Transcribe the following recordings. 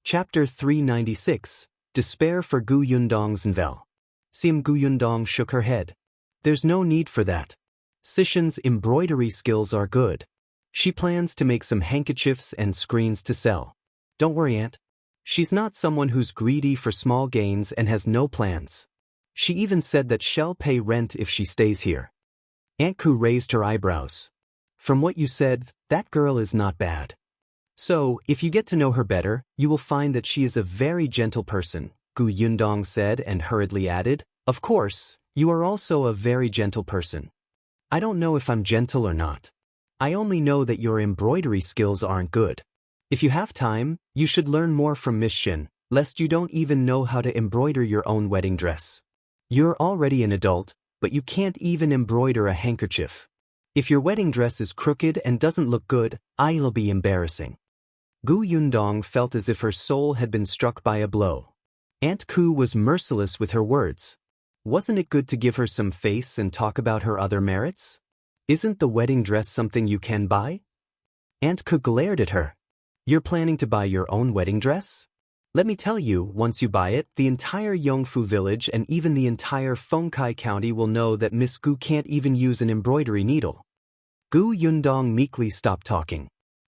Chapter 396, Despair for Gu Yundong's Nvel. Sim Gu Yundong shook her head. There's no need for that. Sishan's embroidery skills are good. She plans to make some handkerchiefs and screens to sell. Don't worry, Aunt. She's not someone who's greedy for small gains and has no plans. She even said that she'll pay rent if she stays here. Aunt Ku raised her eyebrows. From what you said, that girl is not bad. So, if you get to know her better, you will find that she is a very gentle person, Gu Yundong said and hurriedly added, Of course, you are also a very gentle person. I don't know if I'm gentle or not. I only know that your embroidery skills aren't good. If you have time, you should learn more from Miss Shin, lest you don't even know how to embroider your own wedding dress. You're already an adult, but you can't even embroider a handkerchief. If your wedding dress is crooked and doesn't look good, it'll be embarrassing. Gu Yundong felt as if her soul had been struck by a blow. Aunt Ku was merciless with her words. Wasn't it good to give her some face and talk about her other merits? Isn't the wedding dress something you can buy? Aunt Ku glared at her. You're planning to buy your own wedding dress? Let me tell you, once you buy it, the entire Yongfu village and even the entire Fengkai County will know that Miss Gu can't even use an embroidery needle. Gu Yundong meekly stopped talking.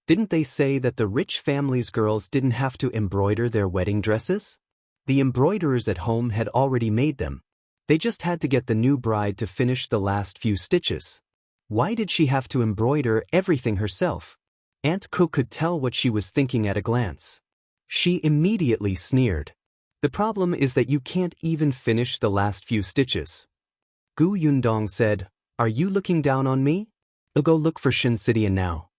Didn't they say that the rich family's girls didn't have to embroider their wedding dresses? The embroiderers at home had already made them. They just had to get the new bride to finish the last few stitches. Why did she have to embroider everything herself? Aunt Ku could tell what she was thinking at a glance. She immediately sneered. The problem is that you can't even finish the last few stitches. Gu Yundong said, Are you looking down on me? I'll go look for Shinsidian now.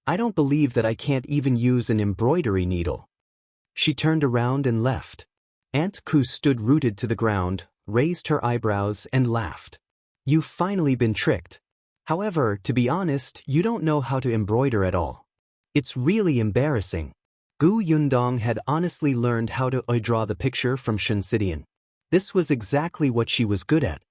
I don't believe that I can't even use an embroidery needle. She turned around and left. Aunt Ku stood rooted to the ground, raised her eyebrows and laughed. You've finally been tricked. However, to be honest, you don't know how to embroider at all. It's really embarrassing. Gu Yundong had honestly learned how to draw the picture from Shinsidian. This was exactly what she was good at.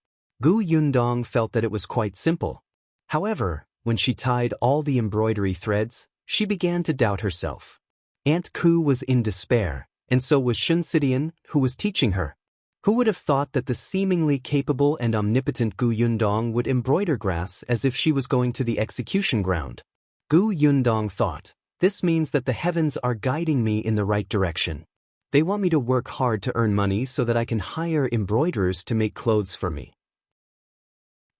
Gu Yundong felt that it was quite simple. However, when she tied all the embroidery threads, she began to doubt herself. Aunt Ku was in despair, and so was Shinsidian, who was teaching her. Who would have thought that the seemingly capable and omnipotent Gu Yundong would embroider grass as if she was going to the execution ground? Gu Yundong thought, this means that the heavens are guiding me in the right direction. They want me to work hard to earn money so that I can hire embroiderers to make clothes for me.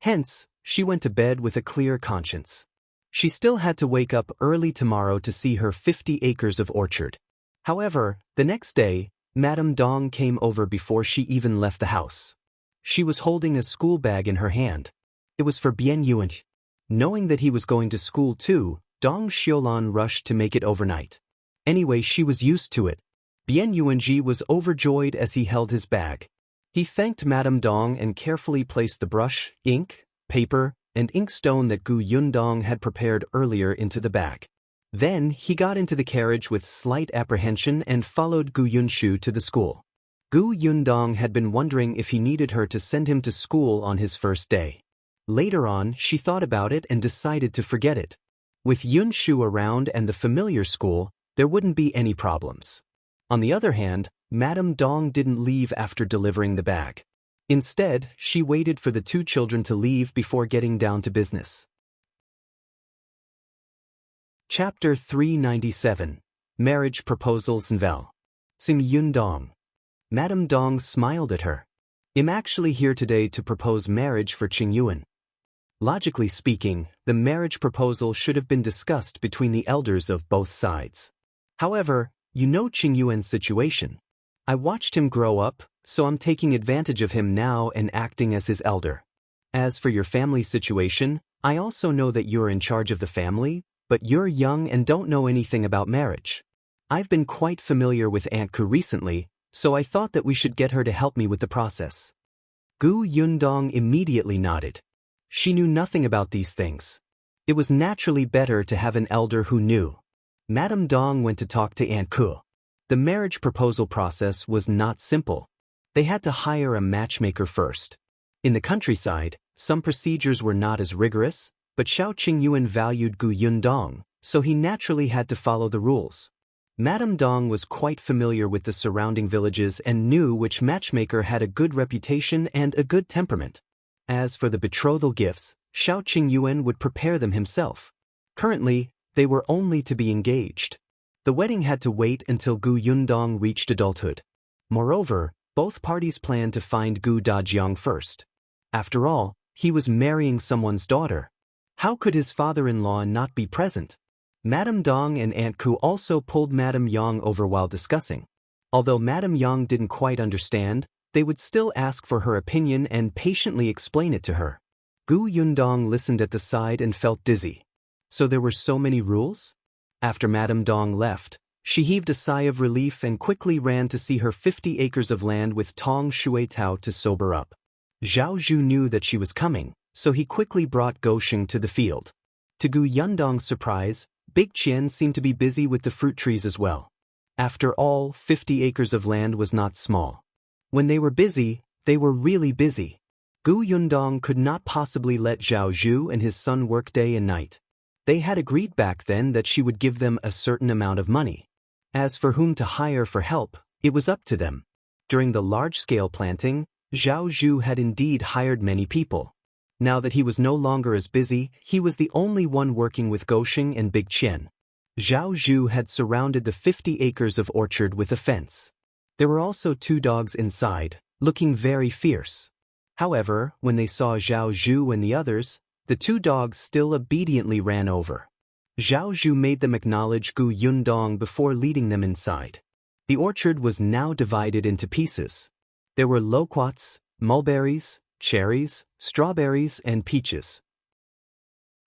Hence, she went to bed with a clear conscience. She still had to wake up early tomorrow to see her 50 acres of orchard. However, the next day, Madame Dong came over before she even left the house. She was holding a school bag in her hand. It was for Bian Yuan. Knowing that he was going to school too, Dong Xiulan rushed to make it overnight. Anyway, she was used to it. Bian Yuanji was overjoyed as he held his bag. He thanked Madame Dong and carefully placed the brush, ink, paper, and inkstone that Gu Yundong had prepared earlier into the bag. Then he got into the carriage with slight apprehension and followed Gu Yunshu to the school. Gu Yundong had been wondering if he needed her to send him to school on his first day. Later on, she thought about it and decided to forget it. With Yunshu around and the familiar school, there wouldn't be any problems. On the other hand, Madame Dong didn't leave after delivering the bag. Instead, she waited for the two children to leave before getting down to business. Chapter 397, Marriage Proposals Nvel. Sim Yundong. Madame Dong smiled at her. I'm actually here today to propose marriage for Qingyuan. Logically speaking, the marriage proposal should have been discussed between the elders of both sides. However, you know Qingyuan's situation. I watched him grow up, so I'm taking advantage of him now and acting as his elder. As for your family situation, I also know that you're in charge of the family, but you're young and don't know anything about marriage. I've been quite familiar with Aunt Ku recently, so I thought that we should get her to help me with the process. Gu Yundong immediately nodded. She knew nothing about these things. It was naturally better to have an elder who knew. Madame Dong went to talk to Aunt Ku. The marriage proposal process was not simple. They had to hire a matchmaker first. In the countryside, some procedures were not as rigorous, but Shao Qingyuan valued Gu Yundong, so he naturally had to follow the rules. Madame Dong was quite familiar with the surrounding villages and knew which matchmaker had a good reputation and a good temperament. As for the betrothal gifts, Shao Qingyuan would prepare them himself. Currently, they were only to be engaged. The wedding had to wait until Gu Yundong reached adulthood. Moreover, both parties planned to find Gu Dajiang first. After all, he was marrying someone's daughter. How could his father-in-law not be present? Madame Dong and Aunt Ku also pulled Madame Yang over while discussing. Although Madame Yang didn't quite understand, they would still ask for her opinion and patiently explain it to her. Gu Yundong listened at the side and felt dizzy. So there were so many rules? After Madame Dong left, she heaved a sigh of relief and quickly ran to see her 50 acres of land with Tong Shuitao to sober up. Zhao Zhu knew that she was coming, so he quickly brought Gosheng to the field. To Gu Yundong's surprise, Big Chen seemed to be busy with the fruit trees as well. After all, 50 acres of land was not small. When they were busy, they were really busy. Gu Yundong could not possibly let Zhao Zhu and his son work day and night. They had agreed back then that she would give them a certain amount of money. As for whom to hire for help, it was up to them. During the large-scale planting, Zhao Zhu had indeed hired many people. Now that he was no longer as busy, he was the only one working with Gosheng and Big Chen. Zhao Zhu had surrounded the 50 acres of orchard with a fence. There were also 2 dogs inside, looking very fierce. However, when they saw Zhao Zhu and the others, the 2 dogs still obediently ran over. Zhao Zhu made them acknowledge Gu Yundong before leading them inside. The orchard was now divided into pieces. There were loquats, mulberries, cherries, strawberries, and peaches.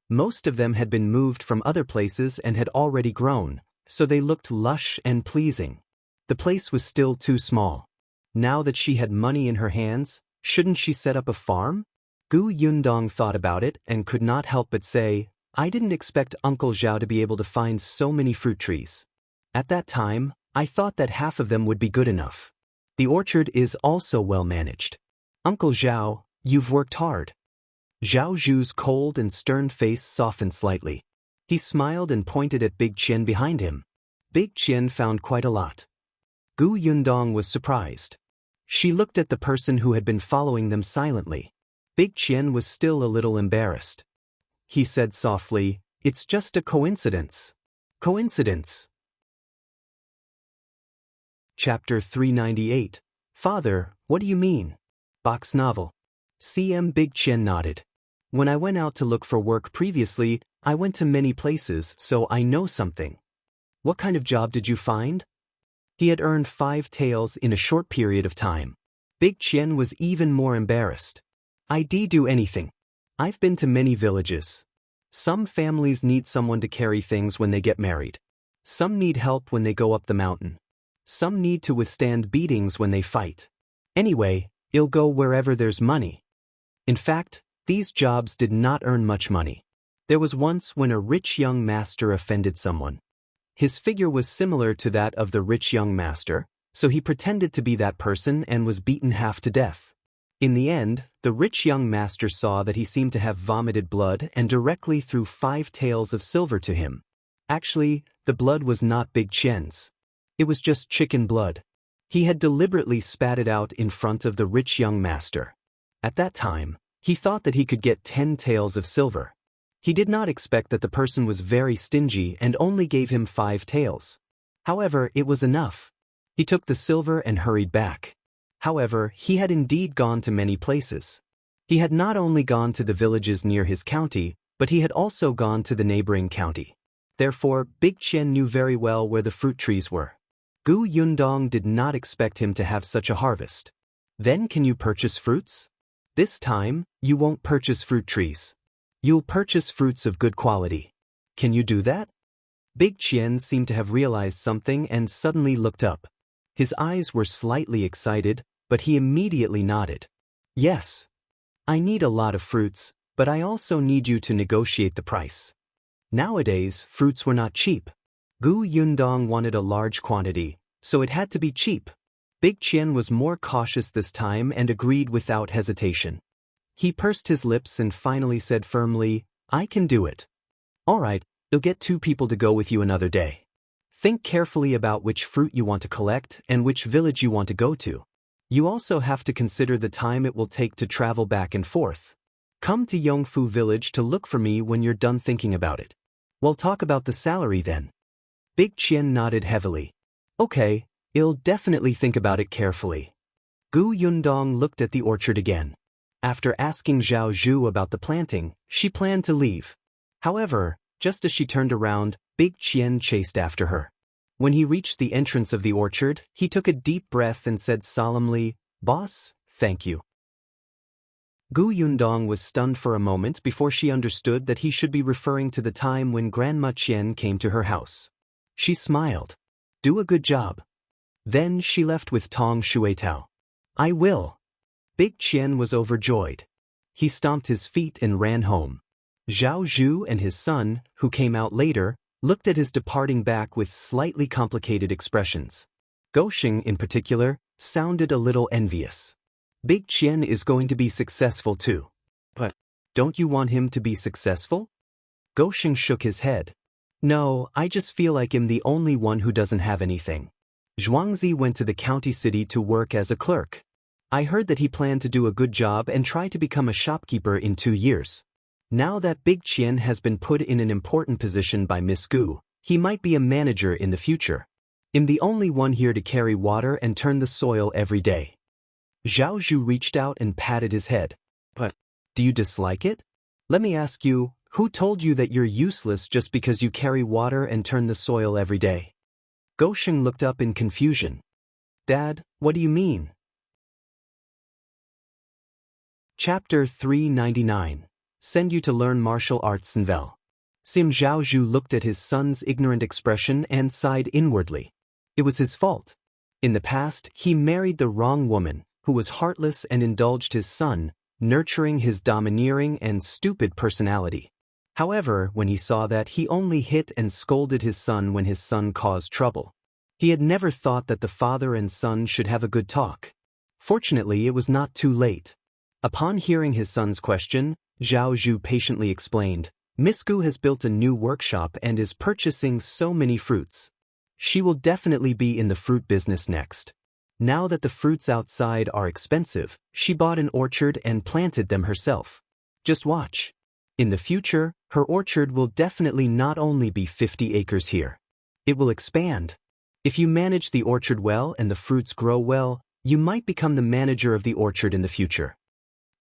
Most of them had been moved from other places and had already grown, so they looked lush and pleasing. The place was still too small. Now that she had money in her hands, shouldn't she set up a farm? Gu Yundong thought about it and could not help but say, I didn't expect Uncle Zhao to be able to find so many fruit trees. At that time, I thought that half of them would be good enough. The orchard is also well managed. Uncle Zhao, you've worked hard. Zhao Zhu's cold and stern face softened slightly. He smiled and pointed at Big Chen behind him. Big Chen found quite a lot. Gu Yundong was surprised. She looked at the person who had been following them silently. Big Chen was still a little embarrassed. He said softly, It's just a coincidence. Coincidence. Chapter 398. Father, what do you mean? Box novel. CM Big Chen nodded. When I went out to look for work previously, I went to many places, so I know something. What kind of job did you find? He had earned 5 taels in a short period of time. Big Chen was even more embarrassed. I do anything. I've been to many villages. Some families need someone to carry things when they get married. Some need help when they go up the mountain. Some need to withstand beatings when they fight. Anyway, I'll go wherever there's money. In fact, these jobs did not earn much money. There was once when a rich young master offended someone. His figure was similar to that of the rich young master, so he pretended to be that person and was beaten half to death. In the end, the rich young master saw that he seemed to have vomited blood and directly threw 5 taels of silver to him. Actually, the blood was not Big Chen's. It was just chicken blood. He had deliberately spat it out in front of the rich young master. At that time, he thought that he could get 10 taels of silver. He did not expect that the person was very stingy and only gave him 5 taels. However, it was enough. He took the silver and hurried back. However, he had indeed gone to many places. He had not only gone to the villages near his county, but he had also gone to the neighboring county. Therefore, Big Chen knew very well where the fruit trees were. Gu Yundong did not expect him to have such a harvest. Then can you purchase fruits? This time, you won't purchase fruit trees. You'll purchase fruits of good quality. Can you do that? Big Chen seemed to have realized something and suddenly looked up. His eyes were slightly excited, but he immediately nodded. Yes. I need a lot of fruits, but I also need you to negotiate the price. Nowadays, fruits were not cheap. Gu Yundong wanted a large quantity, so it had to be cheap. Big Chen was more cautious this time and agreed without hesitation. He pursed his lips and finally said firmly, I can do it. All right, you'll get 2 people to go with you another day. Think carefully about which fruit you want to collect and which village you want to go to. You also have to consider the time it will take to travel back and forth. Come to Yongfu village to look for me when you're done thinking about it. We'll talk about the salary then. Big Chen nodded heavily. Okay, I'll definitely think about it carefully. Gu Yundong looked at the orchard again. After asking Zhao Zhu about the planting, she planned to leave. However, just as she turned around, Big Chen chased after her. When he reached the entrance of the orchard, he took a deep breath and said solemnly, "Boss, thank you." Gu Yundong was stunned for a moment before she understood that he should be referring to the time when Grandma Chen came to her house. She smiled. "Do a good job." Then she left with Tong Shuetao. "I will." Big Chen was overjoyed. He stomped his feet and ran home. Zhao Zhu and his son, who came out later, looked at his departing back with slightly complicated expressions. Gosheng, in particular, sounded a little envious. Big Chen is going to be successful too. But don't you want him to be successful? Gosheng shook his head. No, I just feel like I'm the only one who doesn't have anything. Zhuangzi went to the county city to work as a clerk. I heard that he planned to do a good job and try to become a shopkeeper in 2 years. Now that Big Chen has been put in an important position by Miss Gu, he might be a manager in the future. I'm the only one here to carry water and turn the soil every day. Zhao Zhu reached out and patted his head. But, do you dislike it? Let me ask you, who told you that you're useless just because you carry water and turn the soil every day? Gosheng looked up in confusion. Dad, what do you mean? Chapter 399. Send you to learn martial arts Envel. Sim Zhao Zhu looked at his son's ignorant expression and sighed inwardly. It was his fault. In the past, he married the wrong woman, who was heartless and indulged his son, nurturing his domineering and stupid personality. However, when he saw that, he only hit and scolded his son when his son caused trouble. He had never thought that the father and son should have a good talk. Fortunately, it was not too late. Upon hearing his son's question, Zhao Zhu patiently explained, Miss Gu has built a new workshop and is purchasing so many fruits. She will definitely be in the fruit business next. Now that the fruits outside are expensive, she bought an orchard and planted them herself. Just watch. In the future, her orchard will definitely not only be 50 acres here. It will expand. If you manage the orchard well and the fruits grow well, you might become the manager of the orchard in the future.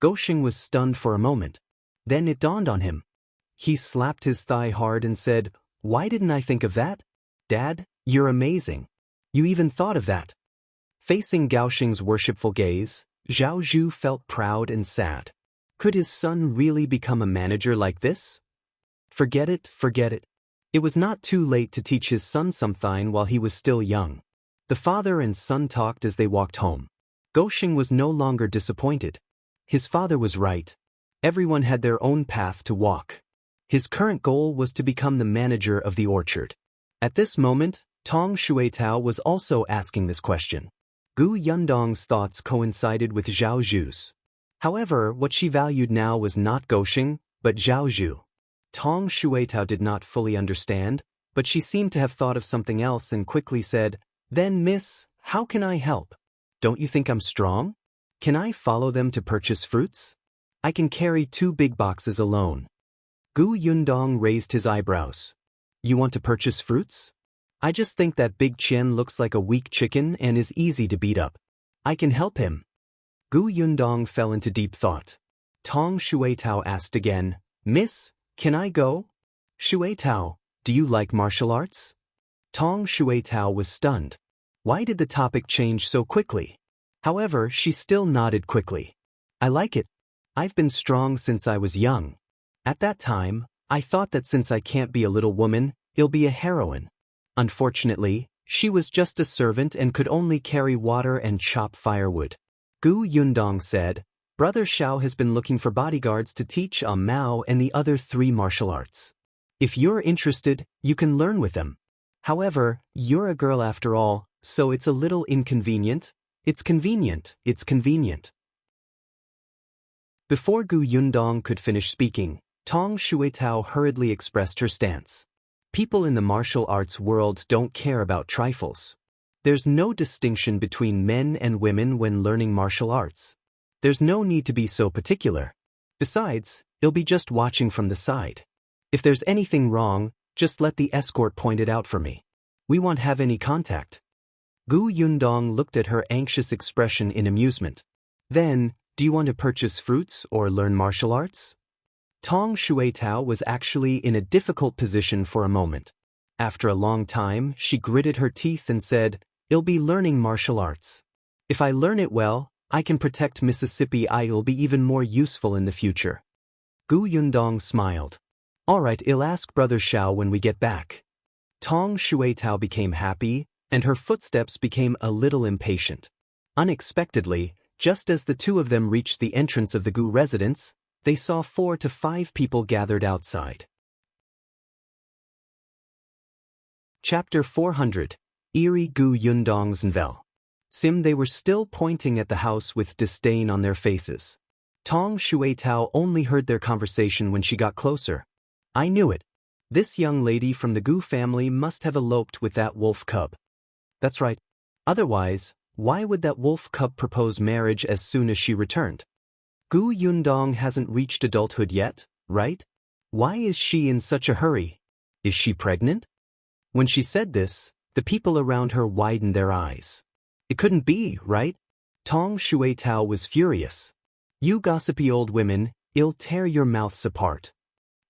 Gosheng was stunned for a moment. Then it dawned on him. He slapped his thigh hard and said, "Why didn't I think of that? Dad, you're amazing. You even thought of that." Facing Gosheng's worshipful gaze, Zhao Zhu felt proud and sad. Could his son really become a manager like this? Forget it, forget it. It was not too late to teach his son something while he was still young. The father and son talked as they walked home. Gosheng was no longer disappointed. His father was right. Everyone had their own path to walk. His current goal was to become the manager of the orchard. At this moment, Tong Shuetao was also asking this question. Gu Yundong's thoughts coincided with Zhao Zhu's. However, what she valued now was not Gosheng, but Zhao Zhu. Tong Shuetao did not fully understand, but she seemed to have thought of something else and quickly said, "Then, miss, how can I help? Don't you think I'm strong? Can I follow them to purchase fruits? I can carry 2 big boxes alone." Gu Yundong raised his eyebrows. "You want to purchase fruits? I just think that Big Chen looks like a weak chicken and is easy to beat up. I can help him." Gu Yundong fell into deep thought. Tong Shuetao asked again, "Miss, can I go?" "Shuetao, do you like martial arts?" Tong Shuetao was stunned. Why did the topic change so quickly? However, she still nodded quickly. "I like it. I've been strong since I was young. At that time, I thought that since I can't be a little woman, I'll be a heroine." Unfortunately, she was just a servant and could only carry water and chop firewood. Gu Yundong said, "Brother Shao has been looking for bodyguards to teach Mao and the other 3 martial arts. If you're interested, you can learn with them. However, you're a girl after all, so it's a little inconvenient." "It's convenient, it's convenient." Before Gu Yundong could finish speaking, Tong Shuetao hurriedly expressed her stance. People in the martial arts world don't care about trifles. There's no distinction between men and women when learning martial arts. There's no need to be so particular. Besides, they'll be just watching from the side. If there's anything wrong, just let the escort point it out for me. We won't have any contact. Gu Yundong looked at her anxious expression in amusement. Then, do you want to purchase fruits or learn martial arts? Tong Shuetao was actually in a difficult position for a moment. After a long time, she gritted her teeth and said, "I'll be learning martial arts. If I learn it well, I can protect Mississippi. I'll be even more useful in the future." Gu Yundong smiled. "All right, I'll ask Brother Shao when we get back." Tong Shuetao became happy, and her footsteps became a little impatient. Unexpectedly, just as the two of them reached the entrance of the Gu residence, they saw 4 to 5 people gathered outside. Chapter 400, Eerie Gu Yundong's Nvel. They were still pointing at the house with disdain on their faces. Tong Shuetao only heard their conversation when she got closer. "I knew it. This young lady from the Gu family must have eloped with that wolf cub." "That's right. Otherwise, why would that wolf cub propose marriage as soon as she returned? Gu Yundong hasn't reached adulthood yet, right? Why is she in such a hurry? Is she pregnant?" When she said this, the people around her widened their eyes. It couldn't be, right? Tong Shuetao was furious. "You gossipy old women, I'll tear your mouths apart."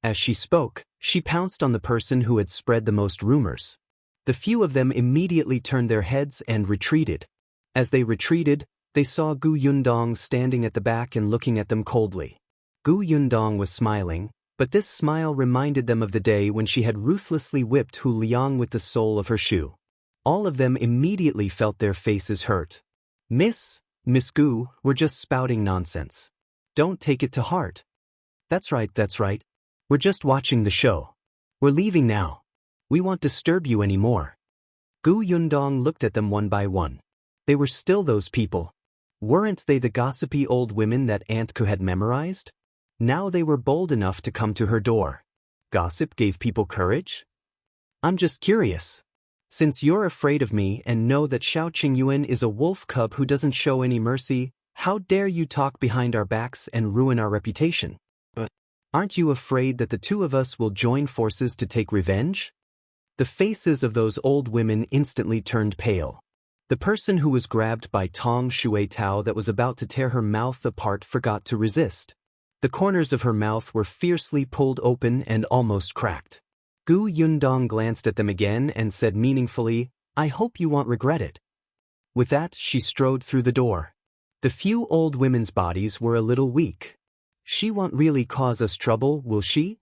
As she spoke, she pounced on the person who had spread the most rumors. The few of them immediately turned their heads and retreated. As they retreated, they saw Gu Yundong standing at the back and looking at them coldly. Gu Yundong was smiling, but this smile reminded them of the day when she had ruthlessly whipped Hu Liang with the sole of her shoe. All of them immediately felt their faces hurt. Miss Gu, we're just spouting nonsense. Don't take it to heart." That's right. We're just watching the show. We're leaving now. We won't disturb you anymore." Gu Yundong looked at them one by one. They were still those people. Weren't they the gossipy old women that Aunt Ku had memorized? Now they were bold enough to come to her door. Gossip gave people courage? "I'm just curious. Since you're afraid of me and know that Shao Qingyuan is a wolf cub who doesn't show any mercy, how dare you talk behind our backs and ruin our reputation? But aren't you afraid that the two of us will join forces to take revenge?" The faces of those old women instantly turned pale. The person who was grabbed by Tong Shuetao that was about to tear her mouth apart forgot to resist. The corners of her mouth were fiercely pulled open and almost cracked. Gu Yundong glanced at them again and said meaningfully, "I hope you won't regret it." With that, she strode through the door. The few old women's bodies were a little weak. "She won't really cause us trouble, will she?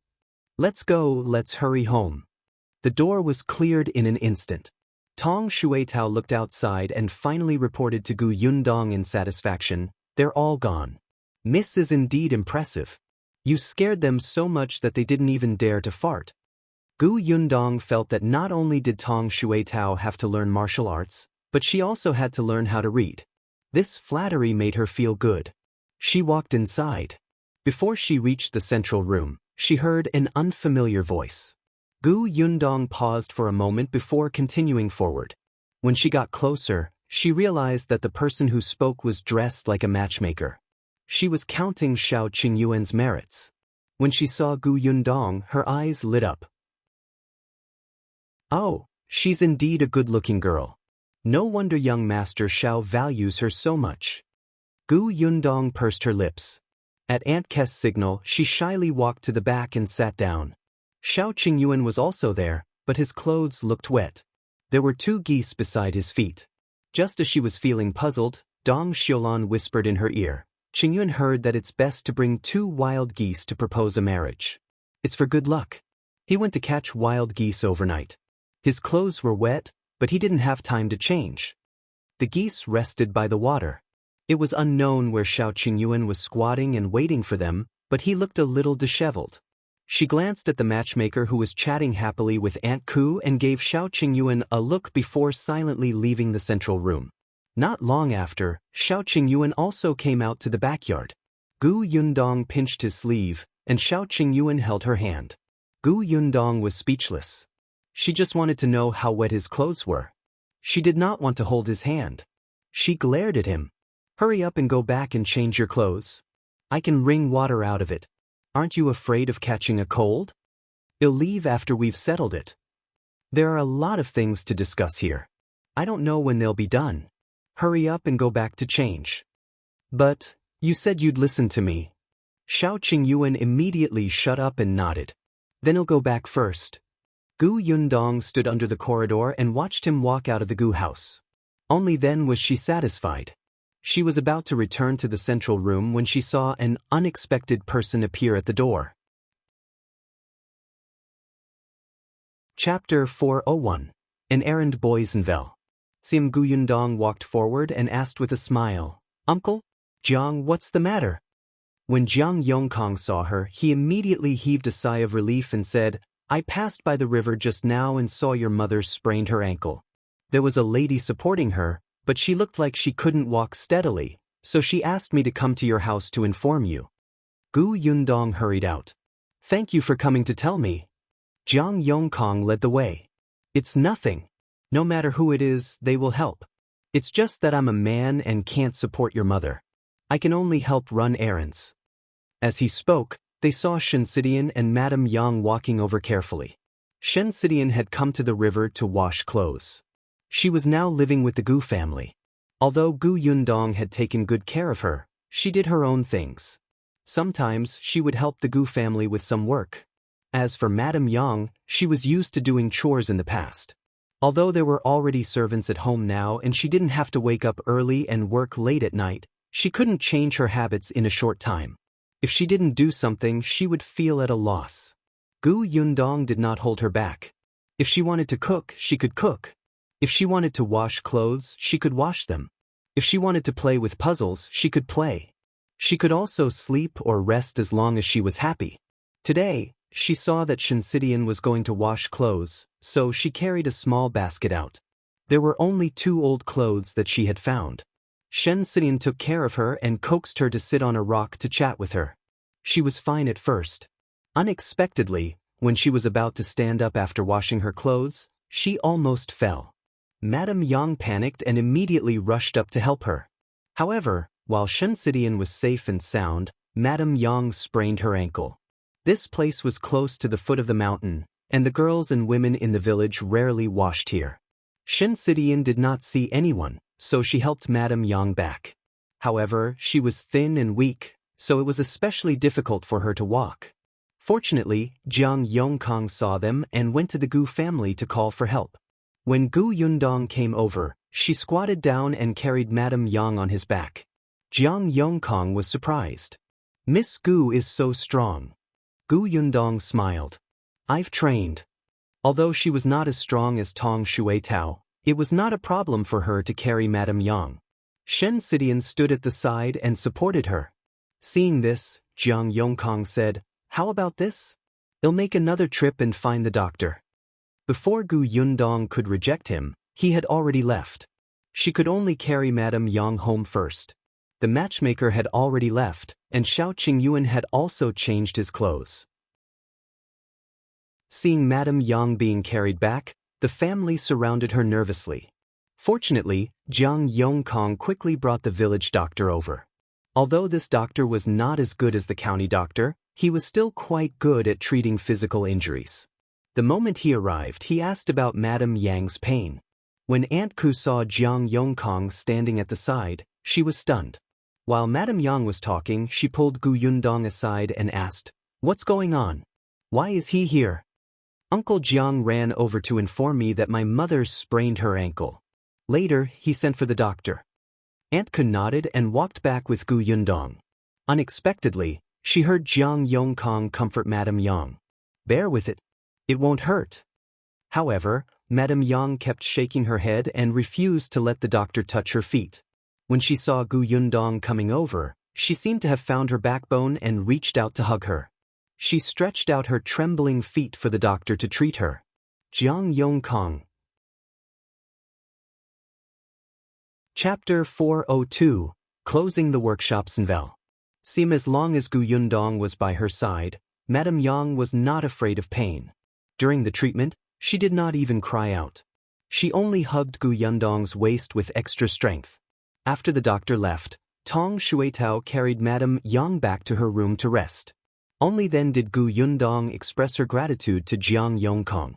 Let's go, let's hurry home." The door was cleared in an instant. Tong Shuetao looked outside and finally reported to Gu Yundong in satisfaction, "They're all gone. Miss is indeed impressive. You scared them so much that they didn't even dare to fart." Gu Yundong felt that not only did Tong Shuetao have to learn martial arts, but she also had to learn how to read. This flattery made her feel good. She walked inside. Before she reached the central room, she heard an unfamiliar voice. Gu Yundong paused for a moment before continuing forward. When she got closer, she realized that the person who spoke was dressed like a matchmaker. She was counting Shao Qingyuan's merits. When she saw Gu Yundong, her eyes lit up. "Oh, she's indeed a good-looking girl. No wonder young Master Shao values her so much." Gu Yundong pursed her lips. At Aunt Kest's signal, she shyly walked to the back and sat down. Shao Qingyuan was also there, but his clothes looked wet. There were 2 geese beside his feet. Just as she was feeling puzzled, Dong Xiulan whispered in her ear. Qingyuan heard that it's best to bring 2 wild geese to propose a marriage. It's for good luck. He went to catch wild geese overnight. His clothes were wet, but he didn't have time to change. The geese rested by the water. It was unknown where Shao Qingyuan was squatting and waiting for them, but he looked a little disheveled. She glanced at the matchmaker who was chatting happily with Aunt Ku and gave Shao Qingyuan a look before silently leaving the central room. Not long after, Shao Qingyuan also came out to the backyard. Gu Yundong pinched his sleeve, and Shao Qingyuan held her hand. Gu Yundong was speechless. She just wanted to know how wet his clothes were. She did not want to hold his hand. She glared at him. Hurry up and go back and change your clothes. I can wring water out of it. Aren't you afraid of catching a cold? I'll leave after we've settled it. There are a lot of things to discuss here. I don't know when they'll be done. Hurry up and go back to change. But, you said you'd listen to me. Shao Qingyuan immediately shut up and nodded. Then I'll go back first. Gu Yundong stood under the corridor and watched him walk out of the Gu house. Only then was she satisfied. She was about to return to the central room when she saw an unexpected person appear at the door. Chapter 401. An Errand Boy's Novel. Sim Gu Yundong walked forward and asked with a smile, Uncle? Jiang, what's the matter? When Jiang Yongkang saw her, he immediately heaved a sigh of relief and said, I passed by the river just now and saw your mother sprained her ankle. There was a lady supporting her, but she looked like she couldn't walk steadily, so she asked me to come to your house to inform you. Gu Yundong hurried out. Thank you for coming to tell me. Jiang Yongkang led the way. It's nothing. No matter who it is, they will help. It's just that I'm a man and can't support your mother. I can only help run errands. As he spoke, they saw Shen and Madame Yang walking over carefully. Shen had come to the river to wash clothes. She was now living with the Gu family. Although Gu Yundong had taken good care of her, she did her own things. Sometimes she would help the Gu family with some work. As for Madame Yang, she was used to doing chores in the past. Although there were already servants at home now and she didn't have to wake up early and work late at night, she couldn't change her habits in a short time. If she didn't do something, she would feel at a loss. Gu Yundong did not hold her back. If she wanted to cook, she could cook. If she wanted to wash clothes, she could wash them. If she wanted to play with puzzles, she could play. She could also sleep or rest as long as she was happy. Today, she saw that Shen was going to wash clothes, so she carried a small basket out. There were only 2 old clothes that she had found. Shen took care of her and coaxed her to sit on a rock to chat with her. She was fine at first. Unexpectedly, when she was about to stand up after washing her clothes, she almost fell. Madame Yang panicked and immediately rushed up to help her. However, while Shen was safe and sound, Madame Yang sprained her ankle. This place was close to the foot of the mountain, and the girls and women in the village rarely washed here. Shen did not see anyone, so she helped Madame Yang back. However, she was thin and weak, so it was especially difficult for her to walk. Fortunately, Jiang Yongkang saw them and went to the Gu family to call for help. When Gu Yundong came over, she squatted down and carried Madame Yang on his back. Jiang Yongkang was surprised. Miss Gu is so strong. Gu Yundong smiled. I've trained. Although she was not as strong as Tong Shui Tao, it was not a problem for her to carry Madame Yang. Shen stood at the side and supported her. Seeing this, Jiang Yongkang said, How about this? I'll make another trip and find the doctor. Before Gu Yundong could reject him, he had already left. She could only carry Madame Yang home first. The matchmaker had already left, and Shao Qingyuan had also changed his clothes. Seeing Madame Yang being carried back, the family surrounded her nervously. Fortunately, Jiang Yongkang quickly brought the village doctor over. Although this doctor was not as good as the county doctor, he was still quite good at treating physical injuries. The moment he arrived, he asked about Madame Yang's pain. When Aunt Ku saw Jiang Yongkang standing at the side, she was stunned. While Madame Yang was talking, she pulled Gu Yundong aside and asked, What's going on? Why is he here? Uncle Jiang ran over to inform me that my mother sprained her ankle. Later, he sent for the doctor. Aunt Ku nodded and walked back with Gu Yundong. Unexpectedly, she heard Jiang Yongkang comfort Madame Yang. Bear with it. It won't hurt. However, Madame Yang kept shaking her head and refused to let the doctor touch her feet. When she saw Gu Yundong coming over, she seemed to have found her backbone and reached out to hug her. She stretched out her trembling feet for the doctor to treat her. Jiang Yongkang. Chapter 402. Closing the Workshop's Novel. As long as Gu Yundong was by her side, Madame Yang was not afraid of pain. During the treatment, She did not even cry out. She only hugged Gu Yundong's waist with extra strength. After the doctor left, Tong Shuitao carried Madame Yang back to her room to rest. Only then did Gu Yundong express her gratitude to Jiang Yongkang.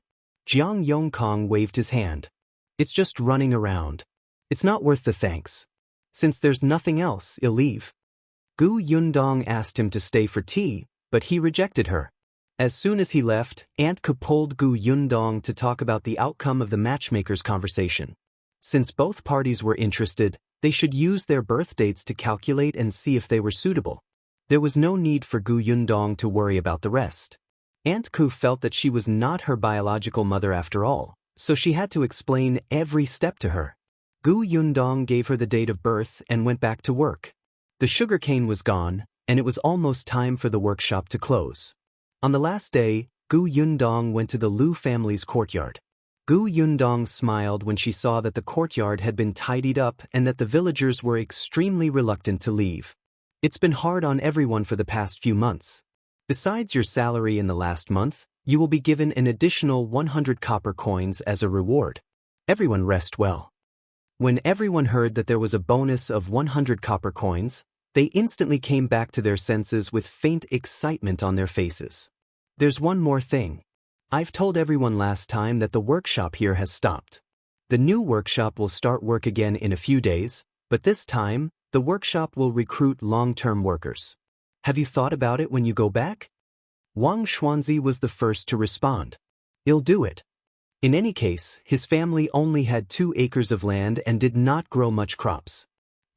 Jiang Yongkang waved his hand. It's just running around. It's not worth the thanks. Since there's nothing else, I'll leave. Gu Yundong asked him to stay for tea, but he rejected her. As soon as he left, Aunt Ke pulled Gu Yundong to talk about the outcome of the matchmaker's conversation. Since both parties were interested, they should use their birth dates to calculate and see if they were suitable. There was no need for Gu Yundong to worry about the rest. Aunt Ke felt that she was not her biological mother after all, so she had to explain every step to her. Gu Yundong gave her the date of birth and went back to work. The sugarcane was gone, and it was almost time for the workshop to close. On the last day, Gu Yundong went to the Liu family's courtyard. Gu Yundong smiled when she saw that the courtyard had been tidied up and that the villagers were extremely reluctant to leave. It's been hard on everyone for the past few months. Besides your salary in the last month, you will be given an additional 100 copper coins as a reward. Everyone rest well. When everyone heard that there was a bonus of 100 copper coins, they instantly came back to their senses with faint excitement on their faces. There's one more thing. I've told everyone last time that the workshop here has stopped. The new workshop will start work again in a few days, but this time, the workshop will recruit long-term workers. Have you thought about it when you go back? Wang Xuanzi was the first to respond. I'll do it. In any case, his family only had 2 acres of land and did not grow much crops.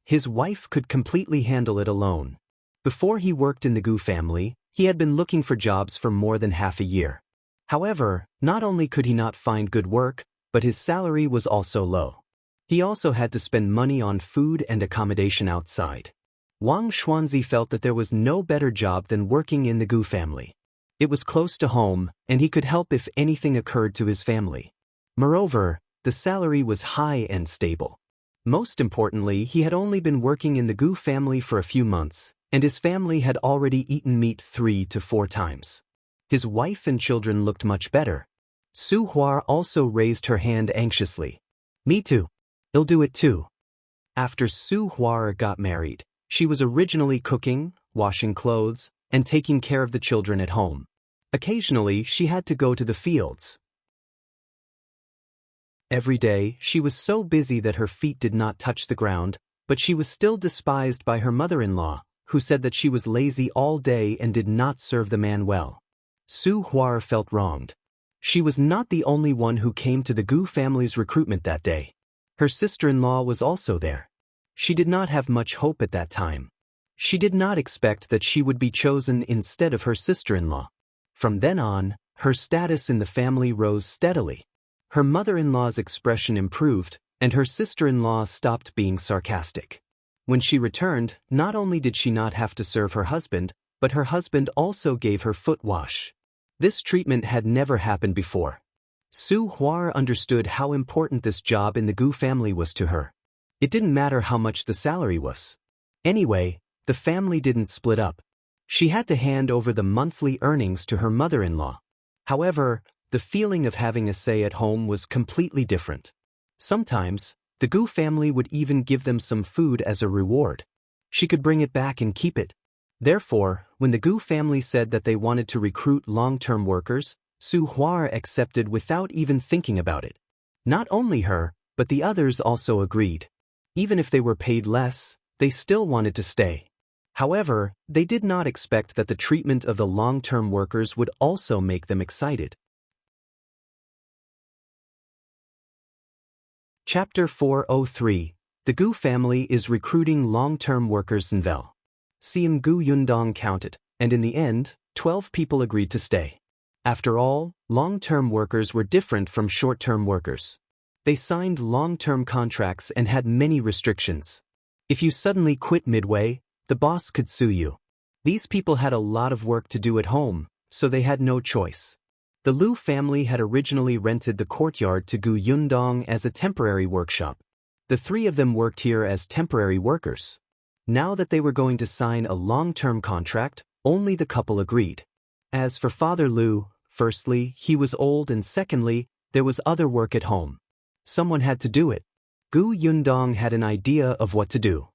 His wife could completely handle it alone. Before he worked in the Gu family, he had been looking for jobs for more than half a year. However, not only could he not find good work, but his salary was also low. He also had to spend money on food and accommodation outside. Wang Xuanzi felt that there was no better job than working in the Gu family. It was close to home, and he could help if anything occurred to his family. Moreover, the salary was high and stable. Most importantly, he had only been working in the Gu family for a few months, and his family had already eaten meat 3 to 4 times. His wife and children looked much better. Su Hua also raised her hand anxiously. Me too. I'll do it too. After Su Hua got married, she was originally cooking, washing clothes, and taking care of the children at home. Occasionally, she had to go to the fields. Every day, she was so busy that her feet did not touch the ground, but she was still despised by her mother-in-law, who said that she was lazy all day and did not serve the man well. Su Hua felt wronged. She was not the only one who came to the Gu family's recruitment that day. Her sister-in-law was also there. She did not have much hope at that time. She did not expect that she would be chosen instead of her sister-in-law. From then on, her status in the family rose steadily. Her mother-in-law's expression improved, and her sister-in-law stopped being sarcastic. When she returned, not only did she not have to serve her husband, but her husband also gave her foot wash. This treatment had never happened before. Su Hua understood how important this job in the Gu family was to her. It didn't matter how much the salary was. Anyway, the family didn't split up. She had to hand over the monthly earnings to her mother-in-law. However, the feeling of having a say at home was completely different. Sometimes, the Gu family would even give them some food as a reward. She could bring it back and keep it. Therefore, when the Gu family said that they wanted to recruit long-term workers, Su Hua accepted without even thinking about it. Not only her, but the others also agreed. Even if they were paid less, they still wanted to stay. However, they did not expect that the treatment of the long-term workers would also make them excited. Chapter 403. The Gu family is recruiting long-term workers in Vel. CM Gu Yundong counted, and in the end, 12 people agreed to stay. After all, long-term workers were different from short-term workers. They signed long-term contracts and had many restrictions. If you suddenly quit midway, the boss could sue you. These people had a lot of work to do at home, so they had no choice. The Liu family had originally rented the courtyard to Gu Yundong as a temporary workshop. The 3 of them worked here as temporary workers. Now that they were going to sign a long-term contract, only the couple agreed. As for Father Liu, firstly, he was old and secondly, there was other work at home. Someone had to do it. Gu Yundong had an idea of what to do.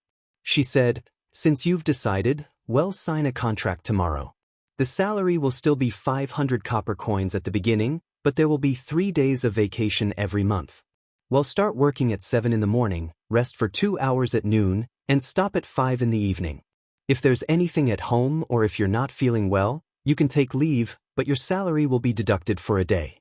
She said, "Since you've decided, well, sign a contract tomorrow. The salary will still be 500 copper coins at the beginning, but there will be 3 days of vacation every month. Well, start working at 7 in the morning, rest for 2 hours at noon, and stop at 5 in the evening. If there's anything at home or if you're not feeling well, you can take leave, but your salary will be deducted for a day."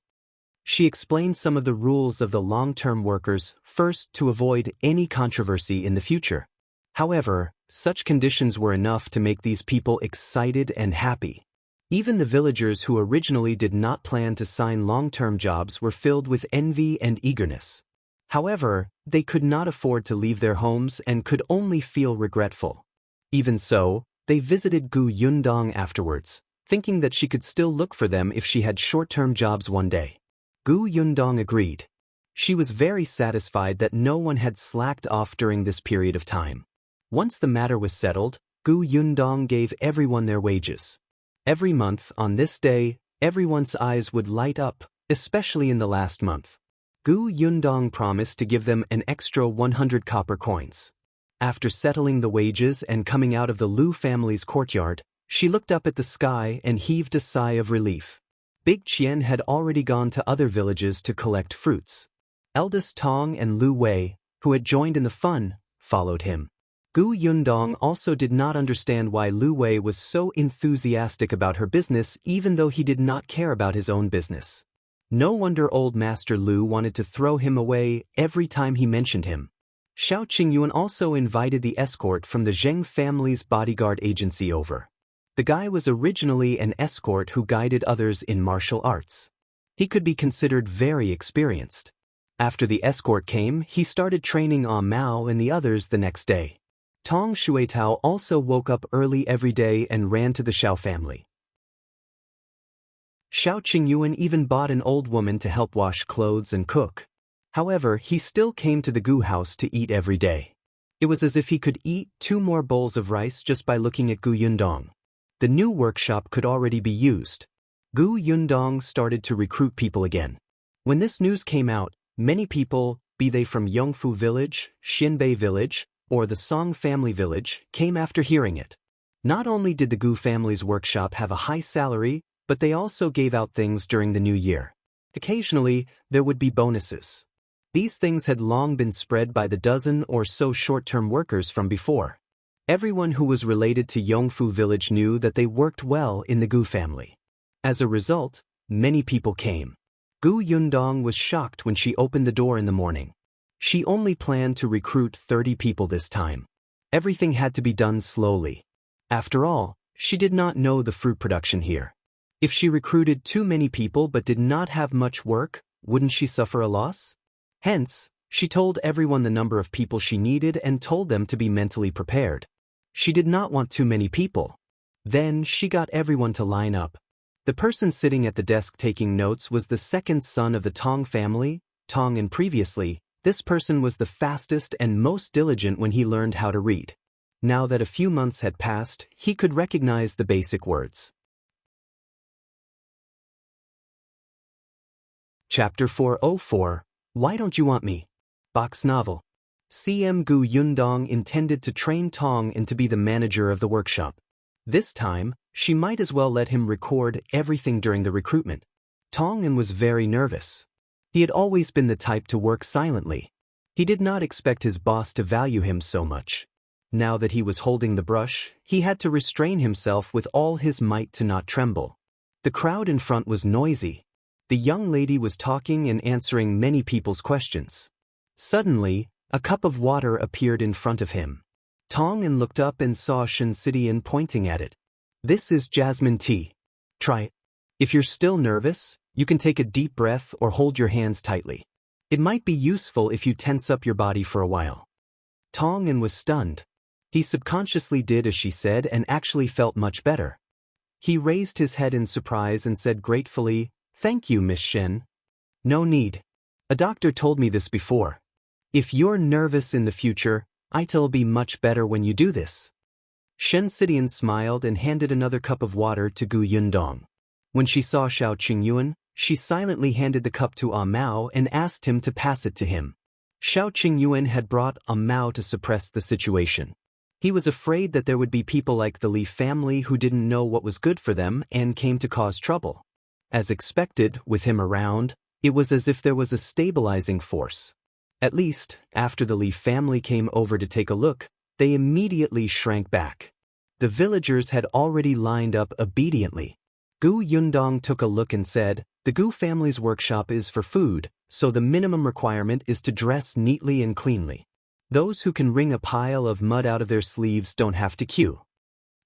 She explained some of the rules of the long-term workers, first to avoid any controversy in the future. However, such conditions were enough to make these people excited and happy. Even the villagers who originally did not plan to sign long-term jobs were filled with envy and eagerness. However, they could not afford to leave their homes and could only feel regretful. Even so, they visited Gu Yundong afterwards, thinking that she could still look for them if she had short-term jobs one day. Gu Yundong agreed. She was very satisfied that no one had slacked off during this period of time. Once the matter was settled, Gu Yundong gave everyone their wages. Every month, on this day, everyone's eyes would light up, especially in the last month. Gu Yundong promised to give them an extra 100 copper coins. After settling the wages and coming out of the Lu family's courtyard, she looked up at the sky and heaved a sigh of relief. Big Chen had already gone to other villages to collect fruits. Eldest Tong and Lu Wei, who had joined in the fun, followed him. Gu Yundong also did not understand why Lu Wei was so enthusiastic about her business even though he did not care about his own business. No wonder old Master Lu wanted to throw him away every time he mentioned him. Shao Qingyuan also invited the escort from the Zheng family's bodyguard agency over. The guy was originally an escort who guided others in martial arts. He could be considered very experienced. After the escort came, he started training Mao and the others the next day. Tong Shuitao also woke up early every day and ran to the Shao family. Shao Qingyuan even bought an old woman to help wash clothes and cook. However, he still came to the Gu house to eat every day. It was as if he could eat 2 more bowls of rice just by looking at Gu Yundong. The new workshop could already be used. Gu Yundong started to recruit people again. When this news came out, many people, be they from Yongfu village, Xinbei village, or the Song family village, came after hearing it. Not only did the Gu family's workshop have a high salary, but they also gave out things during the new year. Occasionally, there would be bonuses. These things had long been spread by the dozen or so short-term workers from before. Everyone who was related to Yongfu village knew that they worked well in the Gu family. As a result, many people came. Gu Yundong was shocked when she opened the door in the morning. She only planned to recruit 30 people this time. Everything had to be done slowly. After all, she did not know the fruit production here. If she recruited too many people but did not have much work, wouldn't she suffer a loss? Hence, she told everyone the number of people she needed and told them to be mentally prepared. She did not want too many people. Then she got everyone to line up. The person sitting at the desk taking notes was the second son of the Tong family, Tong, and previously, this person was the fastest and most diligent when he learned how to read. Now that a few months had passed, he could recognize the basic words. Chapter 404, Why Don't You Want Me? Box Novel. CM Gu Yundong intended to train Tong and to be the manager of the workshop. This time, she might as well let him record everything during the recruitment. Tong was very nervous. He had always been the type to work silently. He did not expect his boss to value him so much. Now that he was holding the brush, he had to restrain himself with all his might to not tremble. The crowd in front was noisy. The young lady was talking and answering many people's questions. Suddenly, a cup of water appeared in front of him. Tong looked up and saw Shinsidian pointing at it. This is jasmine tea. Try it. If you're still nervous, you can take a deep breath or hold your hands tightly. It might be useful if you tense up your body for a while. Tong was stunned. He subconsciously did as she said and actually felt much better. He raised his head in surprise and said gratefully, "Thank you, Miss Shen." "No need. A doctor told me this before. If you're nervous in the future, it'll be much better when you do this." Shinsidian smiled and handed another cup of water to Gu Yundong. When she saw Shao Qingyuan, She silently handed the cup to Mao and asked him to pass it to him. Shao Qingyuan had brought Mao to suppress the situation. He was afraid that there would be people like the Li family who didn't know what was good for them and came to cause trouble. As expected, with him around, it was as if there was a stabilizing force. At least, after the Li family came over to take a look, they immediately shrank back. The villagers had already lined up obediently. Gu Yundong took a look and said, "The Gu family's workshop is for food, so the minimum requirement is to dress neatly and cleanly. Those who can wring a pile of mud out of their sleeves don't have to queue."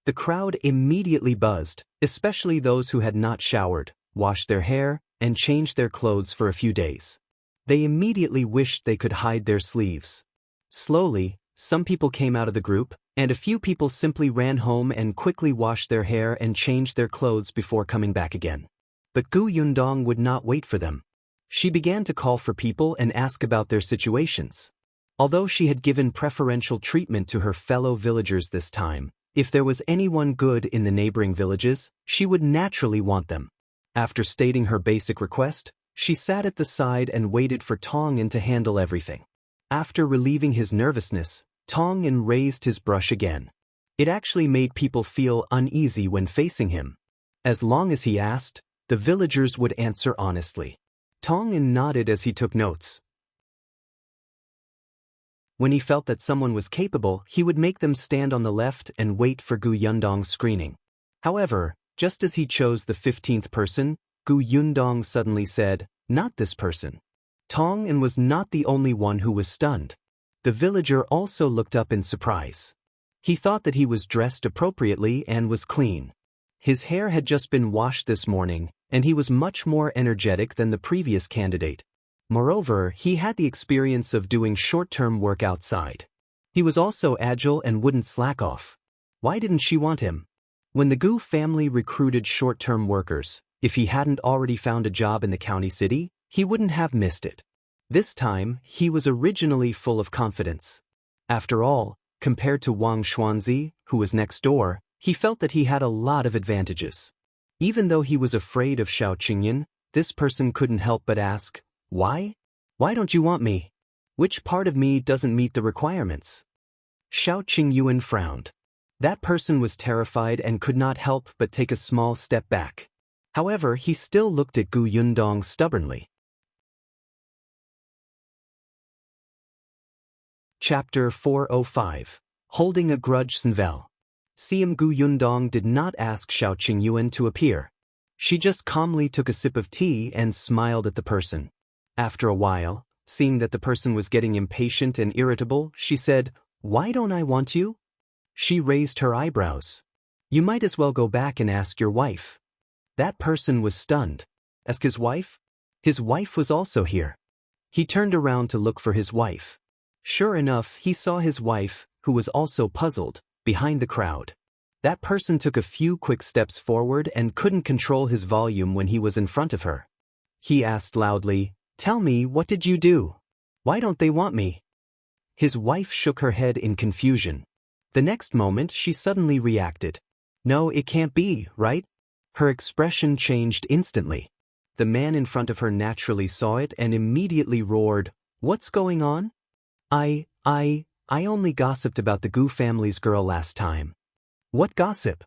The crowd immediately buzzed, especially those who had not showered, washed their hair, and changed their clothes for a few days. They immediately wished they could hide their sleeves. Slowly, some people came out of the group, and a few people simply ran home and quickly washed their hair and changed their clothes before coming back again. But Gu Yundong would not wait for them. She began to call for people and ask about their situations. Although she had given preferential treatment to her fellow villagers this time, if there was anyone good in the neighboring villages, she would naturally want them. After stating her basic request, she sat at the side and waited for Tong'an to handle everything. After relieving his nervousness, Tong'an raised his brush again. It actually made people feel uneasy when facing him. As long as he asked, the villagers would answer honestly. Tong'an nodded as he took notes. When he felt that someone was capable, he would make them stand on the left and wait for Gu Yundong's screening. However, just as he chose the 15th person, Gu Yundong suddenly said, "Not this person." Tong'an was not the only one who was stunned. The villager also looked up in surprise. He thought that he was dressed appropriately and was clean. His hair had just been washed this morning, and he was much more energetic than the previous candidate. Moreover, he had the experience of doing short-term work outside. He was also agile and wouldn't slack off. Why didn't she want him? When the Gu family recruited short-term workers, if he hadn't already found a job in the county city, he wouldn't have missed it. This time, he was originally full of confidence. After all, compared to Wang Xuanzi, who was next door, he felt that he had a lot of advantages. Even though he was afraid of Shao Qingyuan, this person couldn't help but ask, "Why? Why don't you want me? Which part of me doesn't meet the requirements?" Shao Qingyuan frowned. That person was terrified and could not help but take a small step back. However, he still looked at Gu Yundong stubbornly. Chapter 405. Holding a Grudge. Senvel. CM Gu Yundong did not ask Shao Qingyuan to appear. She just calmly took a sip of tea and smiled at the person. After a while, seeing that the person was getting impatient and irritable, she said, "Why don't I want you?" She raised her eyebrows. "You might as well go back and ask your wife." That person was stunned. Ask his wife? His wife was also here. He turned around to look for his wife. Sure enough, he saw his wife, who was also puzzled, behind the crowd. That person took a few quick steps forward and couldn't control his volume when he was in front of her. He asked loudly, "Tell me, what did you do? Why don't they want me?" His wife shook her head in confusion. The next moment, she suddenly reacted. "No, it can't be, right?" Her expression changed instantly. The man in front of her naturally saw it and immediately roared, "What's going on?" I only gossiped about the Gu family's girl last time." "What gossip?"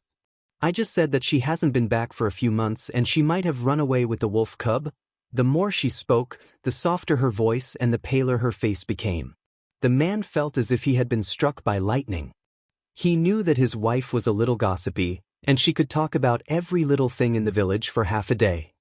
"I just said that she hasn't been back for a few months and she might have run away with the wolf cub." The more she spoke, the softer her voice and the paler her face became. The man felt as if he had been struck by lightning. He knew that his wife was a little gossipy, and she could talk about every little thing in the village for half a day.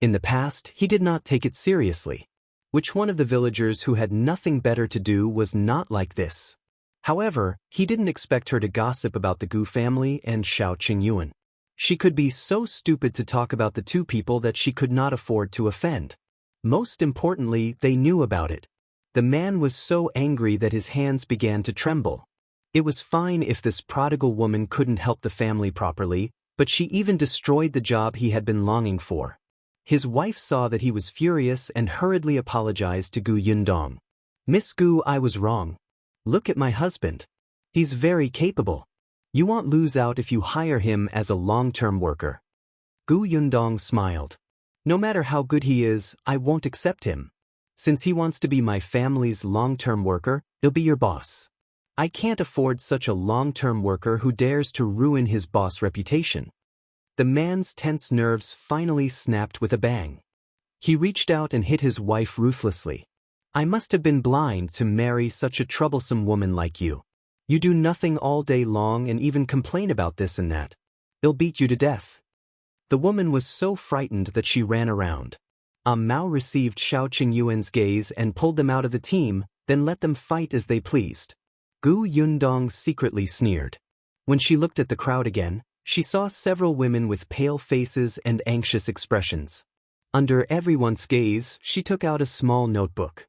In the past, he did not take it seriously. Which one of the villagers who had nothing better to do was not like this? However, he didn't expect her to gossip about the Gu family and Shao Qingyuan. She could be so stupid to talk about the two people that she could not afford to offend. Most importantly, they knew about it. The man was so angry that his hands began to tremble. It was fine if this prodigal woman couldn't help the family properly, but she even destroyed the job he had been longing for. His wife saw that he was furious and hurriedly apologized to Gu Yundong. "Miss Gu, I was wrong. Look at my husband. He's very capable. You won't lose out if you hire him as a long-term worker." Gu Yundong smiled. No matter how good he is, I won't accept him. Since he wants to be my family's long-term worker, he'll be your boss. I can't afford such a long-term worker who dares to ruin his boss' reputation. The man's tense nerves finally snapped with a bang. He reached out and hit his wife ruthlessly. I must have been blind to marry such a troublesome woman like you. You do nothing all day long and even complain about this and that. They'll beat you to death. The woman was so frightened that she ran around. Mao received Shao Qingyuan's gaze and pulled them out of the team, then let them fight as they pleased. Yundong secretly sneered. When she looked at the crowd again, she saw several women with pale faces and anxious expressions. Under everyone's gaze, she took out a small notebook.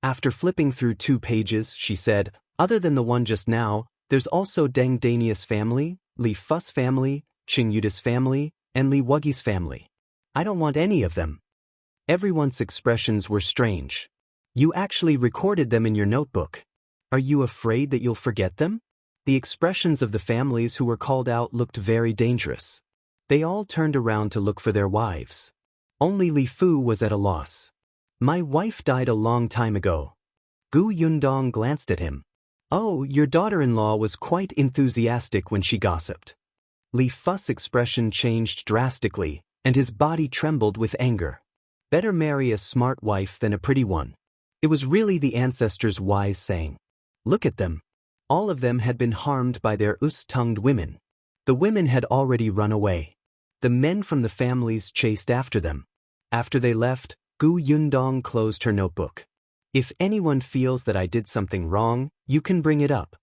After flipping through 2 pages, she said, other than the one just now, there's also Deng Dania's family, Li Fu's family, Qingyuan's family, and Li Wugi's family. I don't want any of them. Everyone's expressions were strange. You actually recorded them in your notebook. Are you afraid that you'll forget them? The expressions of the families who were called out looked very dangerous. They all turned around to look for their wives. Only Li Fu was at a loss. My wife died a long time ago. Yundong glanced at him. Oh, your daughter-in-law was quite enthusiastic when she gossiped. Li Fu's expression changed drastically, and his body trembled with anger. Better marry a smart wife than a pretty one. It was really the ancestors' wise saying. Look at them. All of them had been harmed by their us-tongued women. The women had already run away. The men from the families chased after them. After they left, Yundong closed her notebook. If anyone feels that I did something wrong, you can bring it up.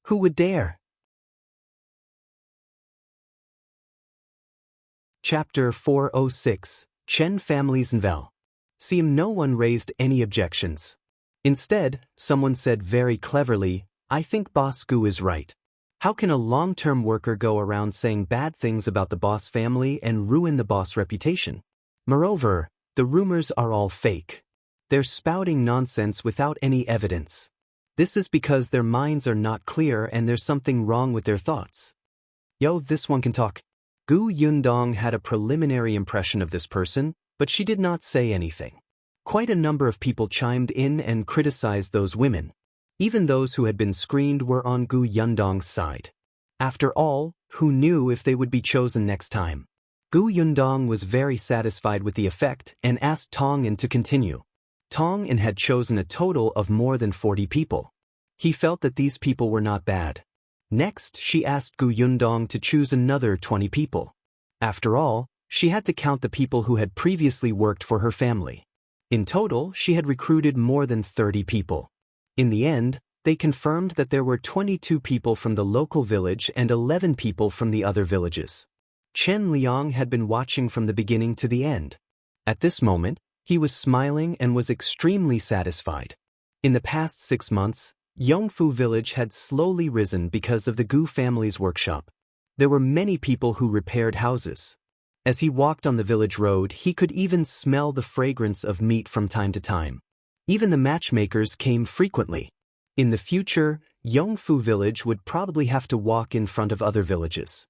Who would dare? Chapter 406, Chen Family's Envel. No one raised any objections. Instead, someone said very cleverly, I think Boss Gu is right. How can a long-term worker go around saying bad things about the boss family and ruin the boss reputation? Moreover, the rumors are all fake. They're spouting nonsense without any evidence. This is because their minds are not clear and there's something wrong with their thoughts. Yo, this one can talk. Yundong had a preliminary impression of this person, but she did not say anything. Quite a number of people chimed in and criticized those women. Even those who had been screened were on Yundong's side. After all, who knew if they would be chosen next time? Yundong was very satisfied with the effect and asked Tong'an to continue. Tong'an had chosen a total of more than 40 people. He felt that these people were not bad. Next, she asked Yundong to choose another 20 people. After all, she had to count the people who had previously worked for her family. In total, she had recruited more than 30 people. In the end, they confirmed that there were 22 people from the local village and 11 people from the other villages. Chen Liang had been watching from the beginning to the end. At this moment, he was smiling and was extremely satisfied. In the past 6 months, Yongfu village had slowly risen because of the Gu family's workshop. There were many people who repaired houses. As he walked on the village road, he could even smell the fragrance of meat from time to time. Even the matchmakers came frequently. In the future, Yongfu village would probably have to walk in front of other villages.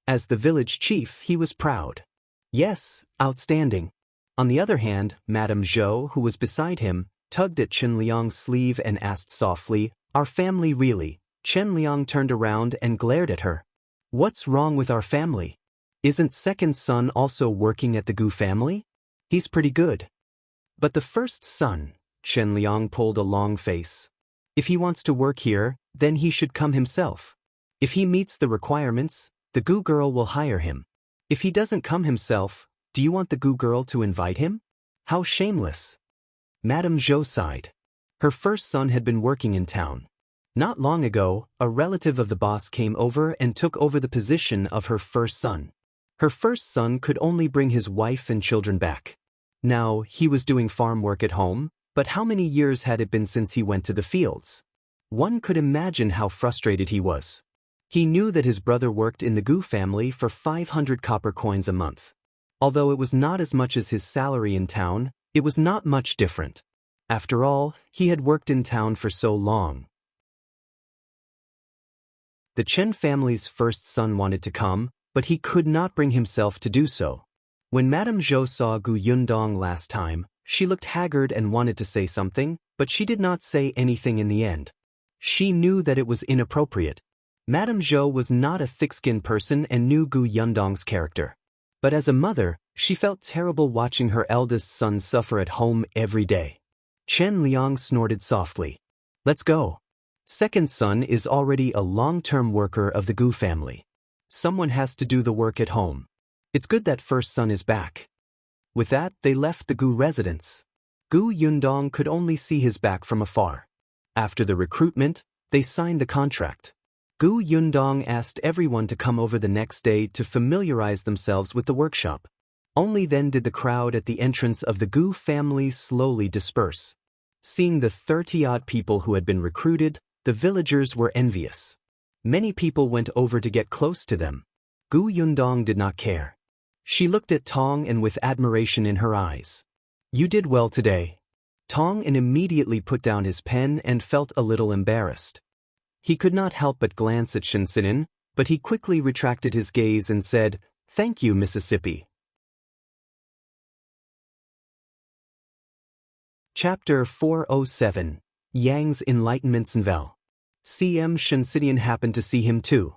As the village chief, he was proud. Yes, outstanding. On the other hand, Madame Zhou, who was beside him, tugged at Chen Liang's sleeve and asked softly, Our family really? Chen Liang turned around and glared at her. What's wrong with our family? Isn't second son also working at the Gu family? He's pretty good. But the first son, Chen Liang pulled a long face. If he wants to work here, then he should come himself. If he meets the requirements, the Gu girl will hire him. If he doesn't come himself, do you want the Gu girl to invite him? How shameless. Madame Zhou sighed. Her first son had been working in town. Not long ago, a relative of the boss came over and took over the position of her first son. Her first son could only bring his wife and children back. Now, he was doing farm work at home, but how many years had it been since he went to the fields? One could imagine how frustrated he was. He knew that his brother worked in the Gu family for 500 copper coins a month. Although it was not as much as his salary in town, it was not much different. After all, he had worked in town for so long. The Chen family's first son wanted to come, but he could not bring himself to do so. When Madame Zhou saw Gu Yundong last time, she looked haggard and wanted to say something, but she did not say anything in the end. She knew that it was inappropriate. Madame Zhou was not a thick-skinned person and knew Gu Yundong's character. But as a mother, she felt terrible watching her eldest son suffer at home every day. Chen Liang snorted softly. Let's go. Second son is already a long-term worker of the Gu family. Someone has to do the work at home. It's good that first son is back. With that, they left the Gu residence. Gu Yundong could only see his back from afar. After the recruitment, they signed the contract. Gu Yundong asked everyone to come over the next day to familiarize themselves with the workshop. Only then did the crowd at the entrance of the Gu family slowly disperse. Seeing the 30-odd people who had been recruited, the villagers were envious. Many people went over to get close to them. Gu Yundong did not care. She looked at Tong and with admiration in her eyes. You did well today. Tong immediately put down his pen and felt a little embarrassed. He could not help but glance at Shinsinan, but he quickly retracted his gaze and said, "Thank you, Mississippi." Chapter 407. Yang's Enlightenment Novel. CM Shinsinan happened to see him too.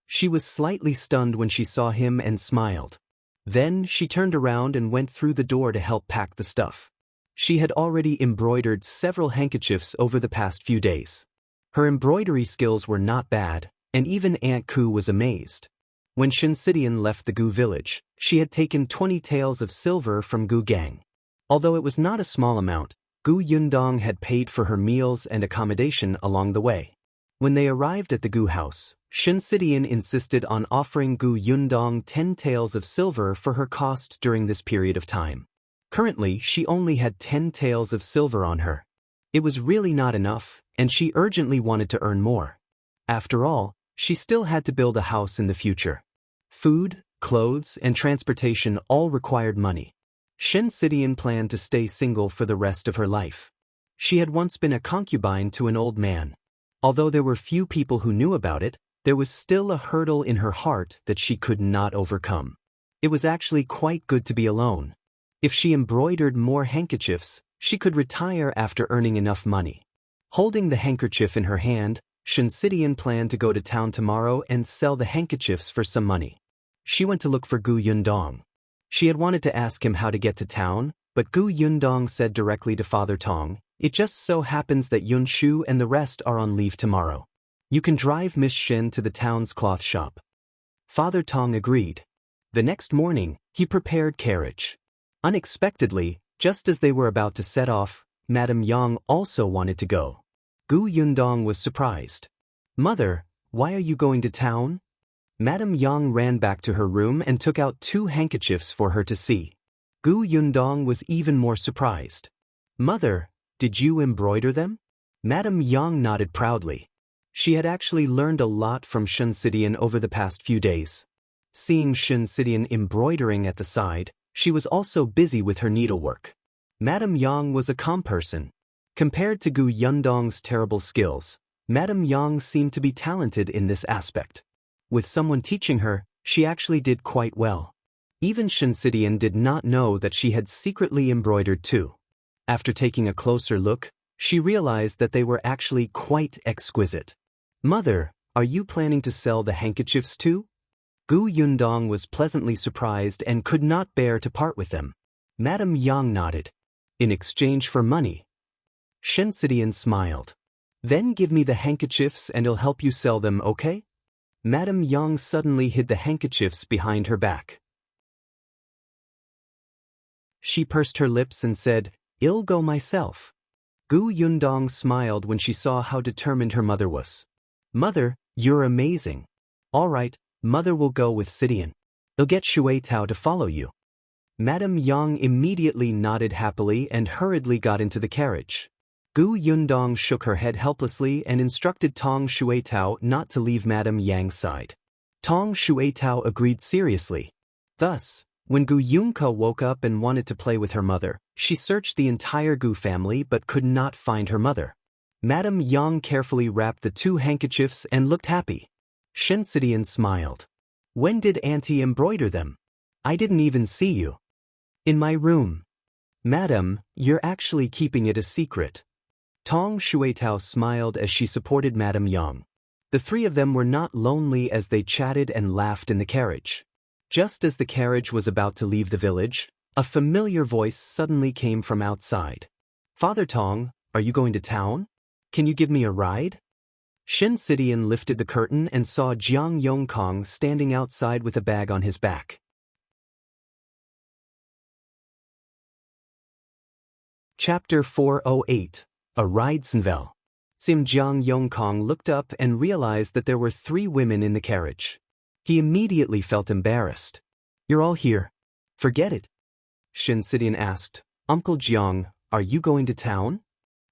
She was slightly stunned when she saw him and smiled. Then she turned around and went through the door to help pack the stuff. She had already embroidered several handkerchiefs over the past few days. Her embroidery skills were not bad, and even Aunt Ku was amazed. When Shinsinan left the Gu village, she had taken 20 taels of silver from Gu Gang. Although it was not a small amount, Gu Yundong had paid for her meals and accommodation along the way. When they arrived at the Gu house, Shinsinan insisted on offering Gu Yundong 10 taels of silver for her cost during this period of time. Currently, she only had 10 taels of silver on her. It was really not enough, and she urgently wanted to earn more. After all, she still had to build a house in the future. Food, clothes, and transportation all required money. Shinsinan planned to stay single for the rest of her life. She had once been a concubine to an old man. Although there were few people who knew about it, there was still a hurdle in her heart that she could not overcome. It was actually quite good to be alone. If she embroidered more handkerchiefs, she could retire after earning enough money. Holding the handkerchief in her hand, Shinsinan planned to go to town tomorrow and sell the handkerchiefs for some money. She went to look for Gu Yundong. She had wanted to ask him how to get to town, but Gu Yundong said directly to Father Tong, "It just so happens that Yunshu and the rest are on leave tomorrow. You can drive Miss Shen to the town's cloth shop." Father Tong agreed. The next morning, he prepared carriage. Unexpectedly, just as they were about to set off, Madame Yang also wanted to go. Gu Yundong was surprised. "Mother, why are you going to town?" Madame Yang ran back to her room and took out 2 handkerchiefs for her to see. Gu Yundong was even more surprised. "Mother, did you embroider them?" Madame Yang nodded proudly. She had actually learned a lot from Shinsinan over the past few days. Seeing Shinsinan embroidering at the side, she was also busy with her needlework. Madame Yang was a calm person. Compared to Gu Yundong's terrible skills, Madame Yang seemed to be talented in this aspect. With someone teaching her, she actually did quite well. Even Shinsinan did not know that she had secretly embroidered too. After taking a closer look, she realized that they were actually quite exquisite. "Mother, are you planning to sell the handkerchiefs too?" Gu Yundong was pleasantly surprised and could not bear to part with them. Madame Yang nodded. "In exchange for money?" Shinsinan smiled. "Then give me the handkerchiefs and I'll help you sell them, okay?" Madame Yang suddenly hid the handkerchiefs behind her back. She pursed her lips and said, "I'll go myself." Gu Yundong smiled when she saw how determined her mother was. "Mother, you're amazing. All right, Mother will go with Sidian. I'll get Shui Tao to follow you." Madame Yang immediately nodded happily and hurriedly got into the carriage. Gu Yundong shook her head helplessly and instructed Tong Shuitao not to leave Madame Yang's side. Tong Shuitao agreed seriously. Thus, when Gu Yunka woke up and wanted to play with her mother, she searched the entire Gu family but could not find her mother. Madame Yang carefully wrapped the 2 handkerchiefs and looked happy. Shinsinan smiled. When did Auntie embroider them? I didn't even see you. In my room. Madam, you're actually keeping it a secret. Tong Shuetao smiled as she supported Madame Yang. The three of them were not lonely as they chatted and laughed in the carriage. Just as the carriage was about to leave the village, a familiar voice suddenly came from outside. Father Tong, are you going to town? Can you give me a ride? Shinsidian lifted the curtain and saw Jiang Yongkang standing outside with a bag on his back. Chapter 408. A Ride Senvel. Jiang Yongkang looked up and realized that there were 3 women in the carriage. He immediately felt embarrassed. You're all here. Forget it. Shinsidian asked, Uncle Jiang, are you going to town?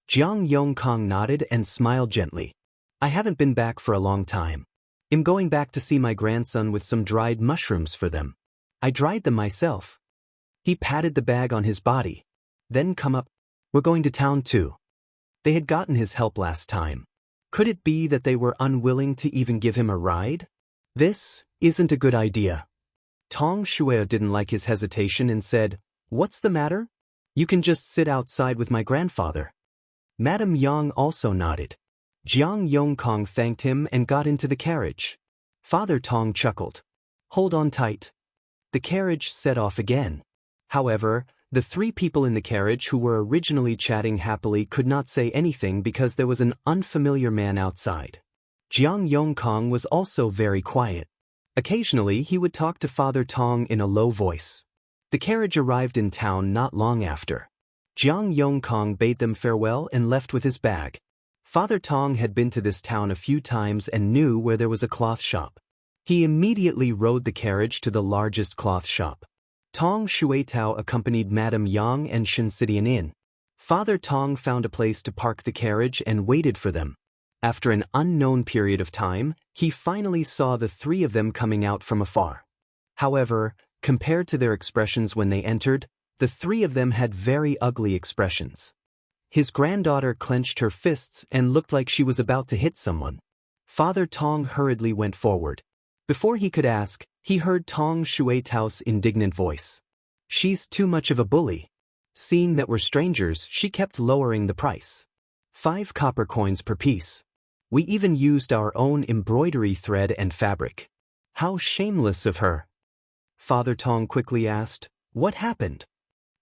Jiang Yongkang nodded and smiled gently. I haven't been back for a long time. I'm going back to see my grandson with some dried mushrooms for them. I dried them myself. He patted the bag on his body. Then come up. We're going to town too. They had gotten his help last time. Could it be that they were unwilling to even give him a ride? This isn't a good idea. Tong Shueo didn't like his hesitation and said, What's the matter? You can just sit outside with my grandfather. Madame Yang also nodded. Jiang Yongkang thanked him and got into the carriage. Father Tong chuckled. Hold on tight. The carriage set off again. However, the 3 people in the carriage who were originally chatting happily could not say anything because there was an unfamiliar man outside. Jiang Yongkang was also very quiet. Occasionally he would talk to Father Tong in a low voice. The carriage arrived in town not long after. Jiang Yongkang bade them farewell and left with his bag. Father Tong had been to this town a few times and knew where there was a cloth shop. He immediately rode the carriage to the largest cloth shop. Tong Shuetao accompanied Madame Yang and Shinsidian in. Father Tong found a place to park the carriage and waited for them. After an unknown period of time, he finally saw the 3 of them coming out from afar. However, compared to their expressions when they entered, the 3 of them had very ugly expressions. His granddaughter clenched her fists and looked like she was about to hit someone. Father Tong hurriedly went forward. Before he could ask, he heard Tong Shuetao's indignant voice. She's too much of a bully. Seeing that we're strangers, she kept lowering the price. 5 copper coins per piece. We even used our own embroidery thread and fabric. How shameless of her. Father Tong quickly asked, What happened?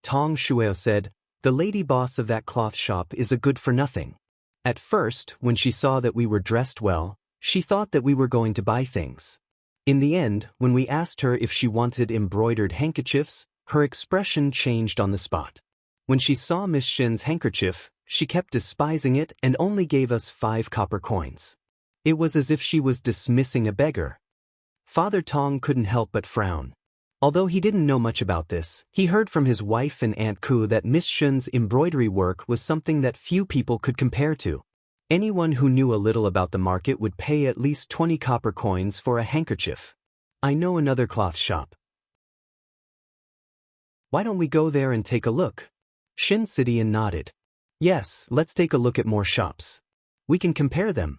Tong Shueo said, The lady boss of that cloth shop is a good-for-nothing. At first, when she saw that we were dressed well, she thought that we were going to buy things. In the end, when we asked her if she wanted embroidered handkerchiefs, her expression changed on the spot. When she saw Miss Shin's handkerchief, she kept despising it and only gave us 5 copper coins. It was as if she was dismissing a beggar. Father Tong couldn't help but frown. Although he didn't know much about this, he heard from his wife and Aunt Ku that Miss Shin's embroidery work was something that few people could compare to. Anyone who knew a little about the market would pay at least 20 copper coins for a handkerchief. I know another cloth shop. Why don't we go there and take a look? Shinsidian nodded. Yes, let's take a look at more shops. We can compare them.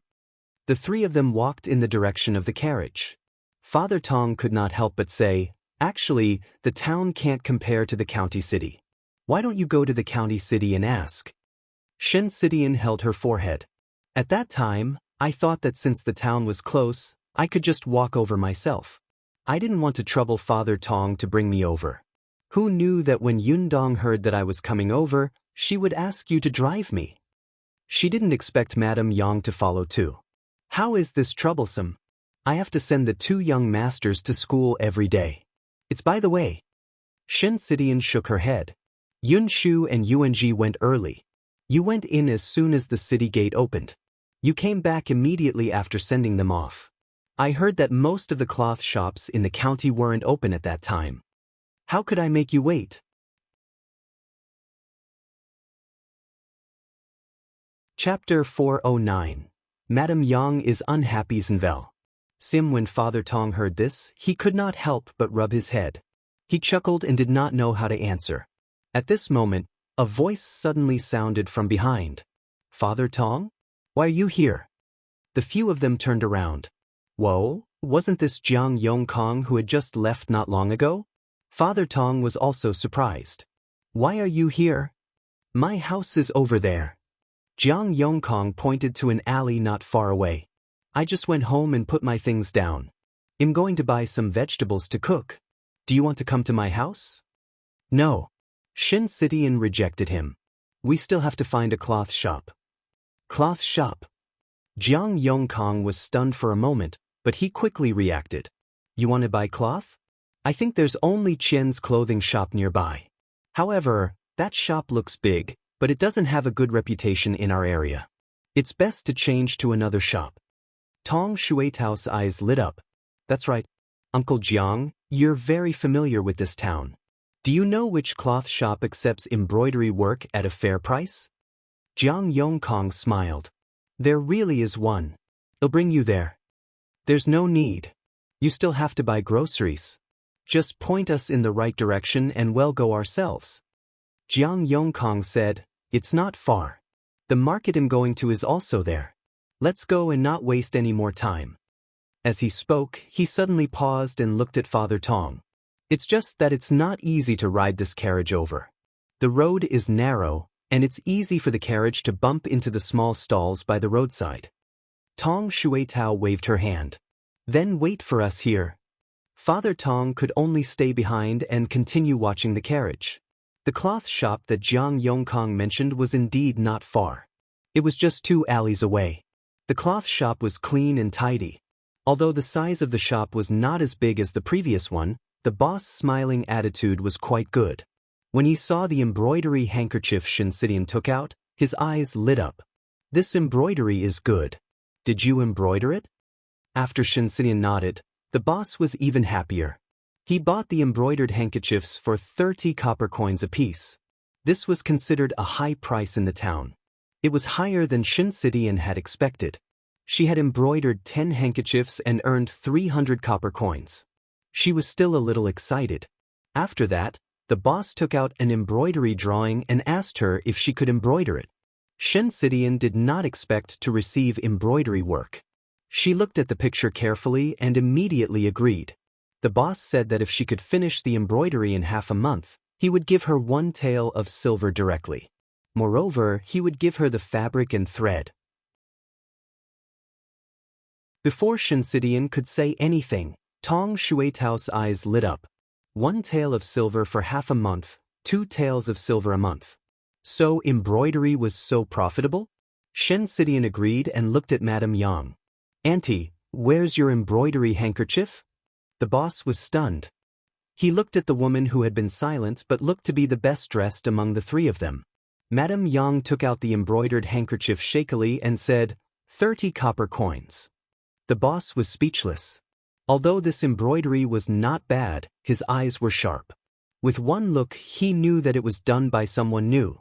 The 3 of them walked in the direction of the carriage. Father Tong could not help but say, Actually, the town can't compare to the county city. Why don't you go to the county city and ask? Shinsidian held her forehead. At that time, I thought that since the town was close, I could just walk over myself. I didn't want to trouble Father Tong to bring me over. Who knew that when Yundong heard that I was coming over, she would ask you to drive me? She didn't expect Madame Yang to follow too. How is this troublesome? I have to send the 2 young masters to school every day. It's by the way. Shinsidian shook her head. Yunshu and Yuanji went early. You went in as soon as the city gate opened. You came back immediately after sending them off. I heard that most of the cloth shops in the county weren't open at that time. How could I make you wait? Chapter 409. Madame Yang is unhappy Zenvel. When Father Tong heard this, he could not help but rub his head. He chuckled and did not know how to answer. At this moment, a voice suddenly sounded from behind. Father Tong? Why are you here? The few of them turned around. Whoa, Wasn't this Jiang Yongkang who had just left not long ago? Father Tong was also surprised. Why are you here? My house is over there. Jiang Yongkang pointed to an alley not far away. I just went home and put my things down. I'm going to buy some vegetables to cook. Do you want to come to my house? No. Shinsidian rejected him. We still have to find a cloth shop. Cloth shop? Jiang Yongkang was stunned for a moment, but he quickly reacted. You want to buy cloth? I think there's only Chen's clothing shop nearby. However, that shop looks big, but it doesn't have a good reputation in our area. It's best to change to another shop. Tong Shuetao's eyes lit up. That's right. Uncle Jiang, you're very familiar with this town. Do you know which cloth shop accepts embroidery work at a fair price? Jiang Yongkang smiled. There really is one. I'll bring you there. There's no need. You still have to buy groceries. Just point us in the right direction and we'll go ourselves. Jiang Yongkang said, It's not far. The market I'm going to is also there. Let's go and not waste any more time. As he spoke, he suddenly paused and looked at Father Tong. It's just that it's not easy to ride this carriage over. The road is narrow, and it's easy for the carriage to bump into the small stalls by the roadside. Tong Shuetao waved her hand. Then wait for us here. Father Tong could only stay behind and continue watching the carriage. The cloth shop that Jiang Yongkang mentioned was indeed not far. It was just 2 alleys away. The cloth shop was clean and tidy. Although the size of the shop was not as big as the previous one, the boss' smiling attitude was quite good. When he saw the embroidery handkerchief Shinsidian took out, his eyes lit up. This embroidery is good. Did you embroider it? After Shinsidian nodded, the boss was even happier. He bought the embroidered handkerchiefs for 30 copper coins apiece. This was considered a high price in the town. It was higher than Shinsidian had expected. She had embroidered 10 handkerchiefs and earned 300 copper coins. She was still a little excited. After that, the boss took out an embroidery drawing and asked her if she could embroider it. Shinsidian did not expect to receive embroidery work. She looked at the picture carefully and immediately agreed. The boss said that if she could finish the embroidery in half a month, he would give her 1 tael of silver directly. Moreover, he would give her the fabric and thread. Before Shinsidian could say anything, Tong Shuetao's eyes lit up. 1 tael of silver for half a month, 2 taels of silver a month. So embroidery was so profitable? Shinsidian agreed and looked at Madame Yang. Auntie, where's your embroidery handkerchief? The boss was stunned. He looked at the woman who had been silent but looked to be the best dressed among the 3 of them. Madame Yang took out the embroidered handkerchief shakily and said, 30 copper coins. The boss was speechless. Although this embroidery was not bad, his eyes were sharp. With one look, he knew that it was done by someone new.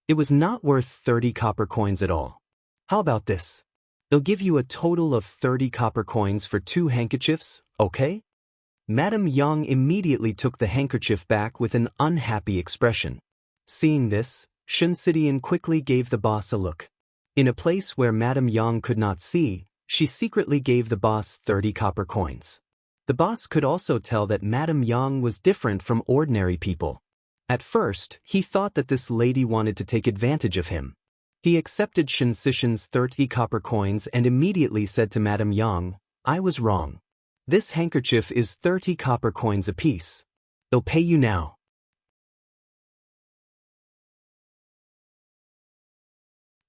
It was not worth 30 copper coins at all. How about this? I'll give you a total of 30 copper coins for 2 handkerchiefs, okay? Madame Yang immediately took the handkerchief back with an unhappy expression. Seeing this, Shinsidian quickly gave the boss a look. In a place where Madame Yang could not see, she secretly gave the boss 30 copper coins. The boss could also tell that Madame Yang was different from ordinary people. At first, he thought that this lady wanted to take advantage of him. He accepted Shinsidian's 30 copper coins and immediately said to Madame Yang, I was wrong. This handkerchief is 30 copper coins apiece. I'll pay you now.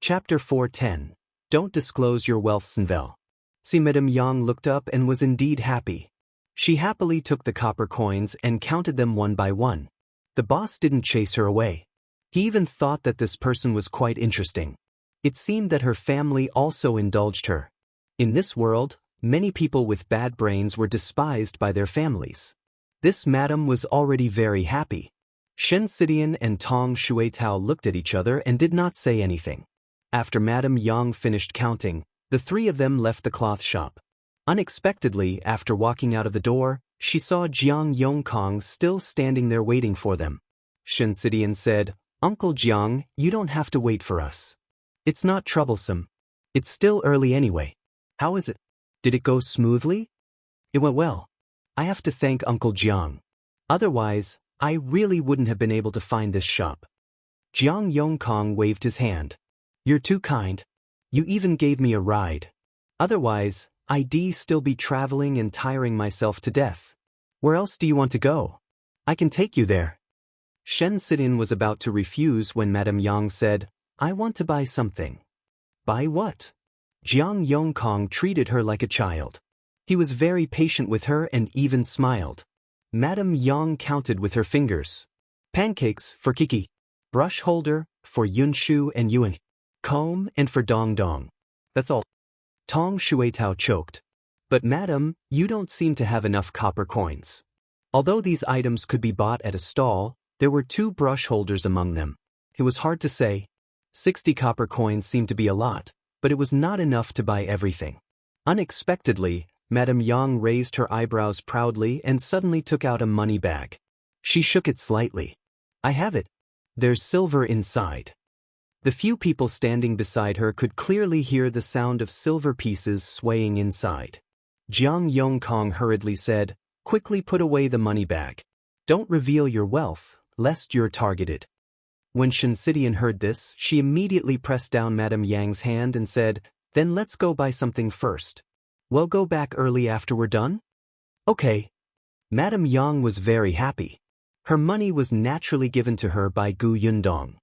Chapter 410. Don't disclose your wealth, Senvel. See, Madame Yang looked up and was indeed happy. She happily took the copper coins and counted them one by one. The boss didn't chase her away. He even thought that this person was quite interesting. It seemed that her family also indulged her. In this world, many people with bad brains were despised by their families. This madam was already very happy. Shinsidian and Tong Shuetao looked at each other and did not say anything. After Madame Yang finished counting, the 3 of them left the cloth shop. Unexpectedly, after walking out of the door, she saw Jiang Yongkang still standing there waiting for them. Shinsidian said, Uncle Jiang, you don't have to wait for us. It's not troublesome. It's still early anyway. How is it? Did it go smoothly? It went well. I have to thank Uncle Jiang. Otherwise, I really wouldn't have been able to find this shop. Jiang Yongkang waved his hand. You're too kind. You even gave me a ride. Otherwise, I'd still be traveling and tiring myself to death. Where else do you want to go? I can take you there. Shen Sidian was about to refuse when Madame Yang said, I want to buy something. Buy what? Jiang Yongkang treated her like a child. He was very patient with her and even smiled. Madame Yang counted with her fingers. Pancakes for Kiki. Brush holder for Yunshu and Yuan. Comb and for Dong Dong. That's all. Tong Shuetao choked. But madam, you don't seem to have enough copper coins. Although these items could be bought at a stall, there were 2 brush holders among them. It was hard to say. 60 copper coins seemed to be a lot, but it was not enough to buy everything. Unexpectedly, Madame Yang raised her eyebrows proudly and suddenly took out a money bag. She shook it slightly. I have it. There's silver inside. The few people standing beside her could clearly hear the sound of silver pieces swaying inside. Jiang Yongkang hurriedly said, quickly put away the money bag. Don't reveal your wealth, lest you're targeted. When Shen Sidian heard this, she immediately pressed down Madame Yang's hand and said, then let's go buy something first. We'll go back early after we're done? Okay. Madame Yang was very happy. Her money was naturally given to her by Gu Yundong.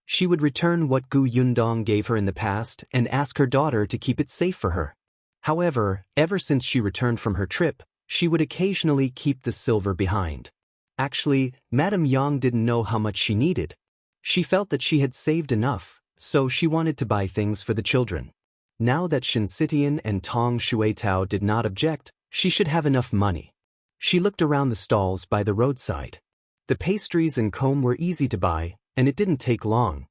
She would return what Gu Yundong gave her in the past and ask her daughter to keep it safe for her. However, ever since she returned from her trip, she would occasionally keep the silver behind. Actually, Madame Yang didn't know how much she needed. She felt that she had saved enough, so she wanted to buy things for the children. Now that Shen Sidian and Tong Shuetao did not object, she should have enough money. She looked around the stalls by the roadside. The pastries and comb were easy to buy, and it didn't take long.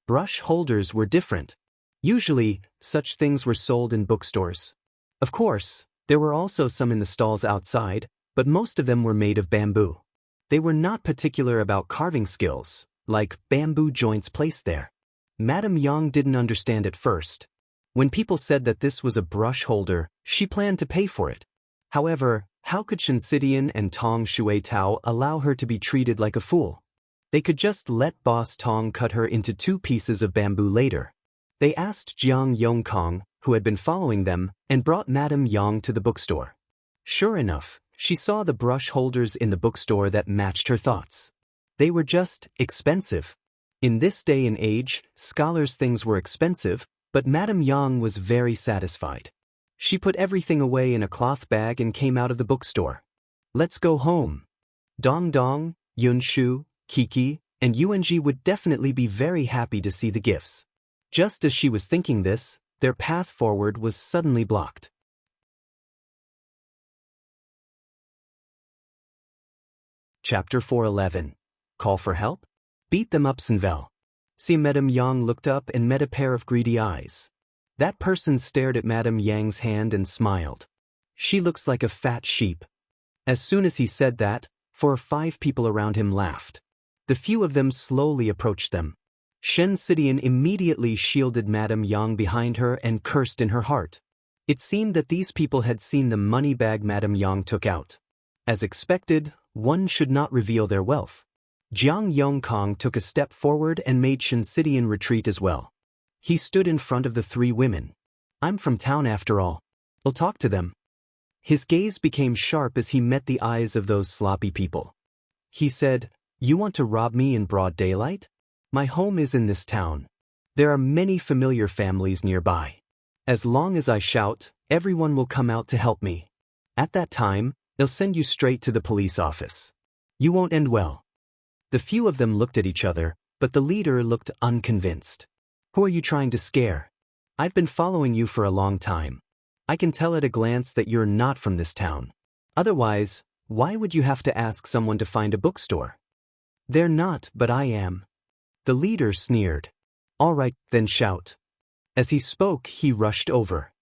Brush holders were different. Usually, such things were sold in bookstores. Of course, there were also some in the stalls outside, but most of them were made of bamboo. They were not particular about carving skills, like bamboo joints placed there. Madame Yang didn't understand at first. When people said that this was a brush holder, she planned to pay for it. However, how could Shen Sidian and Tong Shuetao allow her to be treated like a fool? They could just let Boss Tong cut her into 2 pieces of bamboo later. They asked Jiang Yongkang, who had been following them, and brought Madame Yang to the bookstore. Sure enough, she saw the brush holders in the bookstore that matched her thoughts. They were just expensive. In this day and age, scholars' things were expensive, but Madame Yang was very satisfied. She put everything away in a cloth bag and came out of the bookstore. Let's go home. Dong Dong, Yunshu, Kiki, and Yuanji would definitely be very happy to see the gifts. Just as she was thinking this, their path forward was suddenly blocked. Chapter 411. Call for help? Beat them up, Sinvel. See, Madame Yang looked up and met a pair of greedy eyes. That person stared at Madame Yang's hand and smiled. She looks like a fat sheep. As soon as he said that, 4 or 5 people around him laughed. The few of them slowly approached them. Shen Sidian immediately shielded Madame Yang behind her and cursed in her heart. It seemed that these people had seen the money bag Madame Yang took out. As expected, one should not reveal their wealth. Jiang Yongkang took a step forward and made Shen Sidian retreat as well. He stood in front of the 3 women. I'm from town after all. I'll talk to them. His gaze became sharp as he met the eyes of those sloppy people. He said, You want to rob me in broad daylight? My home is in this town. There are many familiar families nearby. As long as I shout, everyone will come out to help me. At that time, they'll send you straight to the police office. You won't end well. The few of them looked at each other, but the leader looked unconvinced. Who are you trying to scare? I've been following you for a long time. I can tell at a glance that you're not from this town. Otherwise, why would you have to ask someone to find a bookstore? They're not, but I am. The leader sneered. All right, then shout. As he spoke, he rushed over.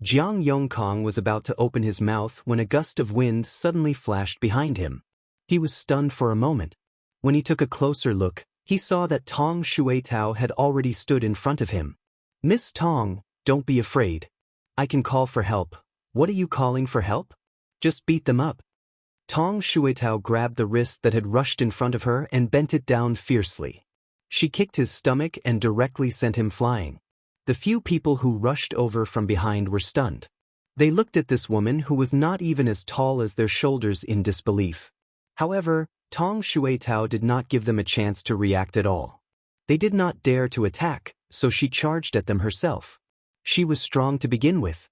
Jiang Yongkang was about to open his mouth when a gust of wind suddenly flashed behind him. He was stunned for a moment. When he took a closer look, he saw that Tong Shuetao had already stood in front of him. Miss Tong, don't be afraid. I can call for help. What are you calling for help? Just beat them up. Tong Shuetao grabbed the wrist that had rushed in front of her and bent it down fiercely. She kicked his stomach and directly sent him flying. The few people who rushed over from behind were stunned. They looked at this woman who was not even as tall as their shoulders in disbelief. However, Tong Shuetao did not give them a chance to react at all. They did not dare to attack, so she charged at them herself. She was strong to begin with.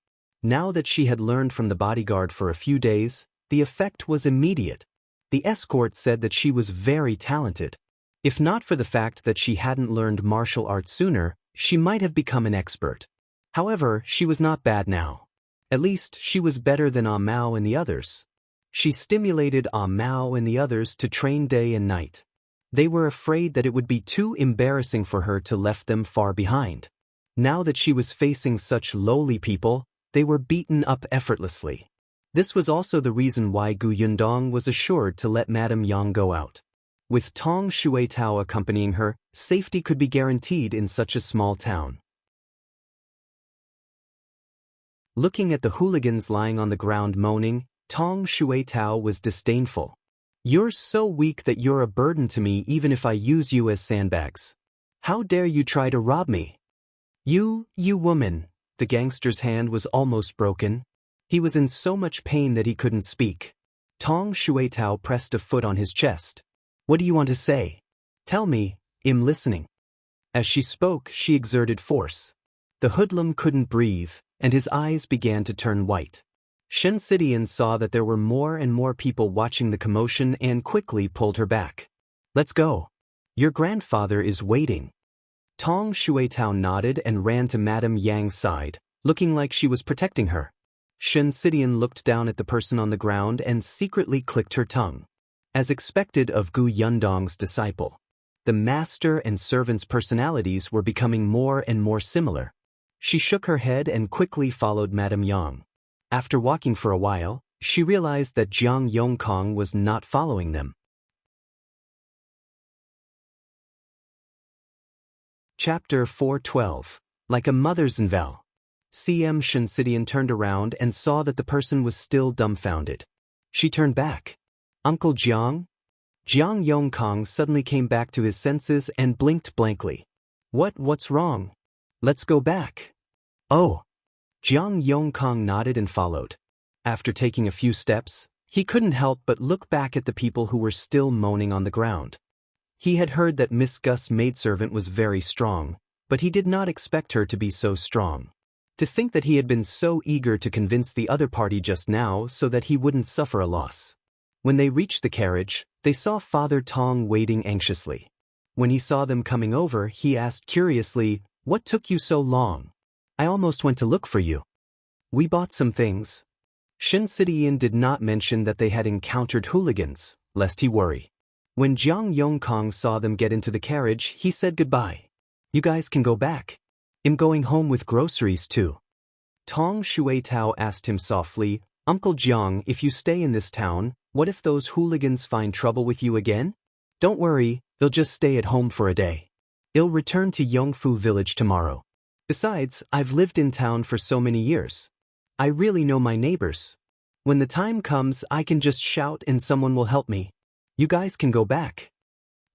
Now that she had learned from the bodyguard for a few days, the effect was immediate. The escort said that she was very talented. If not for the fact that she hadn't learned martial arts sooner, she might have become an expert. However, she was not bad now. At least, she was better than Ah Mao and the others. She stimulated Ah Mao and the others to train day and night. They were afraid that it would be too embarrassing for her to left them far behind. Now that she was facing such lowly people, they were beaten up effortlessly. This was also the reason why Yundong was assured to let Madame Yang go out. With Tong Shuetao accompanying her, safety could be guaranteed in such a small town. Looking at the hooligans lying on the ground moaning, Tong Shuetao was disdainful. You're so weak that you're a burden to me even if I use you as sandbags. How dare you try to rob me? You woman. The gangster's hand was almost broken. He was in so much pain that he couldn't speak. Tong Shuetao pressed a foot on his chest. What do you want to say? Tell me, I'm listening. As she spoke, she exerted force. The hoodlum couldn't breathe, and his eyes began to turn white. Shen saw that there were more and more people watching the commotion and quickly pulled her back. Let's go. Your grandfather is waiting. Tong Shuetao nodded and ran to Madame Yang's side, looking like she was protecting her. Shen looked down at the person on the ground and secretly clicked her tongue. As expected of Yundong's disciple, the master and servant's personalities were becoming more and more similar. She shook her head and quickly followed Madame Yang. After walking for a while, she realized that Jiang Yongkang was not following them. Chapter 412. Like a mother's unveil. CM Shen turned around and saw that the person was still dumbfounded. She turned back. Uncle Jiang? Jiang Yongkang suddenly came back to his senses and blinked blankly. What's wrong? Let's go back. Oh. Jiang Yongkang nodded and followed. After taking a few steps, he couldn't help but look back at the people who were still moaning on the ground. He had heard that Miss Gus' maidservant was very strong, but he did not expect her to be so strong. To think that he had been so eager to convince the other party just now so that he wouldn't suffer a loss. When they reached the carriage, they saw Father Tong waiting anxiously. When he saw them coming over, he asked curiously, "What took you so long? I almost went to look for you." "We bought some things." Shen did not mention that they had encountered hooligans, lest he worry. When Jiang Yongkang saw them get into the carriage, he said goodbye. "You guys can go back. I'm going home with groceries too." Tong Shuetao asked him softly, "Uncle Jiang, if you stay in this town, what if those hooligans find trouble with you again?" "Don't worry, they'll just stay at home for a day. I'll return to Yongfu village tomorrow. Besides, I've lived in town for so many years. I really know my neighbors. When the time comes, I can just shout and someone will help me. You guys can go back."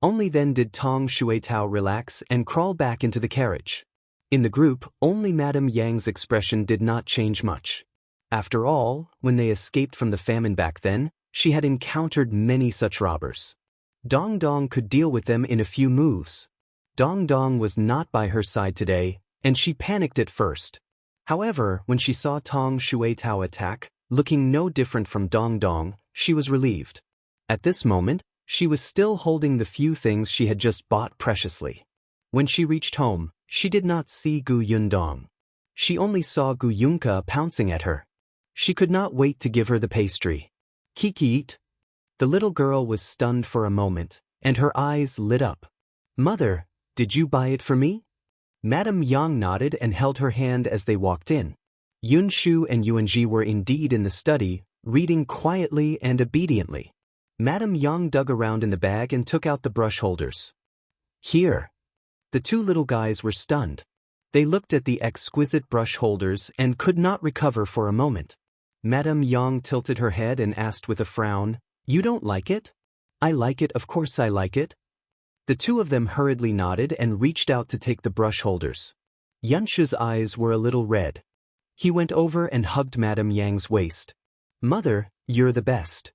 Only then did Tong Shuetao relax and crawl back into the carriage. In the group, only Madame Yang's expression did not change much. After all, when they escaped from the famine back then, she had encountered many such robbers. Dong Dong could deal with them in a few moves. Dong Dong was not by her side today, and she panicked at first. However, when she saw Tong Shuetao attack, looking no different from Dong Dong, she was relieved. At this moment, she was still holding the few things she had just bought preciously. When she reached home, she did not see Yundong. She only saw Yongkang pouncing at her. She could not wait to give her the pastry. "Kiki eat." The little girl was stunned for a moment, and her eyes lit up. "Mother, did you buy it for me?" Madame Yang nodded and held her hand as they walked in. Yunshu and Yuanji were indeed in the study, reading quietly and obediently. Madame Yang dug around in the bag and took out the brush holders. "Here." The two little guys were stunned. They looked at the exquisite brush holders and could not recover for a moment. Madame Yang tilted her head and asked with a frown, "You don't like it?" "I like it, of course I like it." The two of them hurriedly nodded and reached out to take the brush holders. Yunshu's eyes were a little red. He went over and hugged Madame Yang's waist. "Mother, you're the best."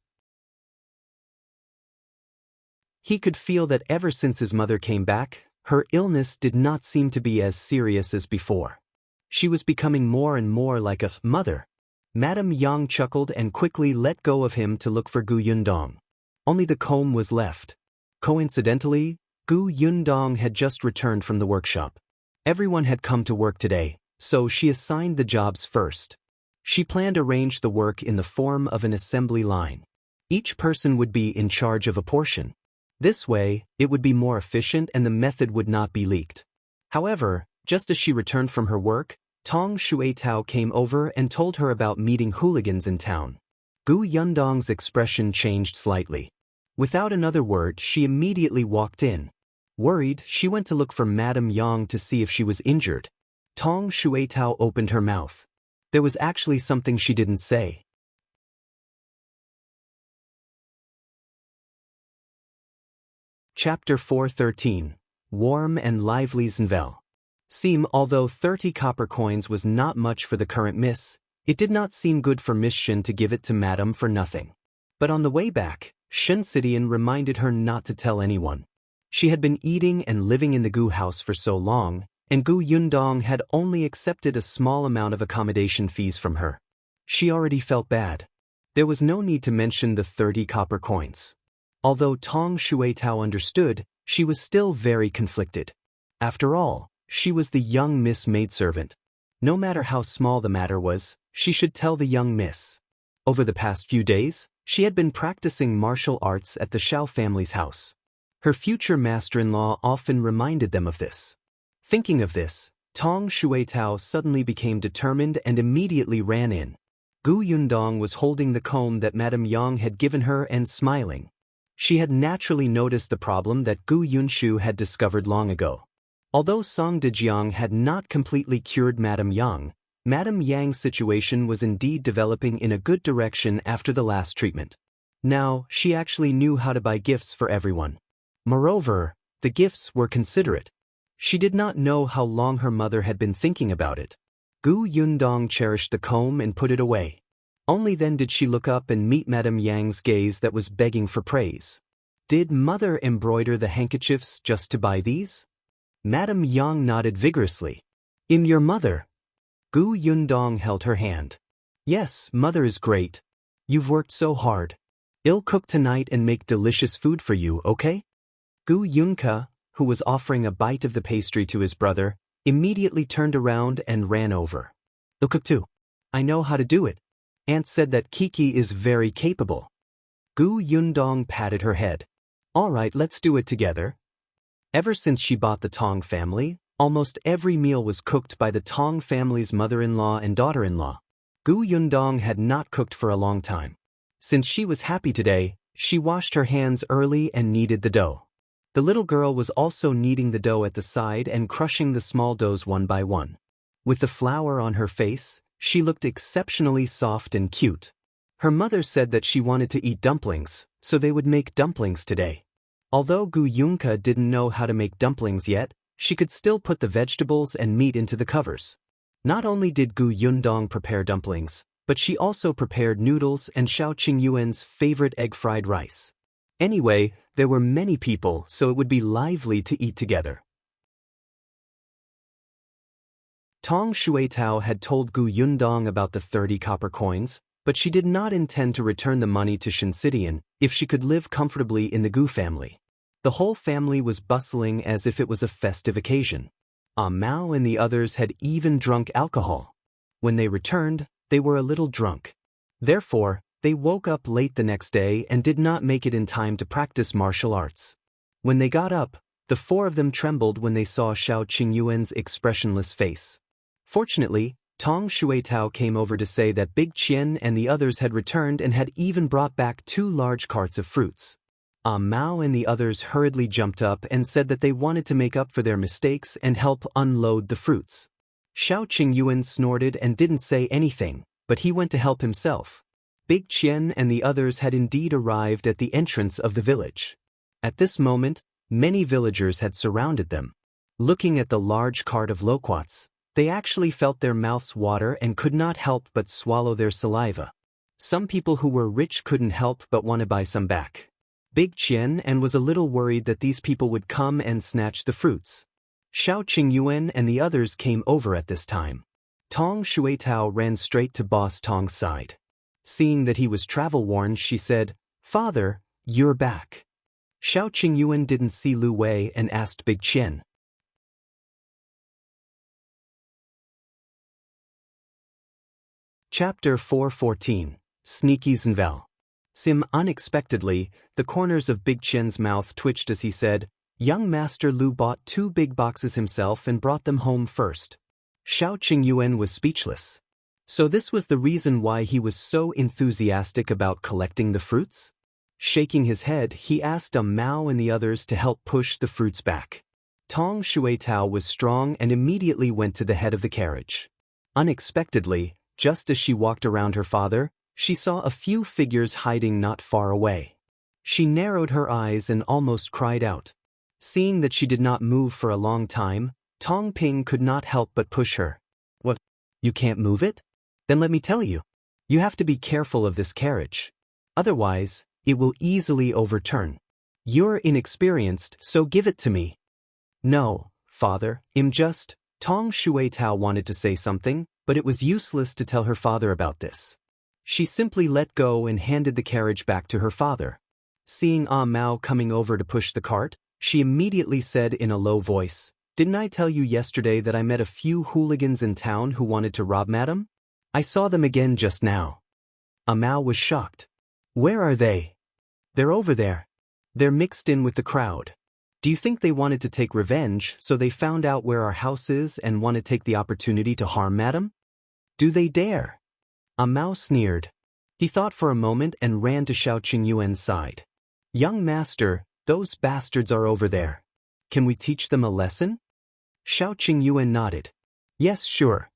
He could feel that ever since his mother came back, her illness did not seem to be as serious as before. She was becoming more and more like a mother. Madame Yang chuckled and quickly let go of him to look for Gu Yundong. Only the comb was left. Coincidentally, Gu Yundong had just returned from the workshop. Everyone had come to work today, so she assigned the jobs first. She planned to arrange the work in the form of an assembly line. Each person would be in charge of a portion. This way, it would be more efficient and the method would not be leaked. However, just as she returned from her work, Tong Shueitao came over and told her about meeting hooligans in town. Gu Yundong's expression changed slightly. Without another word, she immediately walked in. Worried, she went to look for Madame Yang to see if she was injured. Tong Shueitao opened her mouth. There was actually something she didn't say. Chapter 413. Warm and Lively Zenvel. Although 30 copper coins was not much for the current miss, it did not seem good for Miss Shen to give it to Madame for nothing. But on the way back, Shensidian reminded her not to tell anyone. She had been eating and living in the Gu house for so long, and Gu Yundong had only accepted a small amount of accommodation fees from her. She already felt bad. There was no need to mention the 30 copper coins. Although Tong Shueitao understood, she was still very conflicted. After all, she was the young Miss maidservant. No matter how small the matter was, she should tell the young miss. Over the past few days, she had been practicing martial arts at the Shao family's house. Her future master-in-law often reminded them of this. Thinking of this, Tong Shueitao suddenly became determined and immediately ran in. Gu Yundong was holding the comb that Madame Yang had given her and smiling. She had naturally noticed the problem that Gu Yunshu had discovered long ago. Although Song de Jiang had not completely cured Madame Yang's situation was indeed developing in a good direction after the last treatment. Now, she actually knew how to buy gifts for everyone. Moreover, the gifts were considerate. She did not know how long her mother had been thinking about it. Gu Yundong cherished the comb and put it away. Only then did she look up and meet Madame Yang's gaze that was begging for praise. Did mother embroider the handkerchiefs just to buy these? Madame Yang nodded vigorously. In your mother? Gu Yundong held her hand. Yes, mother is great. You've worked so hard. I'll cook tonight and make delicious food for you, okay? Gu Yunka, who was offering a bite of the pastry to his brother, immediately turned around and ran over. I'll cook too. I know how to do it. Aunt said that Kiki is very capable. Gu Yundong patted her head. All right, let's do it together. Ever since she bought the Tong family, almost every meal was cooked by the Tong family's mother-in-law and daughter-in-law. Gu Yundong had not cooked for a long time. Since she was happy today, she washed her hands early and kneaded the dough. The little girl was also kneading the dough at the side and crushing the small doughs one by one. With the flour on her face, she looked exceptionally soft and cute. Her mother said that she wanted to eat dumplings, so they would make dumplings today. Although Gu Yunka didn't know how to make dumplings yet, she could still put the vegetables and meat into the covers. Not only did Gu Yundong prepare dumplings, but she also prepared noodles and Shao Qingyuan's favorite egg-fried rice. Anyway, there were many people, so it would be lively to eat together. Tong Shueitao had told Gu Yundong about the 30 copper coins, but she did not intend to return the money to Shensidian if she could live comfortably in the Gu family. The whole family was bustling as if it was a festive occasion. Mao and the others had even drunk alcohol. When they returned, they were a little drunk. Therefore, they woke up late the next day and did not make it in time to practice martial arts. When they got up, the four of them trembled when they saw Shao Qingyuan's expressionless face. Fortunately, Tong Shueitao came over to say that Big Chen and the others had returned and had even brought back 2 large carts of fruits. Mao and the others hurriedly jumped up and said that they wanted to make up for their mistakes and help unload the fruits. Shao Qingyuan snorted and didn't say anything, but he went to help himself. Big Chen and the others had indeed arrived at the entrance of the village. At this moment, many villagers had surrounded them. Looking at the large cart of loquats, they actually felt their mouths water and could not help but swallow their saliva. Some people who were rich couldn't help but want to buy some back. Big Chen and was a little worried that these people would come and snatch the fruits. Shao Qingyuan and the others came over at this time. Tong Shuitao ran straight to Boss Tong's side. Seeing that he was travel-worn, she said, "Father, you're back." Shao Qingyuan didn't see Lu Wei and asked Big Chen. Chapter 414, Sneaky Zenvel. Unexpectedly, the corners of Big Chen's mouth twitched as he said, "Young Master Lu bought 2 big boxes himself and brought them home first." Shao Qingyuan was speechless. So this was the reason why he was so enthusiastic about collecting the fruits? Shaking his head, he asked Mao and the others to help push the fruits back. Tong Shuitao was strong and immediately went to the head of the carriage. Unexpectedly, just as she walked around her father, she saw a few figures hiding not far away. She narrowed her eyes and almost cried out. Seeing that she did not move for a long time, Tong Ping could not help but push her. "What? You can't move it? Then let me tell you. You have to be careful of this carriage. Otherwise, it will easily overturn. You're inexperienced, so give it to me." "No, father, I'm just..." Tong Shuitao wanted to say something, but it was useless to tell her father about this. She simply let go and handed the carriage back to her father. Seeing Mao coming over to push the cart, she immediately said in a low voice, "Didn't I tell you yesterday that I met a few hooligans in town who wanted to rob Madam? I saw them again just now." Mao was shocked. "Where are they?" "They're over there. They're mixed in with the crowd. Do you think they wanted to take revenge, so they found out where our house is and want to take the opportunity to harm Madam? Do they dare?" Mao sneered. He thought for a moment and ran to Shao Qingyuan's side. "Young master, those bastards are over there. Can we teach them a lesson?" Shao Qingyuan nodded. "Yes, sure."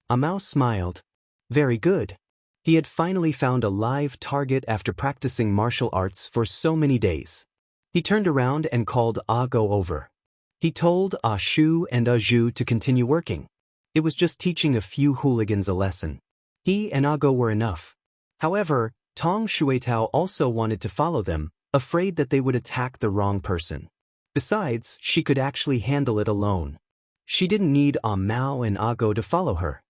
Mao smiled. Very good. He had finally found a live target after practicing martial arts for so many days. He turned around and called Go over. He told Shu and Zhu to continue working. It was just teaching a few hooligans a lesson. He and Go were enough. However, Tong Shuitao also wanted to follow them, afraid that they would attack the wrong person. Besides, she could actually handle it alone. She didn't need Mao and Go to follow her.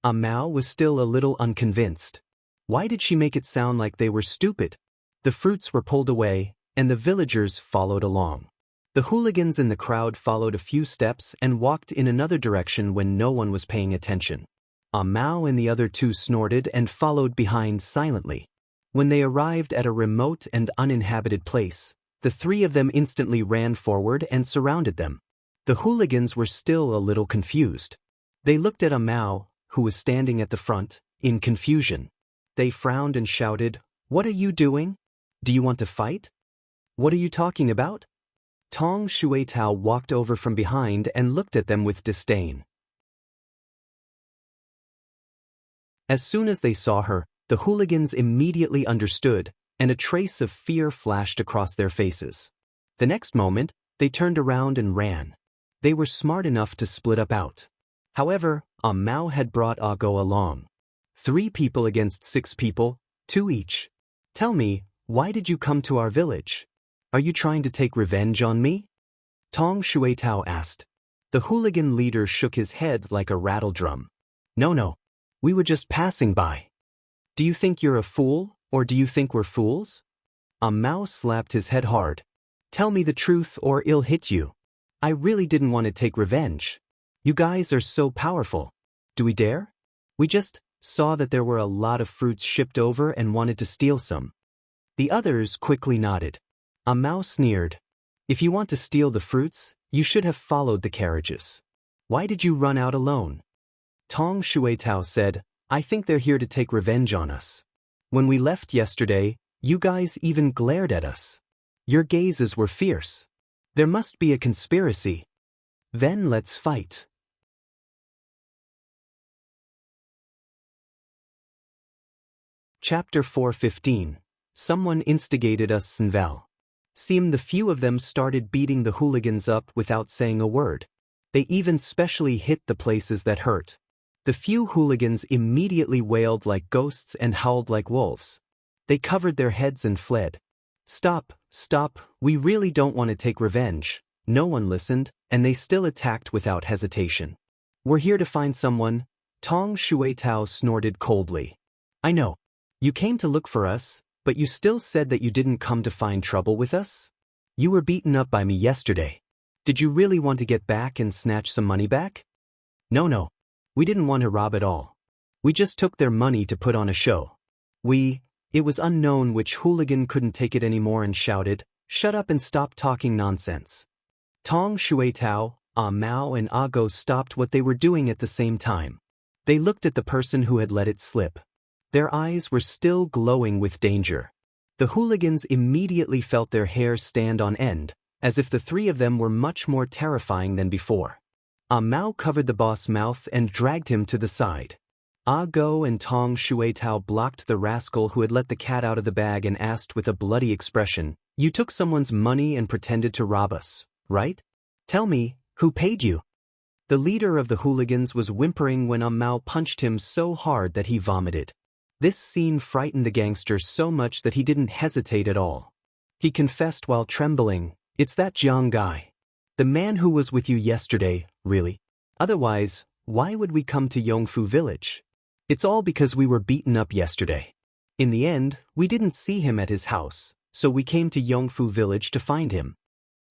Mao was still a little unconvinced. Why did she make it sound like they were stupid? The fruits were pulled away, and the villagers followed along. The hooligans in the crowd followed a few steps and walked in another direction when no one was paying attention. Mao and the other 2 snorted and followed behind silently. When they arrived at a remote and uninhabited place, the 3 of them instantly ran forward and surrounded them. The hooligans were still a little confused. They looked at Mao, who was standing at the front, in confusion. They frowned and shouted, "What are you doing? Do you want to fight? What are you talking about?" Tong Shuitao walked over from behind and looked at them with disdain. As soon as they saw her, the hooligans immediately understood, and a trace of fear flashed across their faces. The next moment, they turned around and ran. They were smart enough to split up out. However, Mao had brought Go along. 3 people against 6 people, 2 each. "Tell me, why did you come to our village? Are you trying to take revenge on me?" Tong Shuitao asked. The hooligan leader shook his head like a rattle drum. No. We were just passing by." "Do you think you're a fool, or do you think we're fools?" Mao slapped his head hard. "Tell me the truth or I'll hit you. I really didn't want to take revenge. You guys are so powerful. Do we dare? We just saw that there were a lot of fruits shipped over and wanted to steal some." The others quickly nodded. Mao sneered. "If you want to steal the fruits, you should have followed the carriages. Why did you run out alone?" Tong Shuitao said, "I think they're here to take revenge on us. When we left yesterday, you guys even glared at us. Your gazes were fierce. There must be a conspiracy. Then let's fight." Chapter 4:15. Someone instigated us Sinval. Seemed the few of them started beating the hooligans up without saying a word. They even specially hit the places that hurt. The few hooligans immediately wailed like ghosts and howled like wolves. They covered their heads and fled. Stop, stop, we really don't want to take revenge. No one listened, and they still attacked without hesitation. We're here to find someone, Tong Shueitao snorted coldly. I know. You came to look for us, but you still said that you didn't come to find trouble with us? You were beaten up by me yesterday. Did you really want to get back and snatch some money back? No. We didn't want to rob at all. We just took their money to put on a show. It was unknown which hooligan couldn't take it anymore and shouted, "Shut up and stop talking nonsense." Tong Shueitao, Mao and Go stopped what they were doing at the same time. They looked at the person who had let it slip. Their eyes were still glowing with danger. The hooligans immediately felt their hair stand on end, as if the three of them were much more terrifying than before. Mao covered the boss' mouth and dragged him to the side. Go and Tong Shueitao blocked the rascal who had let the cat out of the bag and asked with a bloody expression, "You took someone's money and pretended to rob us, right? Tell me, who paid you?" The leader of the hooligans was whimpering when Mao punched him so hard that he vomited. This scene frightened the gangster so much that he didn't hesitate at all. He confessed while trembling, "It's that Jiang guy. The man who was with you yesterday, really. Otherwise, why would we come to Yongfu village? It's all because we were beaten up yesterday. In the end, we didn't see him at his house, so we came to Yongfu village to find him."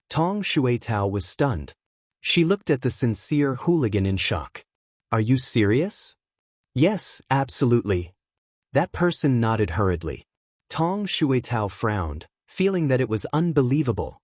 Tong Shueitao was stunned. She looked at the sincere hooligan in shock. "Are you serious?" "Yes, absolutely." That person nodded hurriedly. Tong Shueitao frowned, feeling that it was unbelievable.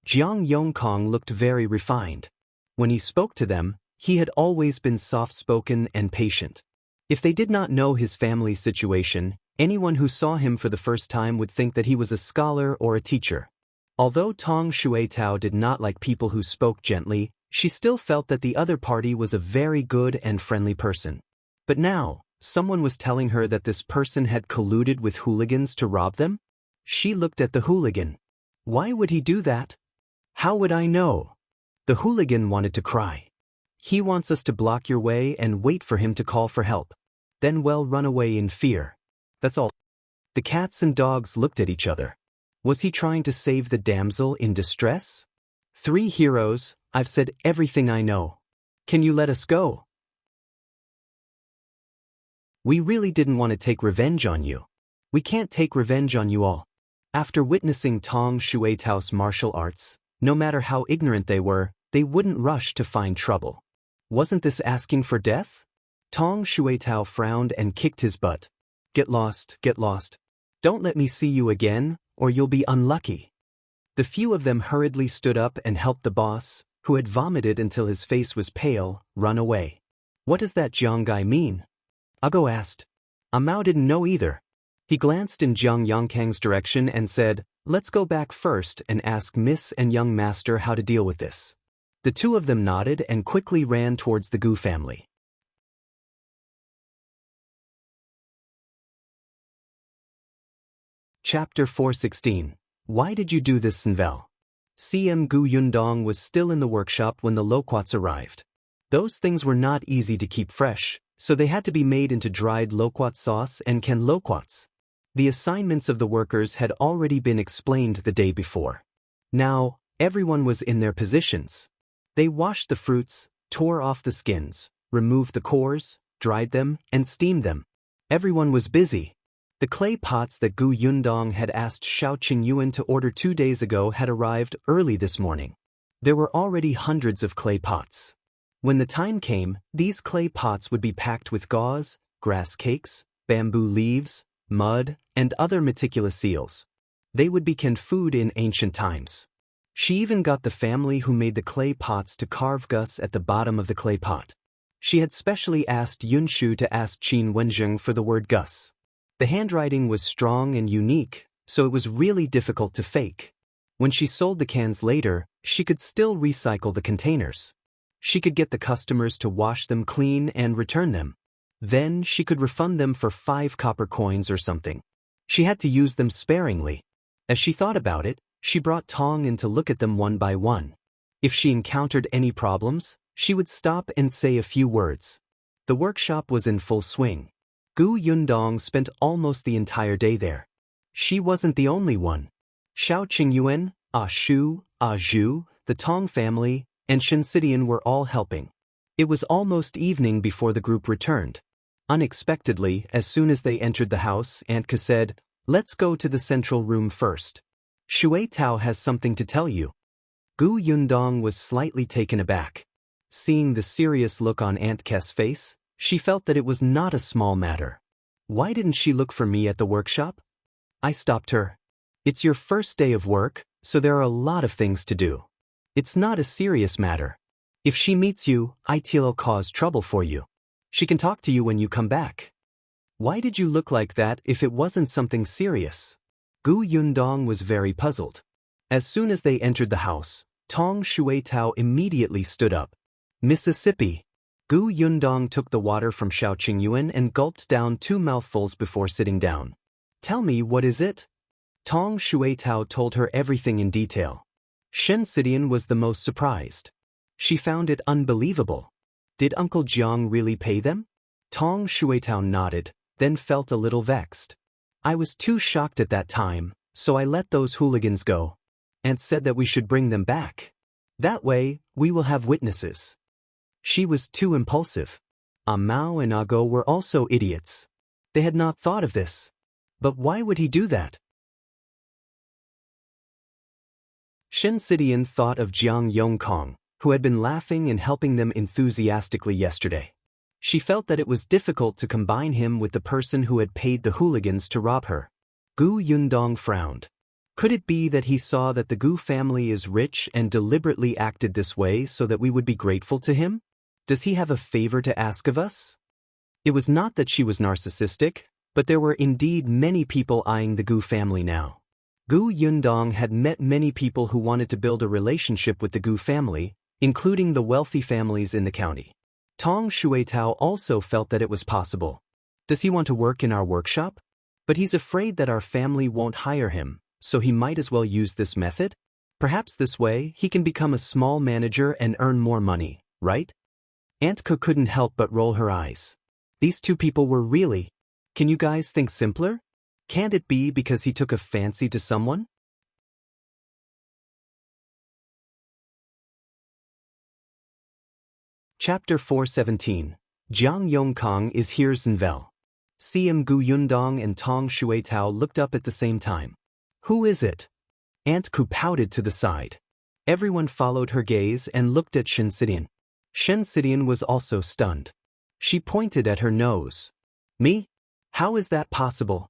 Jiang Yongkang looked very refined. When he spoke to them, he had always been soft-spoken and patient. If they did not know his family situation, anyone who saw him for the first time would think that he was a scholar or a teacher. Although Tong Shueitao did not like people who spoke gently, she still felt that the other party was a very good and friendly person. But now, someone was telling her that this person had colluded with hooligans to rob them? She looked at the hooligan. Why would he do that? How would I know? The hooligan wanted to cry. He wants us to block your way and wait for him to call for help. Then we'll run away in fear. That's all. The cats and dogs looked at each other. Was he trying to save the damsel in distress? "Three heroes, I've said everything I know. Can you let us go? We really didn't want to take revenge on you. We can't take revenge on you all." After witnessing Tong Shueitao's martial arts, no matter how ignorant they were, they wouldn't rush to find trouble. Wasn't this asking for death? Tong Shueitao frowned and kicked his butt. Get lost, get lost. Don't let me see you again, or you'll be unlucky." The few of them hurriedly stood up and helped the boss, who had vomited until his face was pale, run away. "What does that Jiang guy mean?" Go asked. Mao didn't know either. He glanced in Jiang Yongkang's direction and said, "Let's go back first and ask Miss and young master how to deal with this." The two of them nodded and quickly ran towards the Gu family. Chapter 4:16. Why did you do this, Sinvel? CM Gu Yundong was still in the workshop when the loquats arrived. Those things were not easy to keep fresh, so they had to be made into dried loquat sauce and canned loquats. The assignments of the workers had already been explained the day before. Now, everyone was in their positions. They washed the fruits, tore off the skins, removed the cores, dried them, and steamed them. Everyone was busy. The clay pots that Gu Yundong had asked Shao Qingyuan to order 2 days ago had arrived early this morning. There were already hundreds of clay pots. When the time came, these clay pots would be packed with gauze, grass cakes, bamboo leaves, mud, and other meticulous seals. They would be canned food in ancient times. She even got the family who made the clay pots to carve Gus at the bottom of the clay pot. She had specially asked Yunshu to ask Qin Wenjing for the word Gus. The handwriting was strong and unique, so it was really difficult to fake. When she sold the cans later, she could still recycle the containers. She could get the customers to wash them clean and return them. Then she could refund them for 5 copper coins or something. She had to use them sparingly. As she thought about it, she brought Tong in to look at them one by one. If she encountered any problems, she would stop and say a few words. The workshop was in full swing. Gu Yundong spent almost the entire day there. She wasn't the only one. Shao Qingyuan, Shu, Zhu, the Tong family, and Shen were all helping. It was almost evening before the group returned. Unexpectedly, as soon as they entered the house, Aunt Ke said, "Let's go to the central room first. Shui Tao has something to tell you." Gu Yundong was slightly taken aback. Seeing the serious look on Aunt Ke's face, she felt that it was not a small matter. Why didn't she look for me at the workshop? I stopped her. It's your first day of work, so there are a lot of things to do. It's not a serious matter. If she meets you, it'll cause trouble for you. She can talk to you when you come back. Why did you look like that if it wasn't something serious? Gu Yundong was very puzzled. As soon as they entered the house, Tong Shui Tao immediately stood up. Mississippi. Gu Yundong took the water from Shao Qingyuan and gulped down 2 mouthfuls before sitting down. Tell me, what is it? Tong Shui Tao told her everything in detail. Shen was the most surprised. She found it unbelievable. Did Uncle Jiang really pay them? Tong Shui Tao nodded, then felt a little vexed. I was too shocked at that time, so I let those hooligans go. And said that we should bring them back. That way, we will have witnesses. She was too impulsive. Mao and Go were also idiots. They had not thought of this. But why would he do that? Shen thought of Jiang Yongkang, who had been laughing and helping them enthusiastically yesterday. She felt that it was difficult to combine him with the person who had paid the hooligans to rob her. Gu Yundong frowned. Could it be that he saw that the Gu family is rich and deliberately acted this way so that we would be grateful to him? Does he have a favor to ask of us? It was not that she was narcissistic, but there were indeed many people eyeing the Gu family now. Gu Yundong had met many people who wanted to build a relationship with the Gu family, including the wealthy families in the county. Tong Shui Tao also felt that it was possible. Does he want to work in our workshop? But he's afraid that our family won't hire him, so he might as well use this method? Perhaps this way he can become a small manager and earn more money, right? Aunt Ke couldn't help but roll her eyes. These 2 people were really... Can you guys think simpler? Can't it be because he took a fancy to someone? Chapter 417. Jiang Yongkang is here. Zenvel. CM Gu Yundong and Tong Shui Tao looked up at the same time. Who is it? Aunt Ke pouted to the side. Everyone followed her gaze and looked at Shen. Shen was also stunned. She pointed at her nose. Me? How is that possible?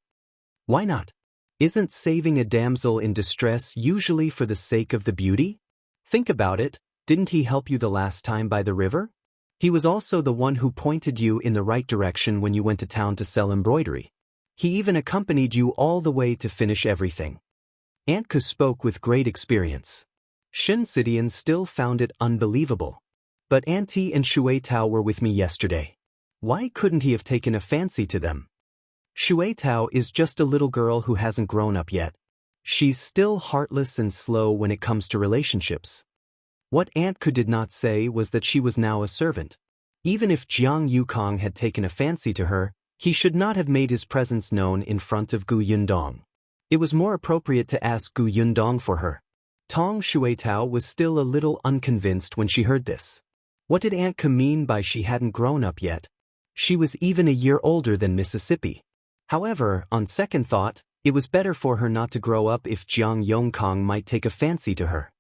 Why not? Isn't saving a damsel in distress usually for the sake of the beauty? Think about it, didn't he help you the last time by the river? He was also the one who pointed you in the right direction when you went to town to sell embroidery. He even accompanied you all the way to finish everything. Aunt Ke spoke with great experience. Shen still found it unbelievable. But Auntie and Shui Tao were with me yesterday. Why couldn't he have taken a fancy to them? Shui Tao is just a little girl who hasn't grown up yet. She's still heartless and slow when it comes to relationships. What Aunt Ke did not say was that she was now a servant. Even if Jiang Yukong had taken a fancy to her, he should not have made his presence known in front of Gu Yundong. It was more appropriate to ask Gu Yundong for her. Tong Shui Tao was still a little unconvinced when she heard this. What did Aunt Ke mean by she hadn't grown up yet? She was even a year older than Mississippi. However, on second thought, it was better for her not to grow up if Jiang Yongkang might take a fancy to her.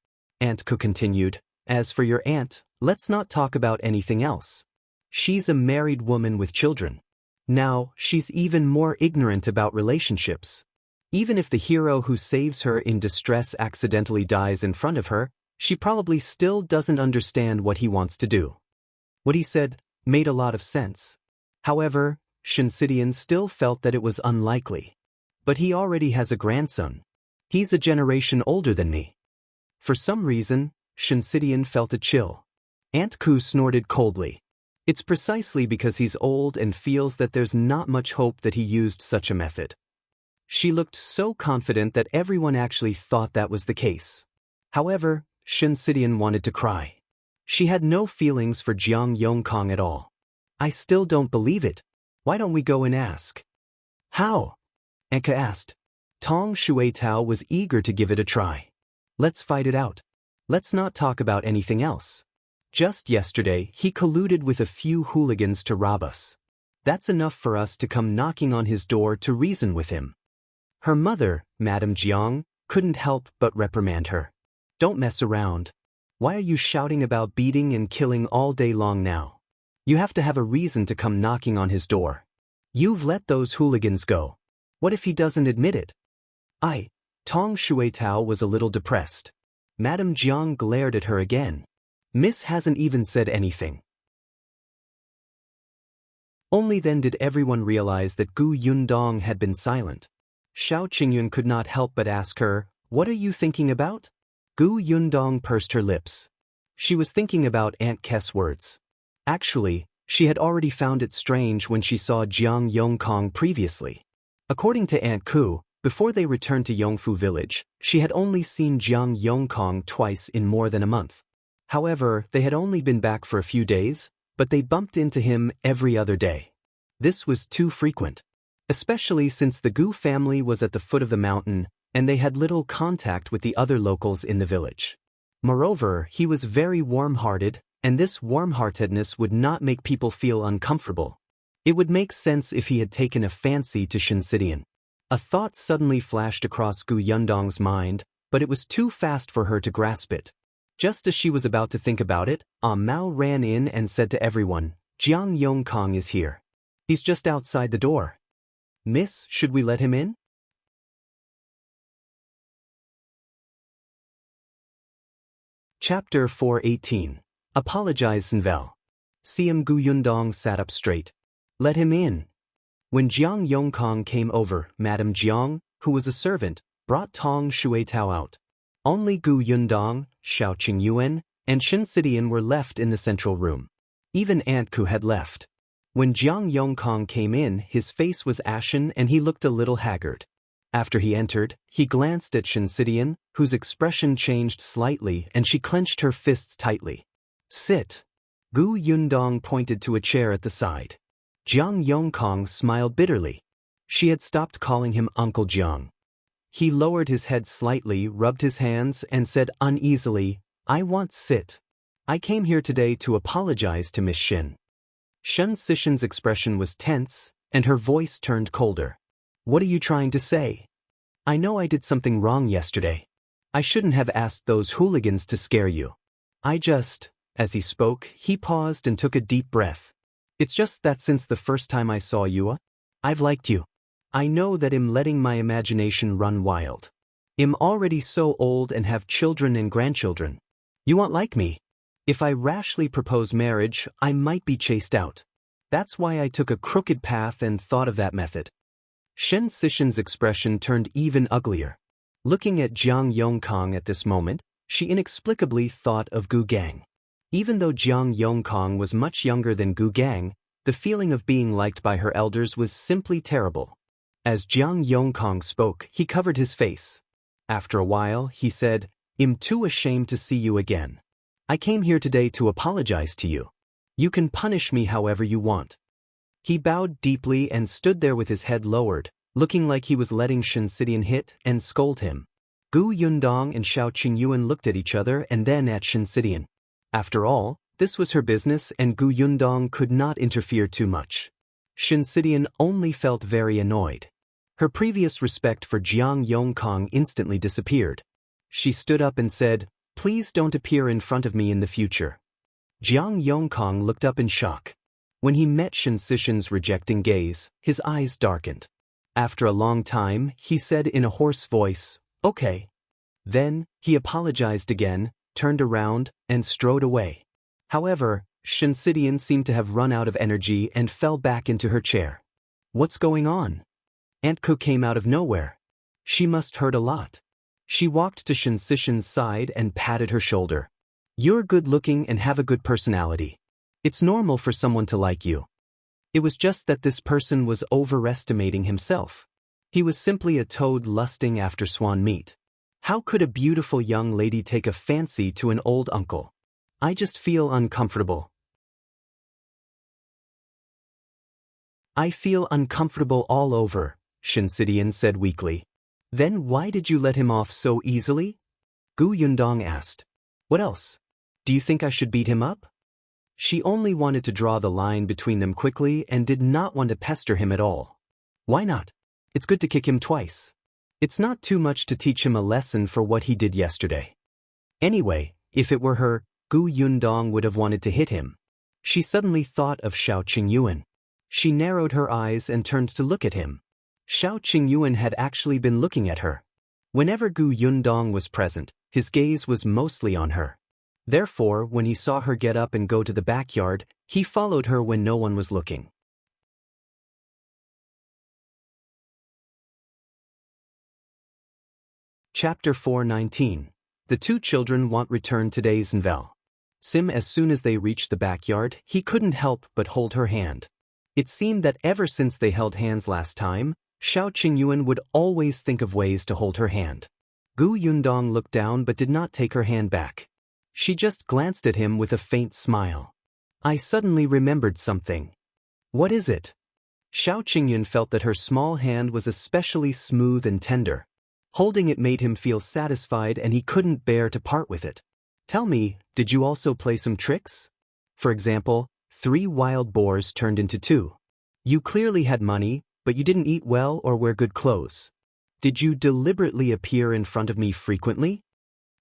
Aunt Ke continued, as for your aunt, let's not talk about anything else. She's a married woman with children. Now, she's even more ignorant about relationships. Even if the hero who saves her in distress accidentally dies in front of her, she probably still doesn't understand what he wants to do. What he said made a lot of sense. However, Shen still felt that it was unlikely. But he already has a grandson. He's a generation older than me. For some reason, Shen felt a chill. Aunt Ke snorted coldly. It's precisely because he's old and feels that there's not much hope that he used such a method. She looked so confident that everyone actually thought that was the case. However, Shinsidian wanted to cry. She had no feelings for Jiang Yongkang at all. I still don't believe it. Why don't we go and ask? How? Enka asked. Tong Shueitao was eager to give it a try. Let's fight it out. Let's not talk about anything else. Just yesterday, he colluded with a few hooligans to rob us. That's enough for us to come knocking on his door to reason with him. Her mother, Madame Jiang, couldn't help but reprimand her. Don't mess around. Why are you shouting about beating and killing all day long now? You have to have a reason to come knocking on his door. You've let those hooligans go. What if he doesn't admit it? Tong Shueitao was a little depressed. Madame Jiang glared at her again. Miss hasn't even said anything. Only then did everyone realize that Gu Yundong had been silent. Shao Qingyuan could not help but ask her, "What are you thinking about?" Gu Yundong pursed her lips. She was thinking about Aunt Kes' words. Actually, she had already found it strange when she saw Jiang Yongkang previously. According to Aunt Ku, before they returned to Yongfu village, she had only seen Jiang Yongkang twice in more than a month. However, they had only been back for a few days, but they bumped into him every other day. This was too frequent, especially since the Gu family was at the foot of the mountain and they had little contact with the other locals in the village. Moreover, he was very warm-hearted, and this warm-heartedness would not make people feel uncomfortable. It would make sense if he had taken a fancy to Shinsidian. A thought suddenly flashed across Gu Yundong's mind, but it was too fast for her to grasp it. Just as she was about to think about it, Mao ran in and said to everyone, "Jiang Yongkang is here. He's just outside the door. Miss, should we let him in?" Chapter 418. Apologize Sinvel. CM Gu Yundong sat up straight. Let him in. When Jiang Yongkang came over, Madame Jiang, who was a servant, brought Tong Shueitao out. Only Gu Yundong, Shao Qingyuan, and Shinsidian were left in the central room. Even Aunt Ku had left. When Jiang Yongkang came in, his face was ashen and he looked a little haggard. After he entered, he glanced at Shinsidian, whose expression changed slightly and she clenched her fists tightly. Sit. Gu Yundong pointed to a chair at the side. Jiang Yongkang smiled bitterly. She had stopped calling him Uncle Jiang. He lowered his head slightly, rubbed his hands, and said uneasily, "I want sit. I came here today to apologize to Miss Shin." Shen Sishin's expression was tense, and her voice turned colder. What are you trying to say? I know I did something wrong yesterday. I shouldn't have asked those hooligans to scare you. As he spoke, he paused and took a deep breath. It's just that since the first time I saw you, I've liked you. I know that I'm letting my imagination run wild. I'm already so old and have children and grandchildren. You won't like me. If I rashly propose marriage, I might be chased out. That's why I took a crooked path and thought of that method. Shen Sishin's expression turned even uglier. Looking at Jiang Yongkang at this moment, she inexplicably thought of Gu Gang. Even though Jiang Yongkang was much younger than Gu Gang, the feeling of being liked by her elders was simply terrible. As Jiang Yongkang spoke, he covered his face. After a while, he said, I'm too ashamed to see you again. I came here today to apologize to you. You can punish me however you want. He bowed deeply and stood there with his head lowered, looking like he was letting Shinsidian hit and scold him. Gu Yundong and Shao Qingyuan looked at each other and then at Shinsidian. After all, this was her business and Gu Yundong could not interfere too much. Shinsidian only felt very annoyed. Her previous respect for Jiang Yongkang instantly disappeared. She stood up and said, Please don't appear in front of me in the future. Jiang Yongkang looked up in shock. When he met Shen Sishin's rejecting gaze, his eyes darkened. After a long time, he said in a hoarse voice, Okay. Then, he apologized again, turned around, and strode away. However, Shinsidian seemed to have run out of energy and fell back into her chair. What's going on? Aunt Ku came out of nowhere. She must hurt a lot. She walked to Shen Sishin's side and patted her shoulder. You're good-looking and have a good personality. It's normal for someone to like you. It was just that this person was overestimating himself. He was simply a toad lusting after swan meat. How could a beautiful young lady take a fancy to an old uncle? I just feel uncomfortable. I feel uncomfortable all over, Shinsidian said weakly. Then why did you let him off so easily? Yundong asked. What else? Do you think I should beat him up? She only wanted to draw the line between them quickly and did not want to pester him at all. Why not? It's good to kick him twice. It's not too much to teach him a lesson for what he did yesterday. Anyway, if it were her, Yundong would have wanted to hit him. She suddenly thought of Shao Qingyuan. She narrowed her eyes and turned to look at him. Shao Qingyuan had actually been looking at her. Whenever Yundong was present, his gaze was mostly on her. Therefore, when he saw her get up and go to the backyard, he followed her when no one was looking. Chapter 4:19. The two children want return today's Nvel. As soon as they reached the backyard, he couldn't help but hold her hand. It seemed that ever since they held hands last time, Shao Qingyuan would always think of ways to hold her hand. Yundong looked down but did not take her hand back. She just glanced at him with a faint smile. I suddenly remembered something. What is it? Shao Qingyuan felt that her small hand was especially smooth and tender. Holding it made him feel satisfied and he couldn't bear to part with it. Tell me, did you also play some tricks? For example, 3 wild boars turned into 2. You clearly had money, but you didn't eat well or wear good clothes. Did you deliberately appear in front of me frequently?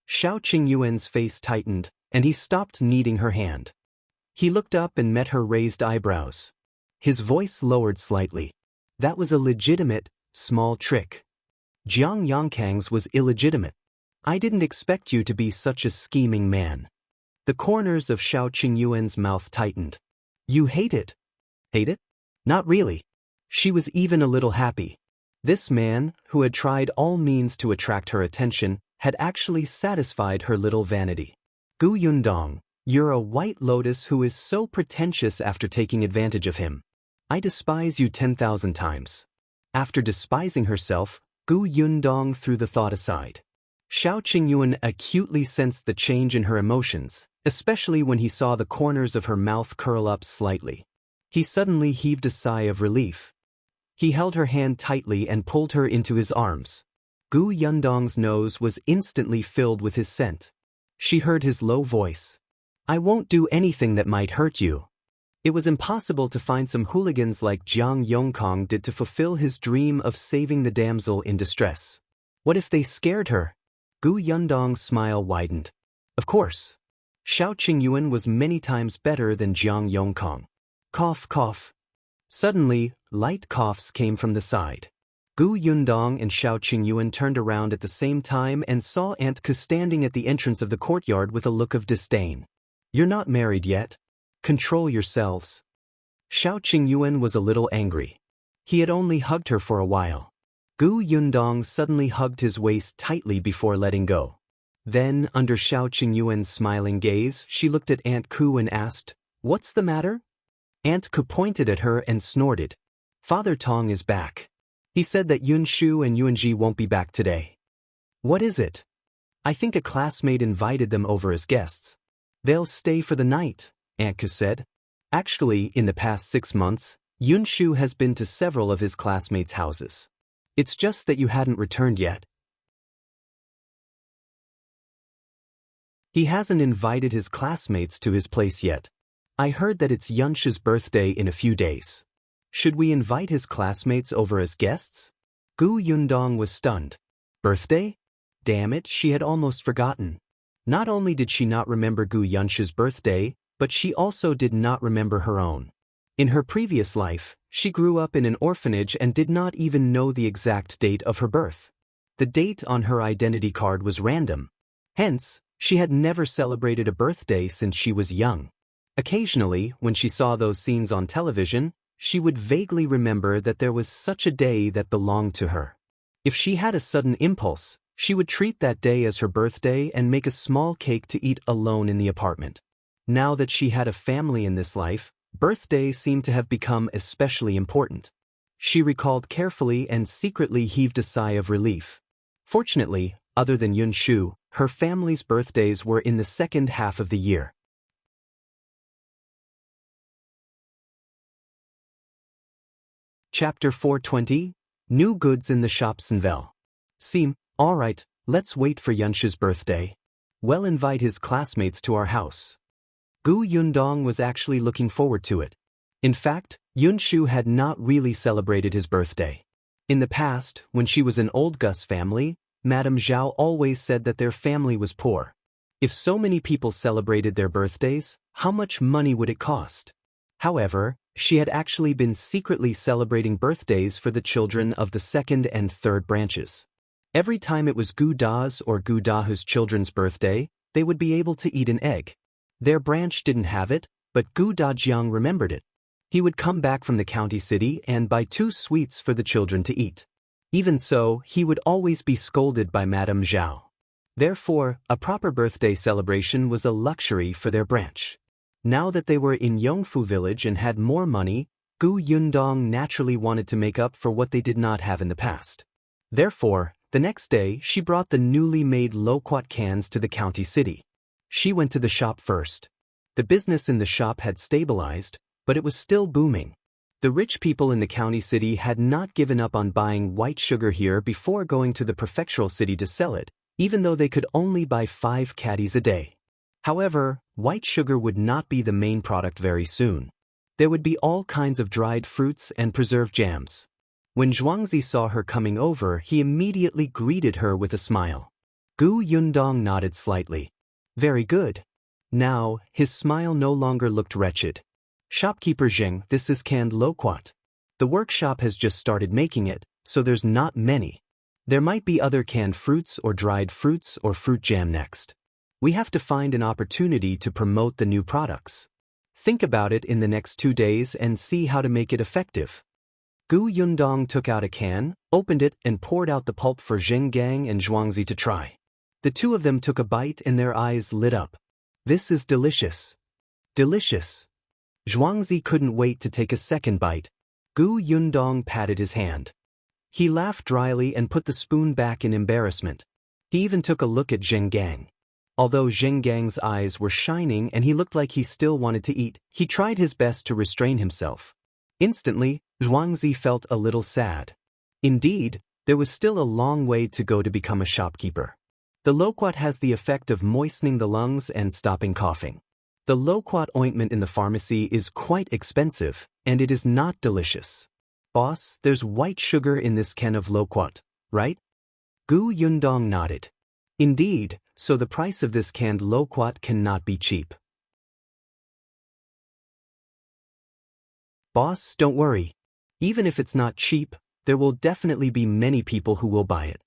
Shao Qingyuan's face tightened, and he stopped kneading her hand. He looked up and met her raised eyebrows. His voice lowered slightly. That was a legitimate, small trick. Jiang Yongkang's was illegitimate. I didn't expect you to be such a scheming man. The corners of Shao Qingyuan's mouth tightened. You hate it. Hate it? Not really. She was even a little happy. This man, who had tried all means to attract her attention, had actually satisfied her little vanity. Yundong, you're a white lotus who is so pretentious after taking advantage of him. I despise you 10,000 times. After despising herself, Yundong threw the thought aside. Shao Qingyuan acutely sensed the change in her emotions, especially when he saw the corners of her mouth curl up slightly. He suddenly heaved a sigh of relief. He held her hand tightly and pulled her into his arms. Yundong's nose was instantly filled with his scent. She heard his low voice. I won't do anything that might hurt you. It was impossible to find some hooligans like Jiang Yongkang did to fulfill his dream of saving the damsel in distress. What if they scared her? Yundong's smile widened. Of course. Shao Qingyuan was many times better than Jiang Yongkang. Cough, cough. Suddenly, light coughs came from the side. Yundong and Shao Qingyuan turned around at the same time and saw Aunt Ku standing at the entrance of the courtyard with a look of disdain. You're not married yet. Control yourselves. Shao Qingyuan was a little angry. He had only hugged her for a while. Yundong suddenly hugged his waist tightly before letting go. Then, under Shao Qingyuan's smiling gaze, she looked at Aunt Ku and asked, What's the matter? Aunt Ku pointed at her and snorted. Father Tong is back. He said that Yunshu and Yuanji won't be back today. What is it? I think a classmate invited them over as guests. They'll stay for the night, Aunt Ku said. Actually, in the past 6 months, Yunshu has been to several of his classmates' houses. It's just that you hadn't returned yet. He hasn't invited his classmates to his place yet. I heard that it's Yunshu's birthday in a few days. Should we invite his classmates over as guests? Yundong was stunned. Birthday? Damn it, she had almost forgotten. Not only did she not remember Yunshu's birthday, but she also did not remember her own. In her previous life, she grew up in an orphanage and did not even know the exact date of her birth. The date on her identity card was random. Hence, she had never celebrated a birthday since she was young. Occasionally, when she saw those scenes on television, she would vaguely remember that there was such a day that belonged to her. If she had a sudden impulse, she would treat that day as her birthday and make a small cake to eat alone in the apartment. Now that she had a family in this life, birthdays seemed to have become especially important. She recalled carefully and secretly heaved a sigh of relief. Fortunately, other than Yunshu, her family's birthdays were in the second half of the year. Chapter 420, New Goods in the Shops in Vel. Seem, alright, let's wait for Yunshu's birthday. We'll invite his classmates to our house. Gu Yundong was actually looking forward to it. In fact, Yunshu had not really celebrated his birthday. In the past, when she was an old Gus family, Madame Zhao always said that their family was poor. If so many people celebrated their birthdays, how much money would it cost? However, she had actually been secretly celebrating birthdays for the children of the second and third branches. Every time it was Gu Da's or Gu Dahu's children's birthday, they would be able to eat an egg. Their branch didn't have it, but Gu Da Jiang remembered it. He would come back from the county city and buy 2 sweets for the children to eat. Even so, he would always be scolded by Madame Zhao. Therefore, a proper birthday celebration was a luxury for their branch. Now that they were in Yongfu village and had more money, Gu Yundong naturally wanted to make up for what they did not have in the past. Therefore, the next day she brought the newly made loquat cans to the county city. She went to the shop first. The business in the shop had stabilized, but it was still booming. The rich people in the county city had not given up on buying white sugar here before going to the prefectural city to sell it, even though they could only buy 5 caddies a day. However, white sugar would not be the main product very soon. There would be all kinds of dried fruits and preserved jams. When Zhuangzi saw her coming over, he immediately greeted her with a smile. Gu Yundong nodded slightly. Very good. Now, his smile no longer looked wretched. Shopkeeper Jiang, this is canned loquat. The workshop has just started making it, so there's not many. There might be other canned fruits or dried fruits or fruit jam next. We have to find an opportunity to promote the new products. Think about it in the next 2 days and see how to make it effective. Gu Yundong took out a can, opened it and poured out the pulp for Yongkang and Zhuangzi to try. The 2 of them took a bite and their eyes lit up. This is delicious. Delicious. Zhuangzi couldn't wait to take a second bite. Gu Yundong patted his hand. He laughed dryly and put the spoon back in embarrassment. He even took a look at Yongkang. Although Yongkang's eyes were shining and he looked like he still wanted to eat, he tried his best to restrain himself. Instantly, Zhuangzi felt a little sad. Indeed, there was still a long way to go to become a shopkeeper. The loquat has the effect of moistening the lungs and stopping coughing. The loquat ointment in the pharmacy is quite expensive, and it is not delicious. Boss, there's white sugar in this can of loquat, right? Gu Yundong nodded. Indeed, so the price of this canned loquat cannot be cheap. Boss, don't worry. Even if it's not cheap, there will definitely be many people who will buy it.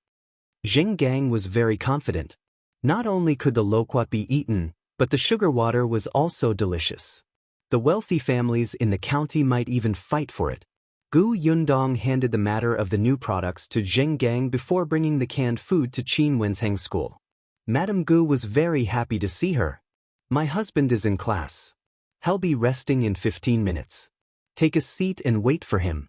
Yongkang was very confident. Not only could the loquat be eaten, but the sugar water was also delicious. The wealthy families in the county might even fight for it. Gu Yundong handed the matter of the new products to Yongkang before bringing the canned food to Qingyuan's school. Madame Gu was very happy to see her. My husband is in class. He'll be resting in 15 minutes. Take a seat and wait for him.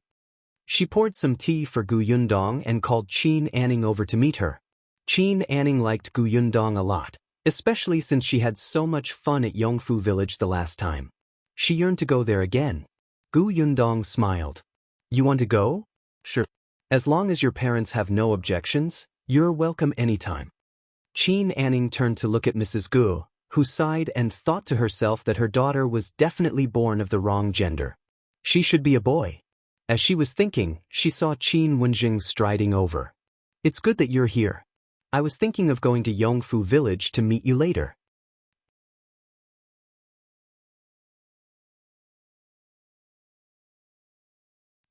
She poured some tea for Gu Yundong and called Qingyuan over to meet her. Qingyuan liked Gu Yundong a lot, especially since she had so much fun at Yongfu village the last time. She yearned to go there again. Gu Yundong smiled. You want to go? Sure. As long as your parents have no objections, you're welcome anytime. Qingyuan turned to look at Mrs. Gu, who sighed and thought to herself that her daughter was definitely born of the wrong gender. She should be a boy. As she was thinking, she saw Qin Wenjing striding over. It's good that you're here. I was thinking of going to Yongfu village to meet you later.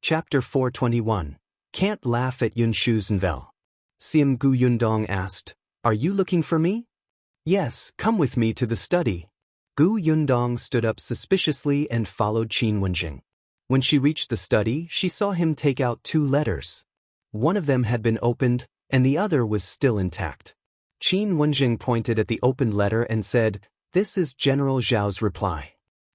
Chapter 421. Can't laugh at Yunshu's Nvel. Sim Gu Yundong asked, Are you looking for me? Yes, come with me to the study. Gu Yundong stood up suspiciously and followed Qin Wenjing. When she reached the study, she saw him take out 2 letters. One of them had been opened, and the other was still intact. Qin Wenjing pointed at the opened letter and said, This is General Zhao's reply.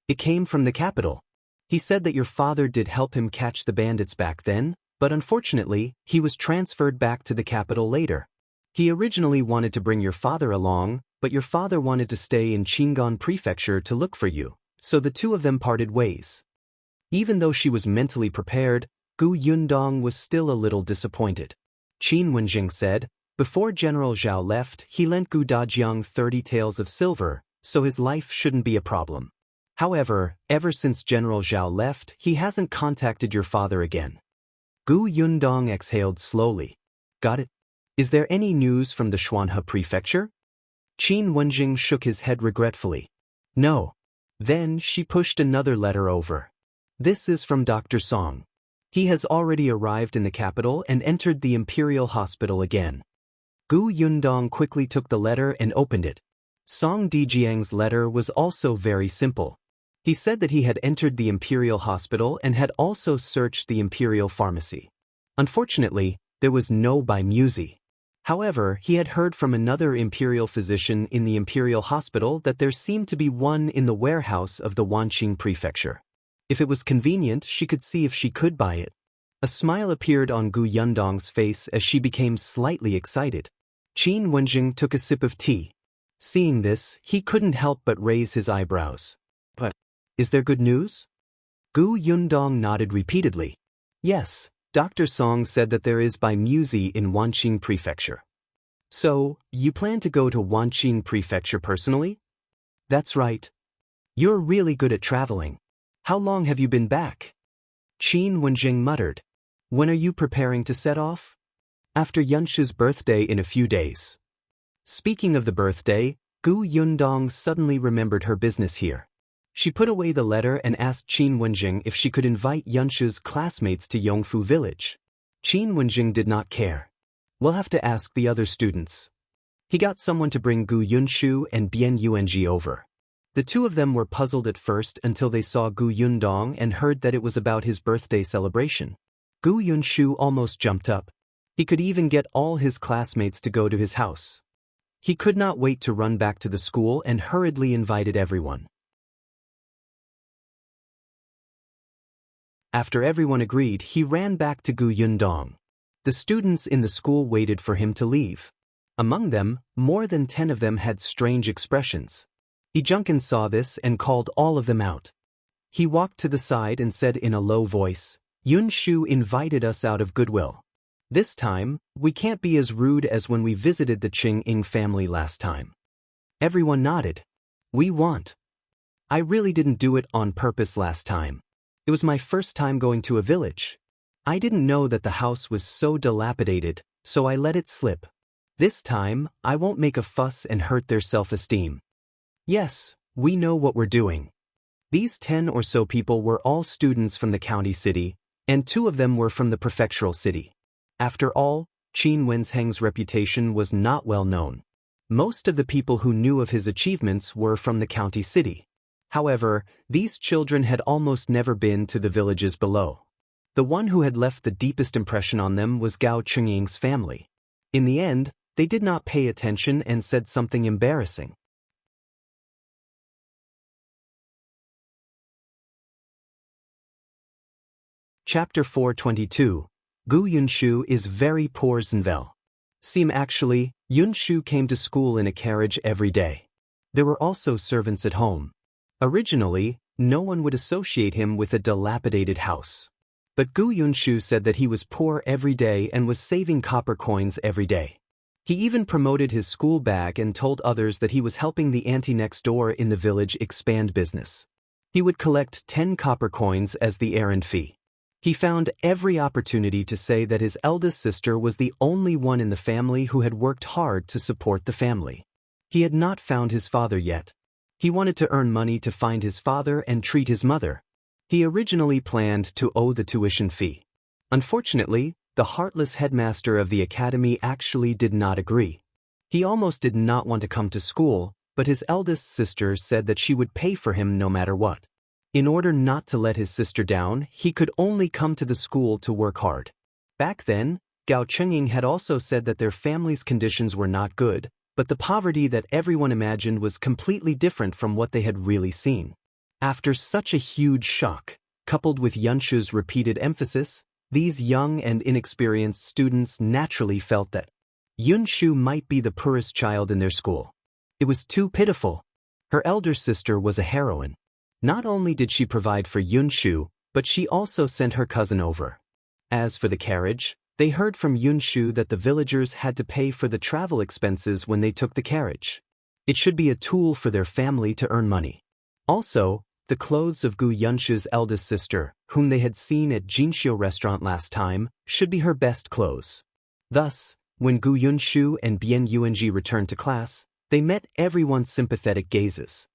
It came from the capital. He said that your father did help him catch the bandits back then, but unfortunately, he was transferred back to the capital later. He originally wanted to bring your father along, but your father wanted to stay in Qingyuan Prefecture to look for you, so the two of them parted ways. Even though she was mentally prepared, Gu Yundong was still a little disappointed. Qin Wenjing said, before General Zhao left, he lent Gu Dajiang 30 taels of silver, so his life shouldn't be a problem. However, ever since General Zhao left, he hasn't contacted your father again. Gu Yundong exhaled slowly. Got it? Is there any news from the Xuanhe Prefecture? Qin Wenjing shook his head regretfully. No. Then she pushed another letter over. This is from Dr. Song. He has already arrived in the capital and entered the Imperial Hospital again. Gu Yundong quickly took the letter and opened it. Song Dijiang's letter was also very simple. He said that he had entered the Imperial Hospital and had also searched the Imperial Pharmacy. Unfortunately, there was no Baimuzi. However, he had heard from another Imperial physician in the Imperial Hospital that there seemed to be one in the warehouse of the Wanqing Prefecture. If it was convenient, she could see if she could buy it. A smile appeared on Gu Yundong's face as she became slightly excited. Qin Wenjing took a sip of tea. Seeing this, he couldn't help but raise his eyebrows. But, is there good news? Gu Yundong nodded repeatedly. Yes, Dr. Song said that there is Baimuzi in Wanqing Prefecture. So, you plan to go to Wanqing Prefecture personally? That's right. You're really good at traveling. How long have you been back? Qin Wenjing muttered. When are you preparing to set off? After Yunshu's birthday in a few days. Speaking of the birthday, Gu Yundong suddenly remembered her business here. She put away the letter and asked Qin Wenjing if she could invite Yunshu's classmates to Yongfu village. Qin Wenjing did not care. We'll have to ask the other students. He got someone to bring Gu Yunshu and Bian Yuanji over. The two of them were puzzled at first until they saw Gu Yundong and heard that it was about his birthday celebration. Gu Yunshu almost jumped up. He could even get all his classmates to go to his house. He could not wait to run back to the school and hurriedly invited everyone. After everyone agreed, he ran back to Gu Yundong. The students in the school waited for him to leave. Among them, more than 10 of them had strange expressions. Jiang saw this and called all of them out. He walked to the side and said in a low voice, Yunshu invited us out of goodwill. This time, we can't be as rude as when we visited the Qingyuan family last time. Everyone nodded. We want. I really didn't do it on purpose last time. It was my first time going to a village. I didn't know that the house was so dilapidated, so I let it slip. This time, I won't make a fuss and hurt their self-esteem. Yes, we know what we're doing. These 10 or so people were all students from the county city, and 2 of them were from the prefectural city. After all, Qin Wensheng's reputation was not well known. Most of the people who knew of his achievements were from the county city. However, these children had almost never been to the villages below. The one who had left the deepest impression on them was Gao Chengying's family. In the end, they did not pay attention and said something embarrassing. Chapter 422. Gu Yunshu is very poor Zenvel. Actually, Yunshu came to school in a carriage every day. There were also servants at home. Originally, no one would associate him with a dilapidated house. But Gu Yunshu said that he was poor every day and was saving copper coins every day. He even promoted his school bag and told others that he was helping the auntie next door in the village expand business. He would collect 10 copper coins as the errand fee. He found every opportunity to say that his eldest sister was the only one in the family who had worked hard to support the family. He had not found his father yet. He wanted to earn money to find his father and treat his mother. He originally planned to owe the tuition fee. Unfortunately, the heartless headmaster of the academy actually did not agree. He almost did not want to come to school, but his eldest sister said that she would pay for him no matter what. In order not to let his sister down, he could only come to the school to work hard. Back then, Gao Chengying had also said that their family's conditions were not good, but the poverty that everyone imagined was completely different from what they had really seen. After such a huge shock, coupled with Yunshu's repeated emphasis, these young and inexperienced students naturally felt that Yunshu might be the poorest child in their school. It was too pitiful. Her elder sister was a heroine. Not only did she provide for Yunshu, but she also sent her cousin over. As for the carriage, they heard from Yunshu that the villagers had to pay for the travel expenses when they took the carriage. It should be a tool for their family to earn money. Also, the clothes of Gu Yunshu's eldest sister, whom they had seen at Jinxiu restaurant last time, should be her best clothes. Thus, when Gu Yunshu and Bian Yuanji returned to class, they met everyone's sympathetic gazes.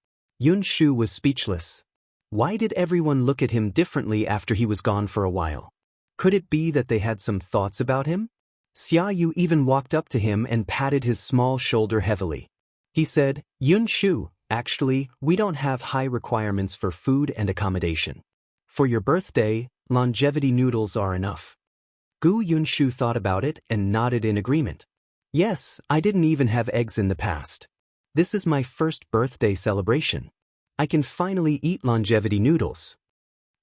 Yunshu was speechless. Why did everyone look at him differently after he was gone for a while? Could it be that they had some thoughts about him? Xiaoyu even walked up to him and patted his small shoulder heavily. He said, "Yunshu, actually, we don't have high requirements for food and accommodation. For your birthday, longevity noodles are enough." Gu Yunshu thought about it and nodded in agreement. "Yes, I didn't even have eggs in the past. This is my first birthday celebration. I can finally eat longevity noodles."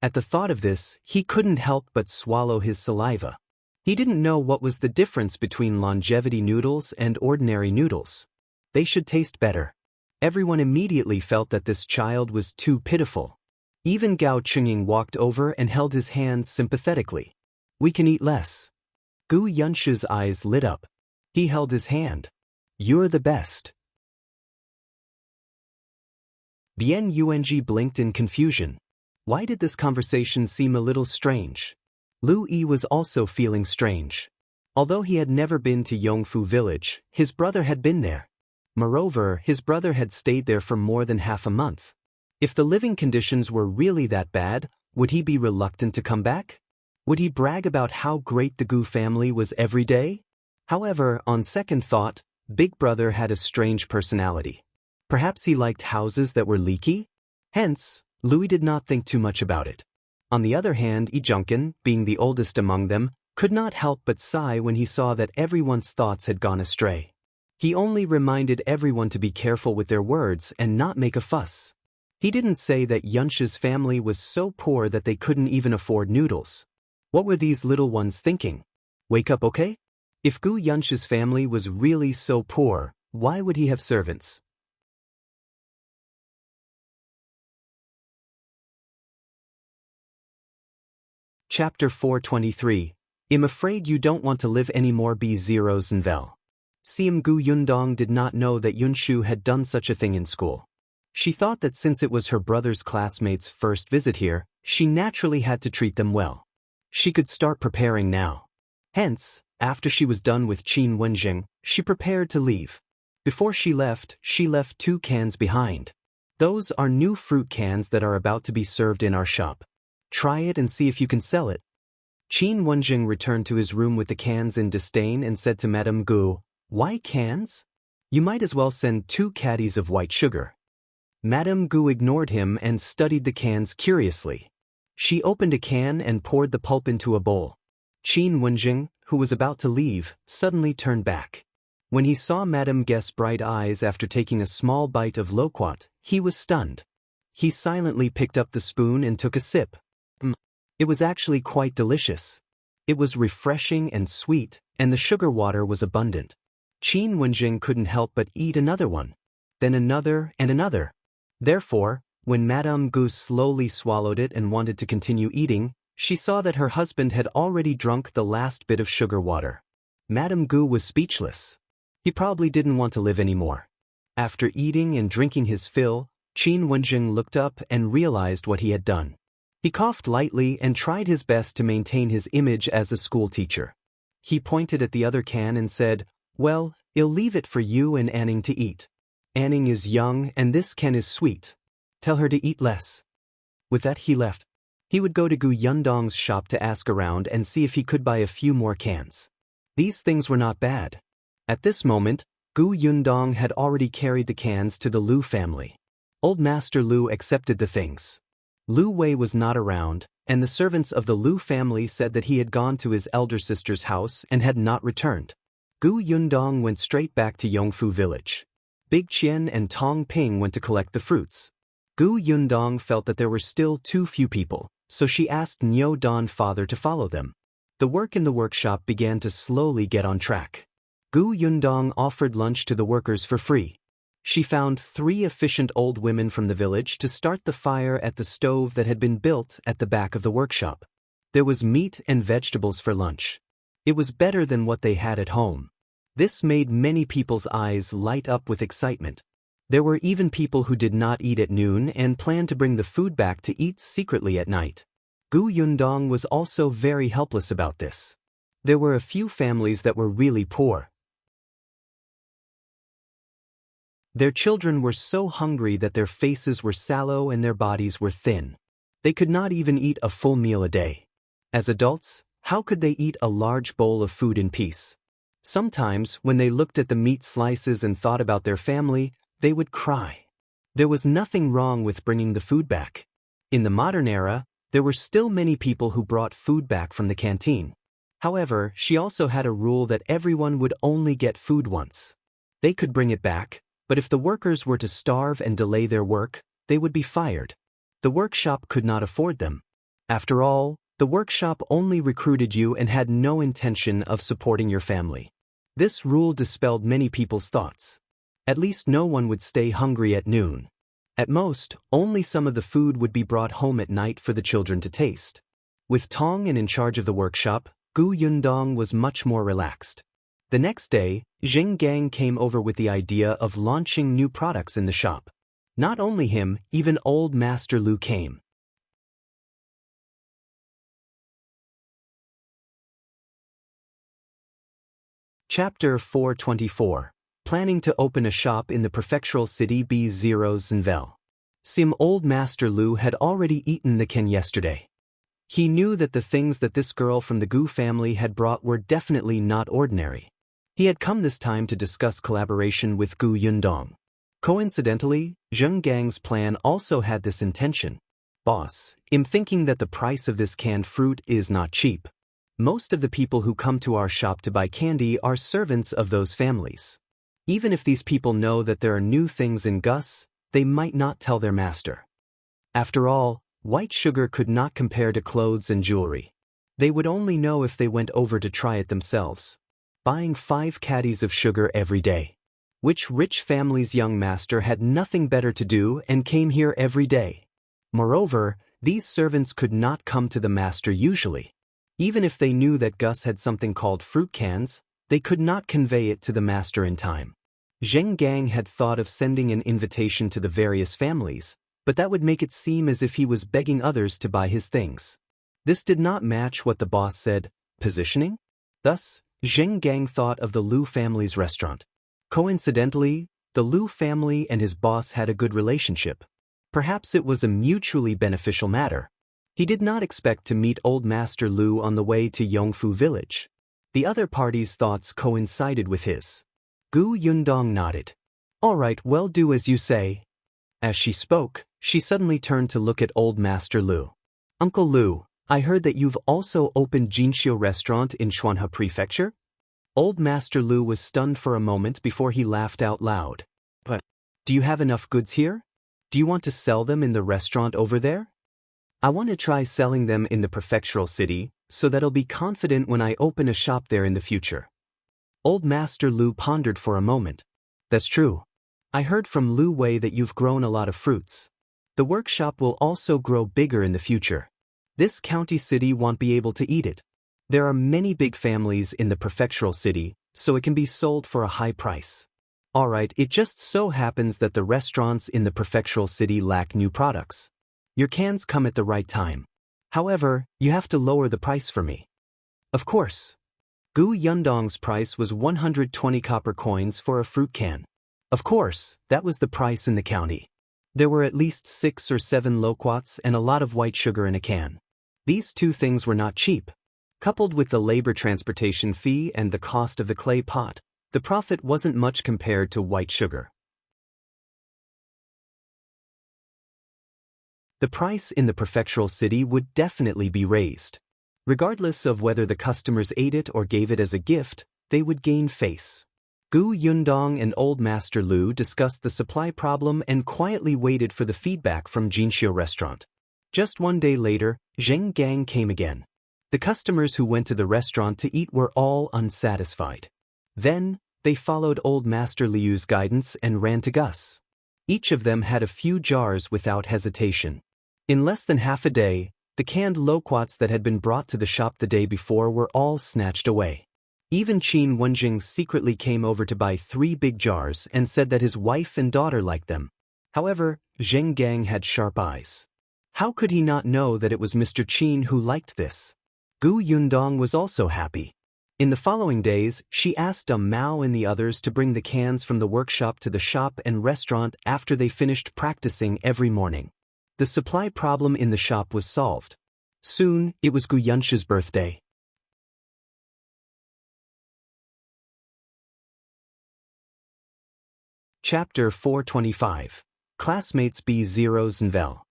At the thought of this, he couldn't help but swallow his saliva. He didn't know what was the difference between longevity noodles and ordinary noodles. They should taste better. Everyone immediately felt that this child was too pitiful. Even Gao Qingyuan walked over and held his hands sympathetically. "We can eat less." Gu Yunshu's eyes lit up. He held his hand. "You're the best." Bian Yuanji blinked in confusion. Why did this conversation seem a little strange? Lu Yi was also feeling strange. Although he had never been to Yongfu village, his brother had been there. Moreover, his brother had stayed there for more than half a month. If the living conditions were really that bad, would he be reluctant to come back? Would he brag about how great the Gu family was every day? However, on second thought, Big Brother had a strange personality. Perhaps he liked houses that were leaky? Hence, Louis did not think too much about it. On the other hand, Yongkang, being the oldest among them, could not help but sigh when he saw that everyone's thoughts had gone astray. He only reminded everyone to be careful with their words and not make a fuss. He didn't say that Yunshu's family was so poor that they couldn't even afford noodles. What were these little ones thinking? Wake up, okay? If Gu Yunshu's family was really so poor, why would he have servants? Chapter 423. I'm afraid you don't want to live anymore B0 Zenvel. Sim Gu Yundong did not know that Yunshu had done such a thing in school. She thought that since it was her brother's classmates' first visit here, she naturally had to treat them well. She could start preparing now. Hence, after she was done with Qin Wenjing, she prepared to leave. Before she left 2 cans behind. Those are new fruit cans that are about to be served in our shop. Try it and see if you can sell it. Qin Wenjing returned to his room with the cans in disdain and said to Madame Gu, "Why cans? You might as well send 2 caddies of white sugar." Madame Gu ignored him and studied the cans curiously. She opened a can and poured the pulp into a bowl. Qin Wenjing, who was about to leave, suddenly turned back. When he saw Madame Guest's bright eyes after taking a small bite of loquat, he was stunned. He silently picked up the spoon and took a sip. It was actually quite delicious. It was refreshing and sweet, and the sugar water was abundant. Qin Wenjing couldn't help but eat another one. Then another and another. Therefore, when Madame Gu slowly swallowed it and wanted to continue eating, she saw that her husband had already drunk the last bit of sugar water. Madame Gu was speechless. He probably didn't want to live anymore. After eating and drinking his fill, Qin Wenjing looked up and realized what he had done. He coughed lightly and tried his best to maintain his image as a school teacher. He pointed at the other can and said, "Well, I'll leave it for you and Anning to eat. Anning is young and this can is sweet. Tell her to eat less." With that he left. He would go to Gu Yundong's shop to ask around and see if he could buy a few more cans. These things were not bad. At this moment, Gu Yundong had already carried the cans to the Lu family. Old Master Lu accepted the things. Lu Wei was not around, and the servants of the Lu family said that he had gone to his elder sister's house and had not returned. Gu Yundong went straight back to Yongfu village. Big Chen and Tong Ping went to collect the fruits. Gu Yundong felt that there were still too few people, so she asked Niu Don father to follow them. The work in the workshop began to slowly get on track. Gu Yundong offered lunch to the workers for free. She found 3 efficient old women from the village to start the fire at the stove that had been built at the back of the workshop. There was meat and vegetables for lunch. It was better than what they had at home. This made many people's eyes light up with excitement. There were even people who did not eat at noon and planned to bring the food back to eat secretly at night. Gu Yundong was also very helpless about this. There were a few families that were really poor. Their children were so hungry that their faces were sallow and their bodies were thin. They could not even eat a full meal a day. As adults, how could they eat a large bowl of food in peace? Sometimes, when they looked at the meat slices and thought about their family, they would cry. There was nothing wrong with bringing the food back. In the modern era, there were still many people who brought food back from the canteen. However, she also had a rule that everyone would only get food once. They could bring it back, but if the workers were to starve and delay their work, they would be fired. The workshop could not afford them. After all, the workshop only recruited you and had no intention of supporting your family. This rule dispelled many people's thoughts. At least no one would stay hungry at noon. At most, only some of the food would be brought home at night for the children to taste. With Tong in charge of the workshop, Gu Yundong was much more relaxed. The next day, Yongkang came over with the idea of launching new products in the shop. Not only him, even old Master Lu came. Chapter 424. Planning to open a shop in the Prefectural city B0 Zenvel. Old Master Lu had already eaten the Ken yesterday. He knew that the things that this girl from the Gu family had brought were definitely not ordinary. He had come this time to discuss collaboration with Gu Yundong. Coincidentally, Yongkang's plan also had this intention. Boss, I'm thinking that the price of this canned fruit is not cheap. Most of the people who come to our shop to buy candy are servants of those families. Even if these people know that there are new things in Gus, they might not tell their master. After all, white sugar could not compare to clothes and jewelry. They would only know if they went over to try it themselves. Buying 5 caddies of sugar every day. Which rich family's young master had nothing better to do and came here every day. Moreover, these servants could not come to the master usually. Even if they knew that Gus had something called fruit cans, they could not convey it to the master in time. Yongkang had thought of sending an invitation to the various families, but that would make it seem as if he was begging others to buy his things. This did not match what the boss said, positioning? Thus, Yongkang thought of the Lu family's restaurant. Coincidentally, the Lu family and his boss had a good relationship. Perhaps it was a mutually beneficial matter. He did not expect to meet old Master Lu on the way to Yongfu village. The other party's thoughts coincided with his. Gu Yundong nodded. All right, well, do as you say. As she spoke, she suddenly turned to look at old Master Lu. Uncle Lu, I heard that you've also opened Jinshu restaurant in Xuanhe Prefecture? Old Master Lu was stunned for a moment before he laughed out loud. But, do you have enough goods here? Do you want to sell them in the restaurant over there? I want to try selling them in the Prefectural city, so that I'll be confident when I open a shop there in the future. Old Master Lu pondered for a moment. That's true. I heard from Lu Wei that you've grown a lot of fruits. The workshop will also grow bigger in the future. This county city won't be able to eat it. There are many big families in the Prefectural city, so it can be sold for a high price. Alright, it just so happens that the restaurants in the Prefectural city lack new products. Your cans come at the right time. However, you have to lower the price for me. Of course. Gu Yundong's price was 120 copper coins for a fruit can. Of course, that was the price in the county. There were at least 6 or 7 loquats and a lot of white sugar in a can. These 2 things were not cheap. Coupled with the labor transportation fee and the cost of the clay pot, the profit wasn't much compared to white sugar. The price in the Prefectural city would definitely be raised. Regardless of whether the customers ate it or gave it as a gift, they would gain face. Gu Yundong and Old Master Lu discussed the supply problem and quietly waited for the feedback from Jinxiu restaurant. Just one day later, Zheng came again. The customers who went to the restaurant to eat were all unsatisfied. Then, they followed Old Master Liu's guidance and ran to Gus. Each of them had a few jars without hesitation. In less than half a day, the canned loquats that had been brought to the shop the day before were all snatched away. Even Qin Wenjing secretly came over to buy 3 big jars and said that his wife and daughter liked them. However, Zheng had sharp eyes. How could he not know that it was Mr. Qin who liked this? Gu Yundong was also happy. In the following days, she asked Mao and the others to bring the cans from the workshop to the shop and restaurant after they finished practicing every morning. The supply problem in the shop was solved. Soon, it was Gu Yunshu's birthday. Chapter 425. Classmates B0 Zenvel.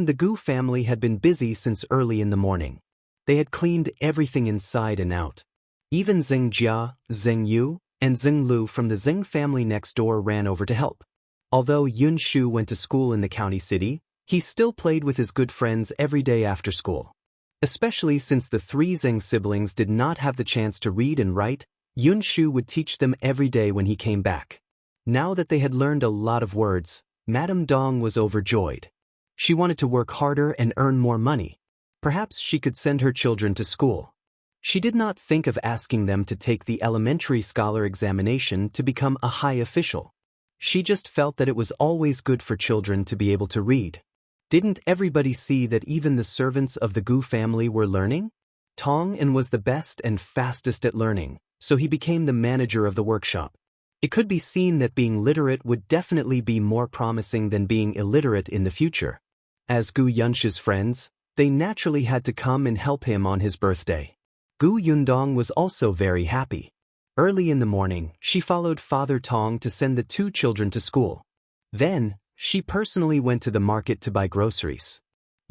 The Gu family had been busy since early in the morning. They had cleaned everything inside and out. Even Zheng Jia, Zheng Yu, and Zheng Lu from the Zheng family next door ran over to help. Although Yunshu went to school in the county city, he still played with his good friends every day after school. Especially since the 3 Zheng siblings did not have the chance to read and write, Yunshu would teach them every day when he came back. Now that they had learned a lot of words, Madame Dong was overjoyed. She wanted to work harder and earn more money. Perhaps she could send her children to school. She did not think of asking them to take the elementary scholar examination to become a high official. She just felt that it was always good for children to be able to read. Didn't everybody see that even the servants of the Gu family were learning? Tong was the best and fastest at learning, so he became the manager of the workshop. It could be seen that being literate would definitely be more promising than being illiterate in the future. As Gu Yunshu's friends, they naturally had to come and help him on his birthday. Gu Yundong was also very happy. Early in the morning, she followed Father Tong to send the 2 children to school. Then, she personally went to the market to buy groceries.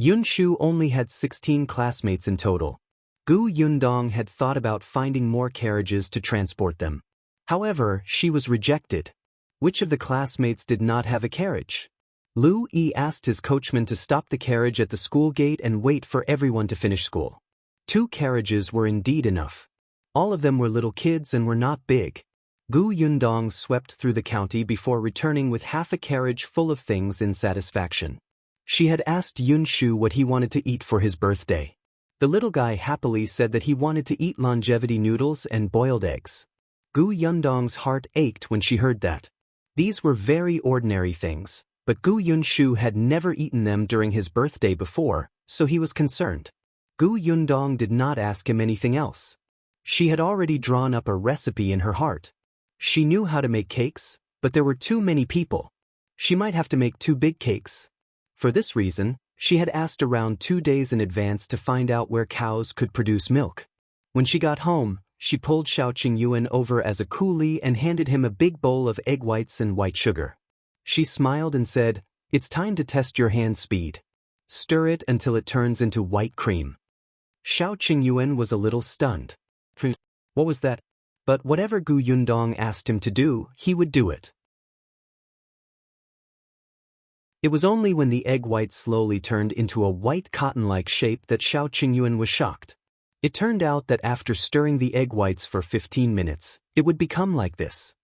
Yunshu only had 16 classmates in total. Gu Yundong had thought about finding more carriages to transport them. However, she was rejected. Which of the classmates did not have a carriage? Lu Yi asked his coachman to stop the carriage at the school gate and wait for everyone to finish school. 2 carriages were indeed enough. All of them were little kids and were not big. Gu Yundong swept through the county before returning with half a carriage full of things in satisfaction. She had asked Yunshu what he wanted to eat for his birthday. The little guy happily said that he wanted to eat longevity noodles and boiled eggs. Gu Yundong's heart ached when she heard that. These were very ordinary things, but Gu Yunshu had never eaten them during his birthday before, so he was concerned. Gu Yundong did not ask him anything else. She had already drawn up a recipe in her heart. She knew how to make cakes, but there were too many people. She might have to make 2 big cakes. For this reason, she had asked around 2 days in advance to find out where cows could produce milk. When she got home, she pulled Shao Qingyuan over as a coolie and handed him a big bowl of egg whites and white sugar. She smiled and said, "It's time to test your hand speed. Stir it until it turns into white cream." Shao Qingyuan was a little stunned. What was that? But whatever Gu Yundong asked him to do, he would do it. It was only when the egg white slowly turned into a white cotton-like shape that Shao Qingyuan was shocked. It turned out that after stirring the egg whites for 15 minutes, it would become like this.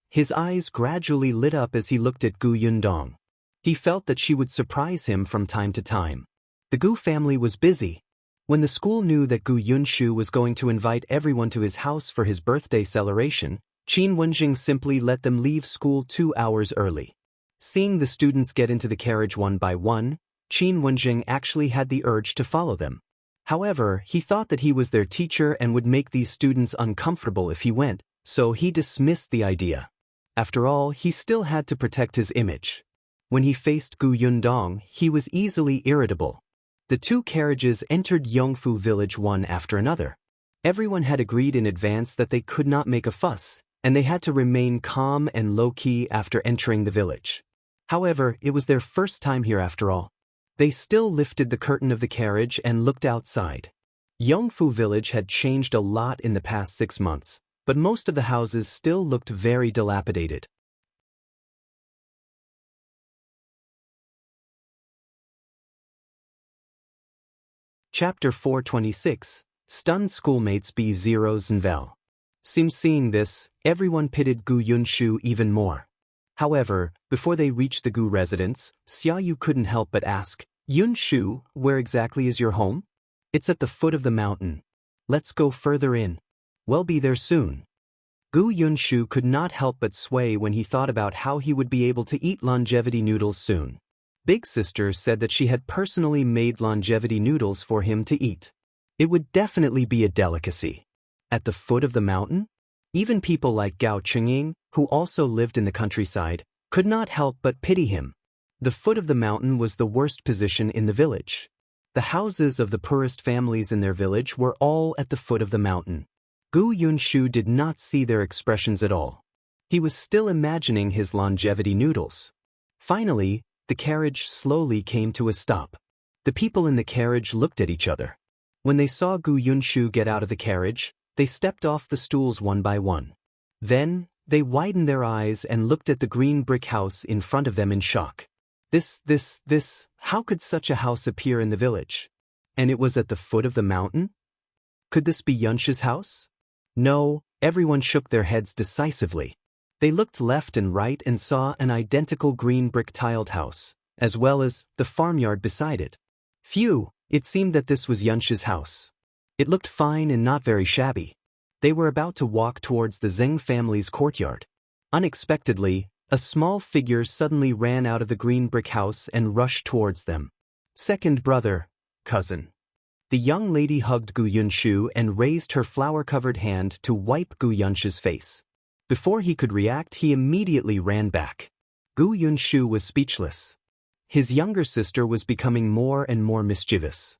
His eyes gradually lit up as he looked at Gu Yundong. He felt that she would surprise him from time to time. The Gu family was busy. When the school knew that Gu Yunshu was going to invite everyone to his house for his birthday celebration, Qin Wenjing simply let them leave school 2 hours early. Seeing the students get into the carriage one by one, Qin Wenjing actually had the urge to follow them. However, he thought that he was their teacher and would make these students uncomfortable if he went, so he dismissed the idea. After all, he still had to protect his image. When he faced Gu Yundong, he was easily irritable. The 2 carriages entered Yongfu village one after another. Everyone had agreed in advance that they could not make a fuss, and they had to remain calm and low-key after entering the village. However, it was their first time here after all. They still lifted the curtain of the carriage and looked outside. Yongfu village had changed a lot in the past 6 months. but most of the houses still looked very dilapidated. Chapter 426, Stunned Schoolmates B0s and Vel. Seeing this, everyone pitied Gu Yunshu even more. However, before they reached the Gu residence, Xiaoyu couldn't help but ask, Yunshu, where exactly is your home? It's at the foot of the mountain. Let's go further in. We'll be there soon. Gu Yunshu could not help but sway when he thought about how he would be able to eat longevity noodles soon. Big Sister said that she had personally made longevity noodles for him to eat. It would definitely be a delicacy. At the foot of the mountain? Even people like Gao Qingyuan, who also lived in the countryside, could not help but pity him. The foot of the mountain was the worst position in the village. The houses of the poorest families in their village were all at the foot of the mountain. Gu Yunshu did not see their expressions at all. He was still imagining his longevity noodles. Finally, the carriage slowly came to a stop. The people in the carriage looked at each other. When they saw Gu Yunshu get out of the carriage, they stepped off the stools one by one. Then, they widened their eyes and looked at the green brick house in front of them in shock. How could such a house appear in the village? And it was at the foot of the mountain? Could this be Yunshu's house? No, everyone shook their heads decisively. They looked left and right and saw an identical green brick tiled house, as well as the farmyard beside it. Phew, it seemed that this was Yunshu's house. It looked fine and not very shabby. They were about to walk towards the Zheng family's courtyard. Unexpectedly, a small figure suddenly ran out of the green brick house and rushed towards them. Second brother, cousin. The young lady hugged Gu Yunshu and raised her flour-covered hand to wipe Gu Yunshu's face. Before he could react, he immediately ran back. Gu Yunshu was speechless. His younger sister was becoming more and more mischievous.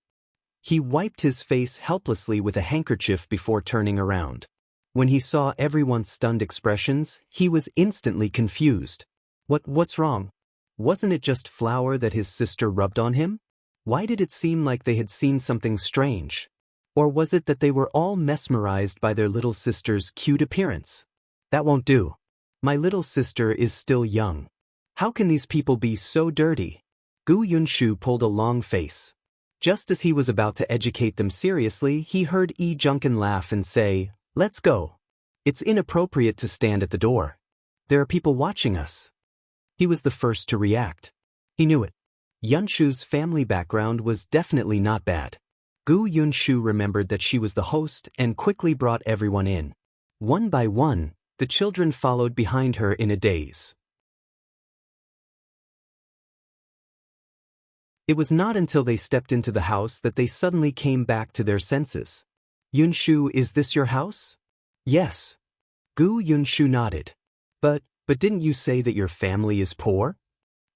He wiped his face helplessly with a handkerchief before turning around. When he saw everyone's stunned expressions, he was instantly confused. What's wrong? Wasn't it just flour that his sister rubbed on him? Why did it seem like they had seen something strange? Or was it that they were all mesmerized by their little sister's cute appearance? That won't do. My little sister is still young. How can these people be so dirty? Gu Yunshu pulled a long face. Just as he was about to educate them seriously, he heard Yongkang laugh and say, "Let's go. It's inappropriate to stand at the door. There are people watching us." He was the first to react. He knew it. Yunshu's family background was definitely not bad. Gu Yunshu remembered that she was the host and quickly brought everyone in. One by one, the children followed behind her in a daze. It was not until they stepped into the house that they suddenly came back to their senses. "Yunshu, is this your house?" "Yes." Gu Yunshu nodded. But didn't you say that your family is poor?"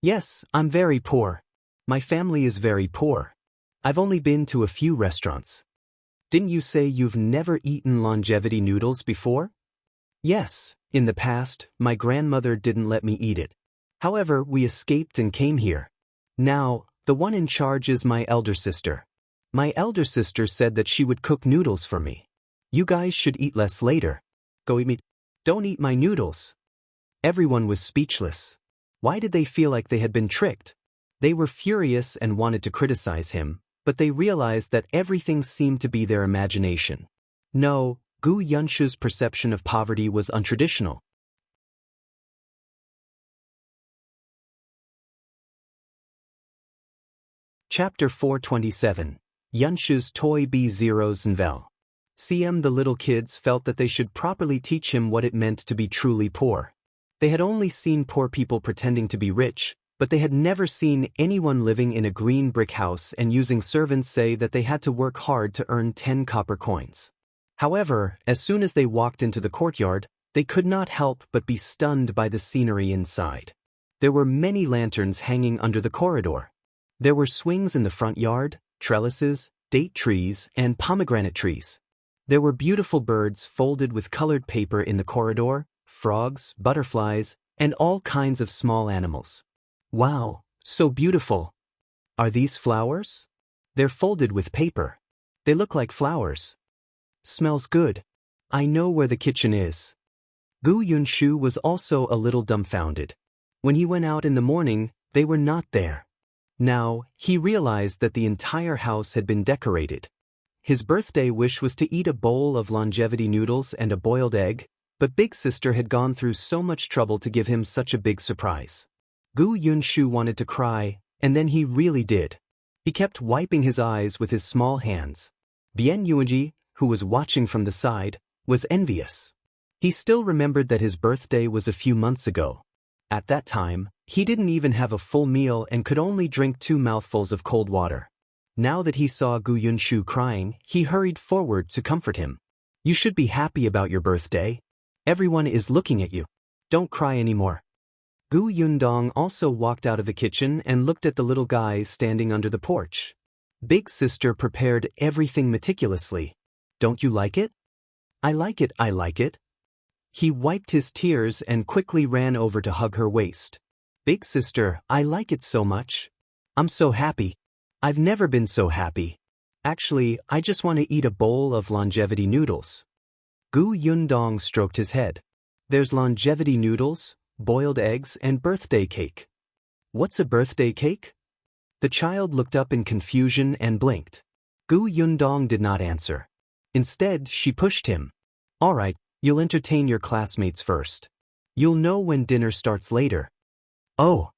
"Yes, I'm very poor. My family is very poor. I've only been to a few restaurants." "Didn't you say you've never eaten longevity noodles before?" "Yes, in the past, my grandmother didn't let me eat it. However, we escaped and came here. Now, the one in charge is my elder sister. My elder sister said that she would cook noodles for me. You guys should eat less later. Go eat me. Don't eat my noodles." Everyone was speechless. Why did they feel like they had been tricked? They were furious and wanted to criticize him, but they realized that everything seemed to be their imagination. No, Gu Yunshu's perception of poverty was untraditional. Chapter 427, Yunshu's Toy B0s and Vel. The little kids felt that they should properly teach him what it meant to be truly poor. They had only seen poor people pretending to be rich, but they had never seen anyone living in a green brick house and using servants say that they had to work hard to earn 10 copper coins. However, as soon as they walked into the courtyard, they could not help but be stunned by the scenery inside. There were many lanterns hanging under the corridor. There were swings in the front yard, trellises, date trees, and pomegranate trees. There were beautiful birds folded with colored paper in the corridor, frogs, butterflies, and all kinds of small animals. Wow, so beautiful. Are these flowers? They're folded with paper. They look like flowers. Smells good. I know where the kitchen is. Yunshu was also a little dumbfounded. When he went out in the morning, they were not there. Now, he realized that the entire house had been decorated. His birthday wish was to eat a bowl of longevity noodles and a boiled egg, but Big Sister had gone through so much trouble to give him such a big surprise. Yunshu wanted to cry, and then he really did. He kept wiping his eyes with his small hands. Bien Yuanji, who was watching from the side, was envious. He still remembered that his birthday was a few months ago. At that time, he didn't even have a full meal and could only drink 2 mouthfuls of cold water. Now that he saw Yunshu crying, he hurried forward to comfort him. You should be happy about your birthday. Everyone is looking at you. Don't cry anymore. Yundong also walked out of the kitchen and looked at the little guys standing under the porch. Big Sister prepared everything meticulously. Don't you like it? I like it, I like it. He wiped his tears and quickly ran over to hug her waist. Big Sister, I like it so much. I'm so happy. I've never been so happy. Actually, I just want to eat a bowl of longevity noodles. Yundong stroked his head. There's longevity noodles, boiled eggs, and birthday cake. What's a birthday cake? The child looked up in confusion and blinked. Yundong did not answer. Instead, she pushed him. All right, you'll entertain your classmates first. You'll know when dinner starts later. Oh.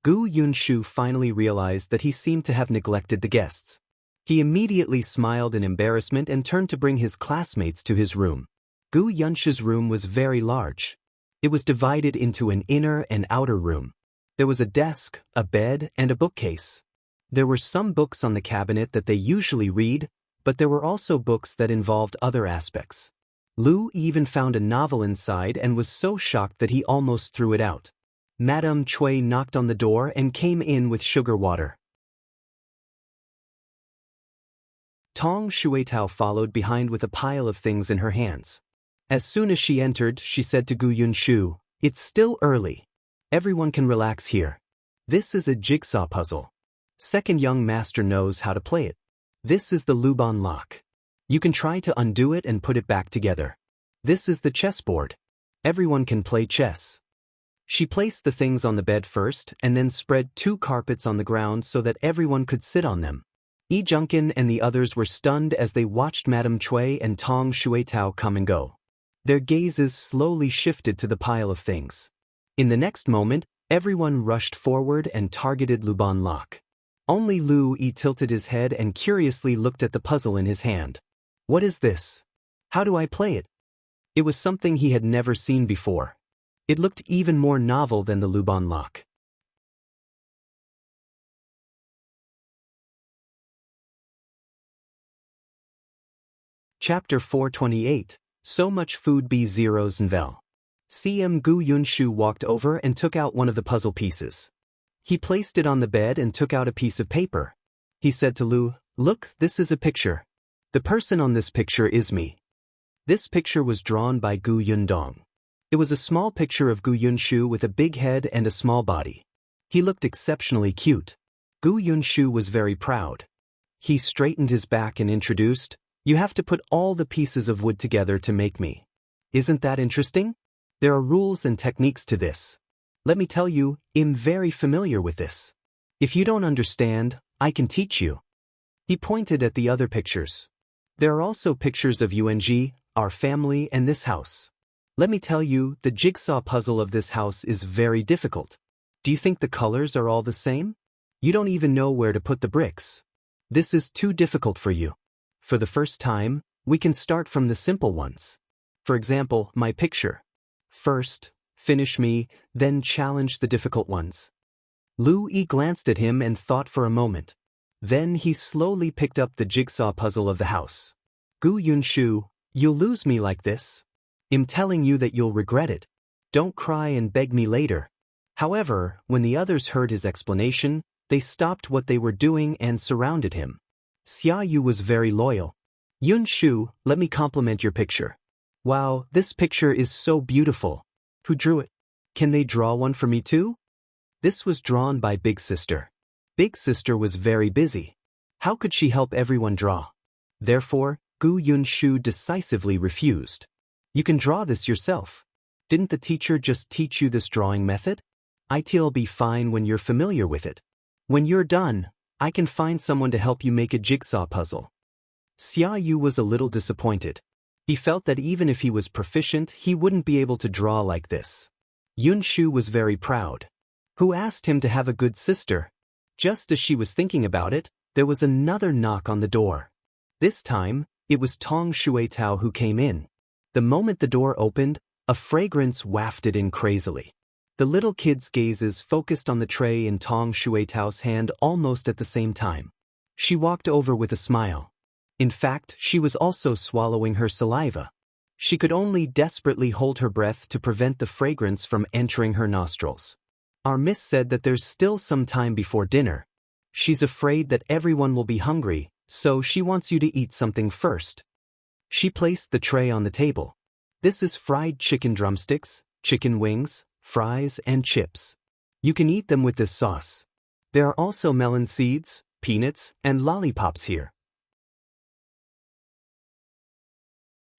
Yunshu finally realized that he seemed to have neglected the guests. He immediately smiled in embarrassment and turned to bring his classmates to his room. Yunshu's room was very large. It was divided into an inner and outer room. There was a desk, a bed, and a bookcase. There were some books on the cabinet that they usually read, but there were also books that involved other aspects. Lu even found a novel inside and was so shocked that he almost threw it out. Madame Cui knocked on the door and came in with sugar water. Tong Shuetao followed behind with a pile of things in her hands. As soon as she entered, she said to Yunshu, "It's still early. Everyone can relax here. This is a jigsaw puzzle. Second young master knows how to play it. This is the Luban lock. You can try to undo it and put it back together. This is the chessboard. Everyone can play chess." She placed the things on the bed first and then spread 2 carpets on the ground so that everyone could sit on them. Junkin and the others were stunned as they watched Madame Cui and Tong Shuetao come and go. Their gazes slowly shifted to the pile of things. In the next moment, everyone rushed forward and targeted Luban lock. Only Lu Yi tilted his head and curiously looked at the puzzle in his hand. What is this? How do I play it? It was something he had never seen before. It looked even more novel than the Luban lock. Chapter 428. So much food B0s and Vel. CM Yunshu walked over and took out one of the puzzle pieces. He placed it on the bed and took out a piece of paper. He said to Lu, "Look, this is a picture. The person on this picture is me." This picture was drawn by Yundong. It was a small picture of Yunshu with a big head and a small body. He looked exceptionally cute. Yunshu was very proud. He straightened his back and introduced, "You have to put all the pieces of wood together to make me. Isn't that interesting? There are rules and techniques to this. Let me tell you, I'm very familiar with this. If you don't understand, I can teach you." He pointed at the other pictures. There are also pictures of UNG, our family, and this house. Let me tell you, the jigsaw puzzle of this house is very difficult. Do you think the colors are all the same? You don't even know where to put the bricks. This is too difficult for you. For the first time, we can start from the simple ones. For example, my picture. First, finish me, then challenge the difficult ones. Lu Yi glanced at him and thought for a moment. Then he slowly picked up the jigsaw puzzle of the house. Yunshu, you'll lose me like this. I'm telling you that you'll regret it. Don't cry and beg me later. However, when the others heard his explanation, they stopped what they were doing and surrounded him. Xiaoyu was very loyal. "Yunshu, let me compliment your picture. Wow, this picture is so beautiful. Who drew it? Can they draw one for me too?" This was drawn by Big Sister. Big Sister was very busy. How could she help everyone draw? Therefore, Yunshu decisively refused. You can draw this yourself. Didn't the teacher just teach you this drawing method? It'll be fine when you're familiar with it. When you're done, I can find someone to help you make a jigsaw puzzle. Xiaoyu was a little disappointed. He felt that even if he was proficient, he wouldn't be able to draw like this. Yunshu was very proud. Who asked him to have a good sister? Just as she was thinking about it, there was another knock on the door. This time, it was Tong Shuetao who came in. The moment the door opened, a fragrance wafted in crazily. The little kid's gazes focused on the tray in Tong Shuetao's hand almost at the same time. She walked over with a smile. In fact, she was also swallowing her saliva. She could only desperately hold her breath to prevent the fragrance from entering her nostrils. Our miss said that there's still some time before dinner. She's afraid that everyone will be hungry, so she wants you to eat something first. She placed the tray on the table. This is fried chicken drumsticks, chicken wings, fries, and chips. You can eat them with this sauce. There are also melon seeds, peanuts, and lollipops here.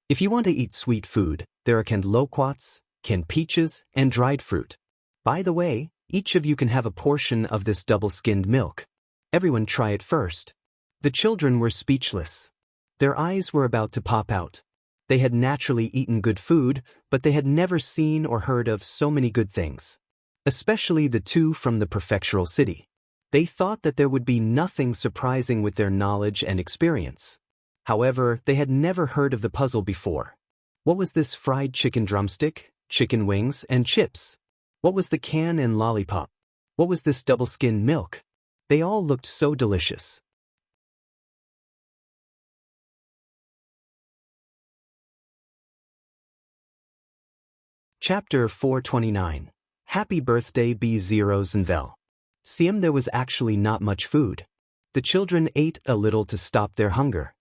If you want to eat sweet food, there are canned loquats, canned peaches, and dried fruit. By the way, each of you can have a portion of this double-skinned milk. Everyone try it first. The children were speechless. Their eyes were about to pop out. They had naturally eaten good food, but they had never seen or heard of so many good things. Especially the two from the Prefectural city. They thought that there would be nothing surprising with their knowledge and experience. However, they had never heard of the puzzle before. What was this fried chicken drumstick, chicken wings, and chips? What was the can and lollipop? What was this double-skinned milk? They all looked so delicious. Chapter 429. Happy Birthday B0 Zenvel. Siem there was actually not much food. The children ate a little to stop their hunger.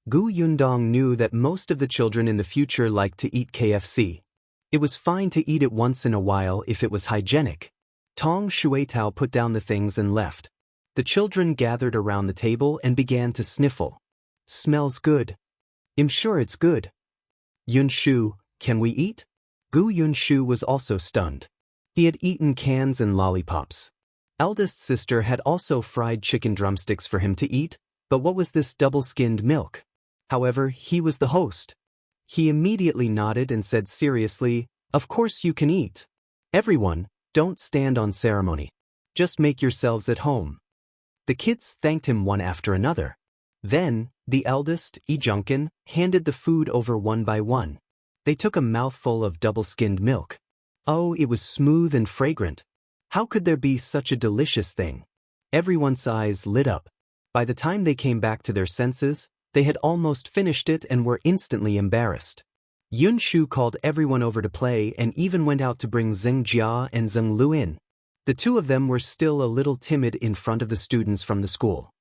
Gu Yundong knew that most of the children in the future liked to eat KFC. It was fine to eat it once in a while if it was hygienic. Tong Shuetao put down the things and left. The children gathered around the table and began to sniffle. Smells good. I'm sure it's good. Yunshu, can we eat? Gu Yunshu was also stunned. He had eaten cans and lollipops. Eldest sister had also fried chicken drumsticks for him to eat, but what was this double-skinned milk? However, he was the host. He immediately nodded and said seriously, "Of course you can eat. Everyone, don't stand on ceremony. Just make yourselves at home." The kids thanked him one after another. Then, the eldest, Yongkang, handed the food over one by one. They took a mouthful of double-skinned milk. Oh, it was smooth and fragrant. How could there be such a delicious thing? Everyone's eyes lit up. By the time they came back to their senses, they had almost finished it and were instantly embarrassed. Yunshu called everyone over to play and even went out to bring Zheng Jia and Zheng Lu in. The two of them were still a little timid in front of the students from the school.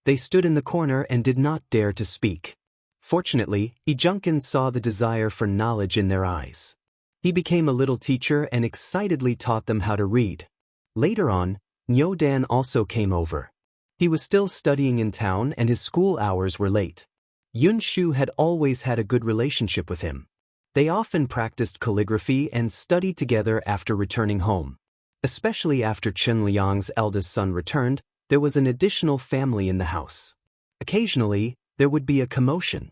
They stood in the corner and did not dare to speak. Fortunately, Yongkang saw the desire for knowledge in their eyes. He became a little teacher and excitedly taught them how to read. Later on, Nyodan also came over. He was still studying in town and his school hours were late. Yunshu had always had a good relationship with him. They often practiced calligraphy and studied together after returning home. Especially after Chen Liang's eldest son returned, there was an additional family in the house. Occasionally, there would be a commotion.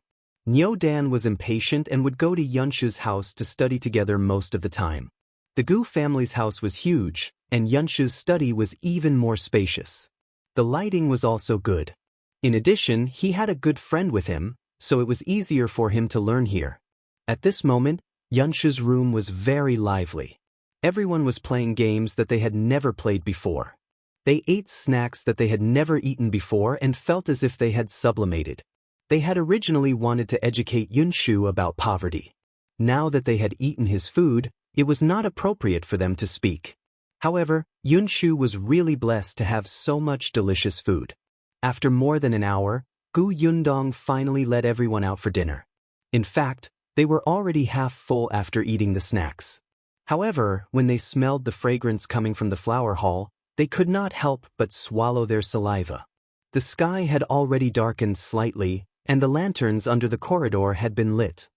Nyodan was impatient and would go to Yunshu's house to study together most of the time. The Gu family's house was huge, and Yunshu's study was even more spacious. The lighting was also good. In addition, he had a good friend with him, so it was easier for him to learn here. At this moment, Yunshu's room was very lively. Everyone was playing games that they had never played before. They ate snacks that they had never eaten before and felt as if they had sublimated. They had originally wanted to educate Yunshu about poverty. Now that they had eaten his food, it was not appropriate for them to speak. However, Yunshu was really blessed to have so much delicious food. After more than an hour, Gu Yundong finally let everyone out for dinner. In fact, they were already half full after eating the snacks. However, when they smelled the fragrance coming from the flower hall, they could not help but swallow their saliva. The sky had already darkened slightly, and the lanterns under the corridor had been lit.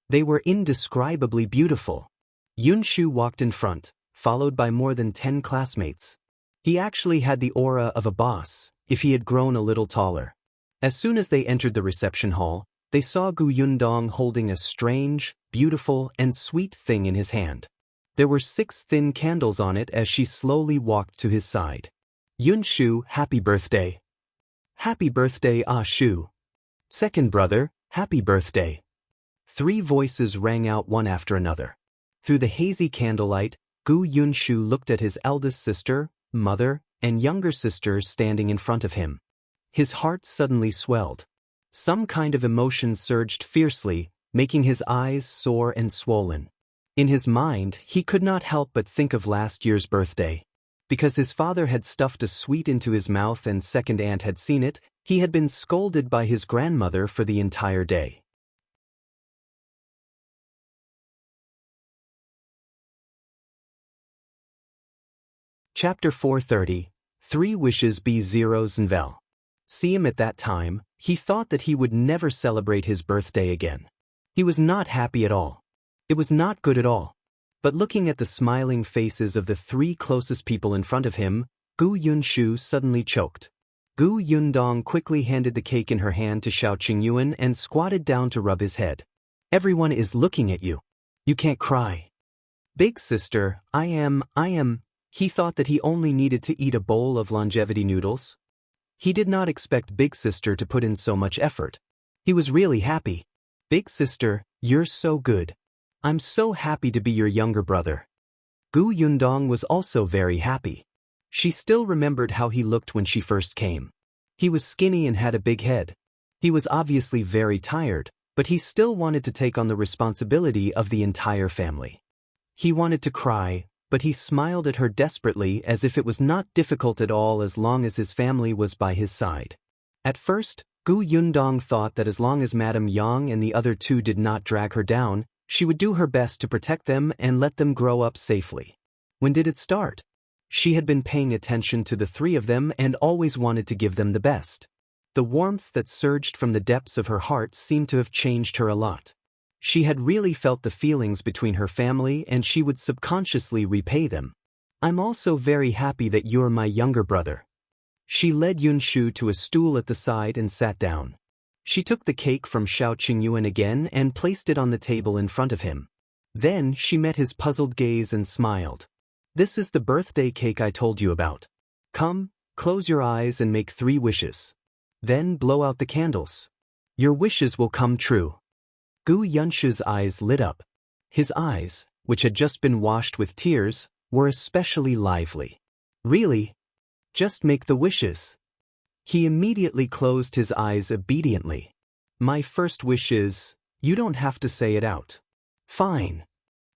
They were indescribably beautiful. Yunshu walked in front, followed by more than 10 classmates. He actually had the aura of a boss, if he had grown a little taller. As soon as they entered the reception hall, they saw Yundong holding a strange, beautiful, and sweet thing in his hand. There were 6 thin candles on it as she slowly walked to his side. Yunshu, happy birthday. Happy birthday, Ah Shu. Second brother, happy birthday. 3 voices rang out one after another. Through the hazy candlelight, Yunshu looked at his eldest sister, mother, and younger sister standing in front of him. His heart suddenly swelled. Some kind of emotion surged fiercely, making his eyes sore and swollen. In his mind, he could not help but think of last year's birthday. Because his father had stuffed a sweet into his mouth and second aunt had seen it, he had been scolded by his grandmother for the entire day. Chapter 430, 3 Wishes Be Zeros and Vel. See him at that time, he thought that he would never celebrate his birthday again. He was not happy at all. It was not good at all. But looking at the smiling faces of the 3 closest people in front of him, Yunshu suddenly choked. Yundong quickly handed the cake in her hand to Shao Qingyuan and squatted down to rub his head. Everyone is looking at you. You can't cry. Big sister, I am. He thought that he only needed to eat a bowl of longevity noodles. He did not expect Big Sister to put in so much effort. He was really happy. Big Sister, you're so good. I'm so happy to be your younger brother. Yundong was also very happy. She still remembered how he looked when she first came. He was skinny and had a big head. He was obviously very tired, but he still wanted to take on the responsibility of the entire family. He wanted to cry, but he smiled at her desperately as if it was not difficult at all as long as his family was by his side. At first, Yundong thought that as long as Madame Yang and the other 2 did not drag her down, she would do her best to protect them and let them grow up safely. When did it start? She had been paying attention to the 3 of them and always wanted to give them the best. The warmth that surged from the depths of her heart seemed to have changed her a lot. She had really felt the feelings between her family and she would subconsciously repay them. I'm also very happy that you're my younger brother. She led Yunshu to a stool at the side and sat down. She took the cake from Shao Qingyuan again and placed it on the table in front of him. Then she met his puzzled gaze and smiled. This is the birthday cake I told you about. Come, close your eyes and make 3 wishes. Then blow out the candles. Your wishes will come true. Yunshu's eyes lit up. His eyes, which had just been washed with tears, were especially lively. Really? Just make the wishes. He immediately closed his eyes obediently. My first wish is, you don't have to say it out. Fine.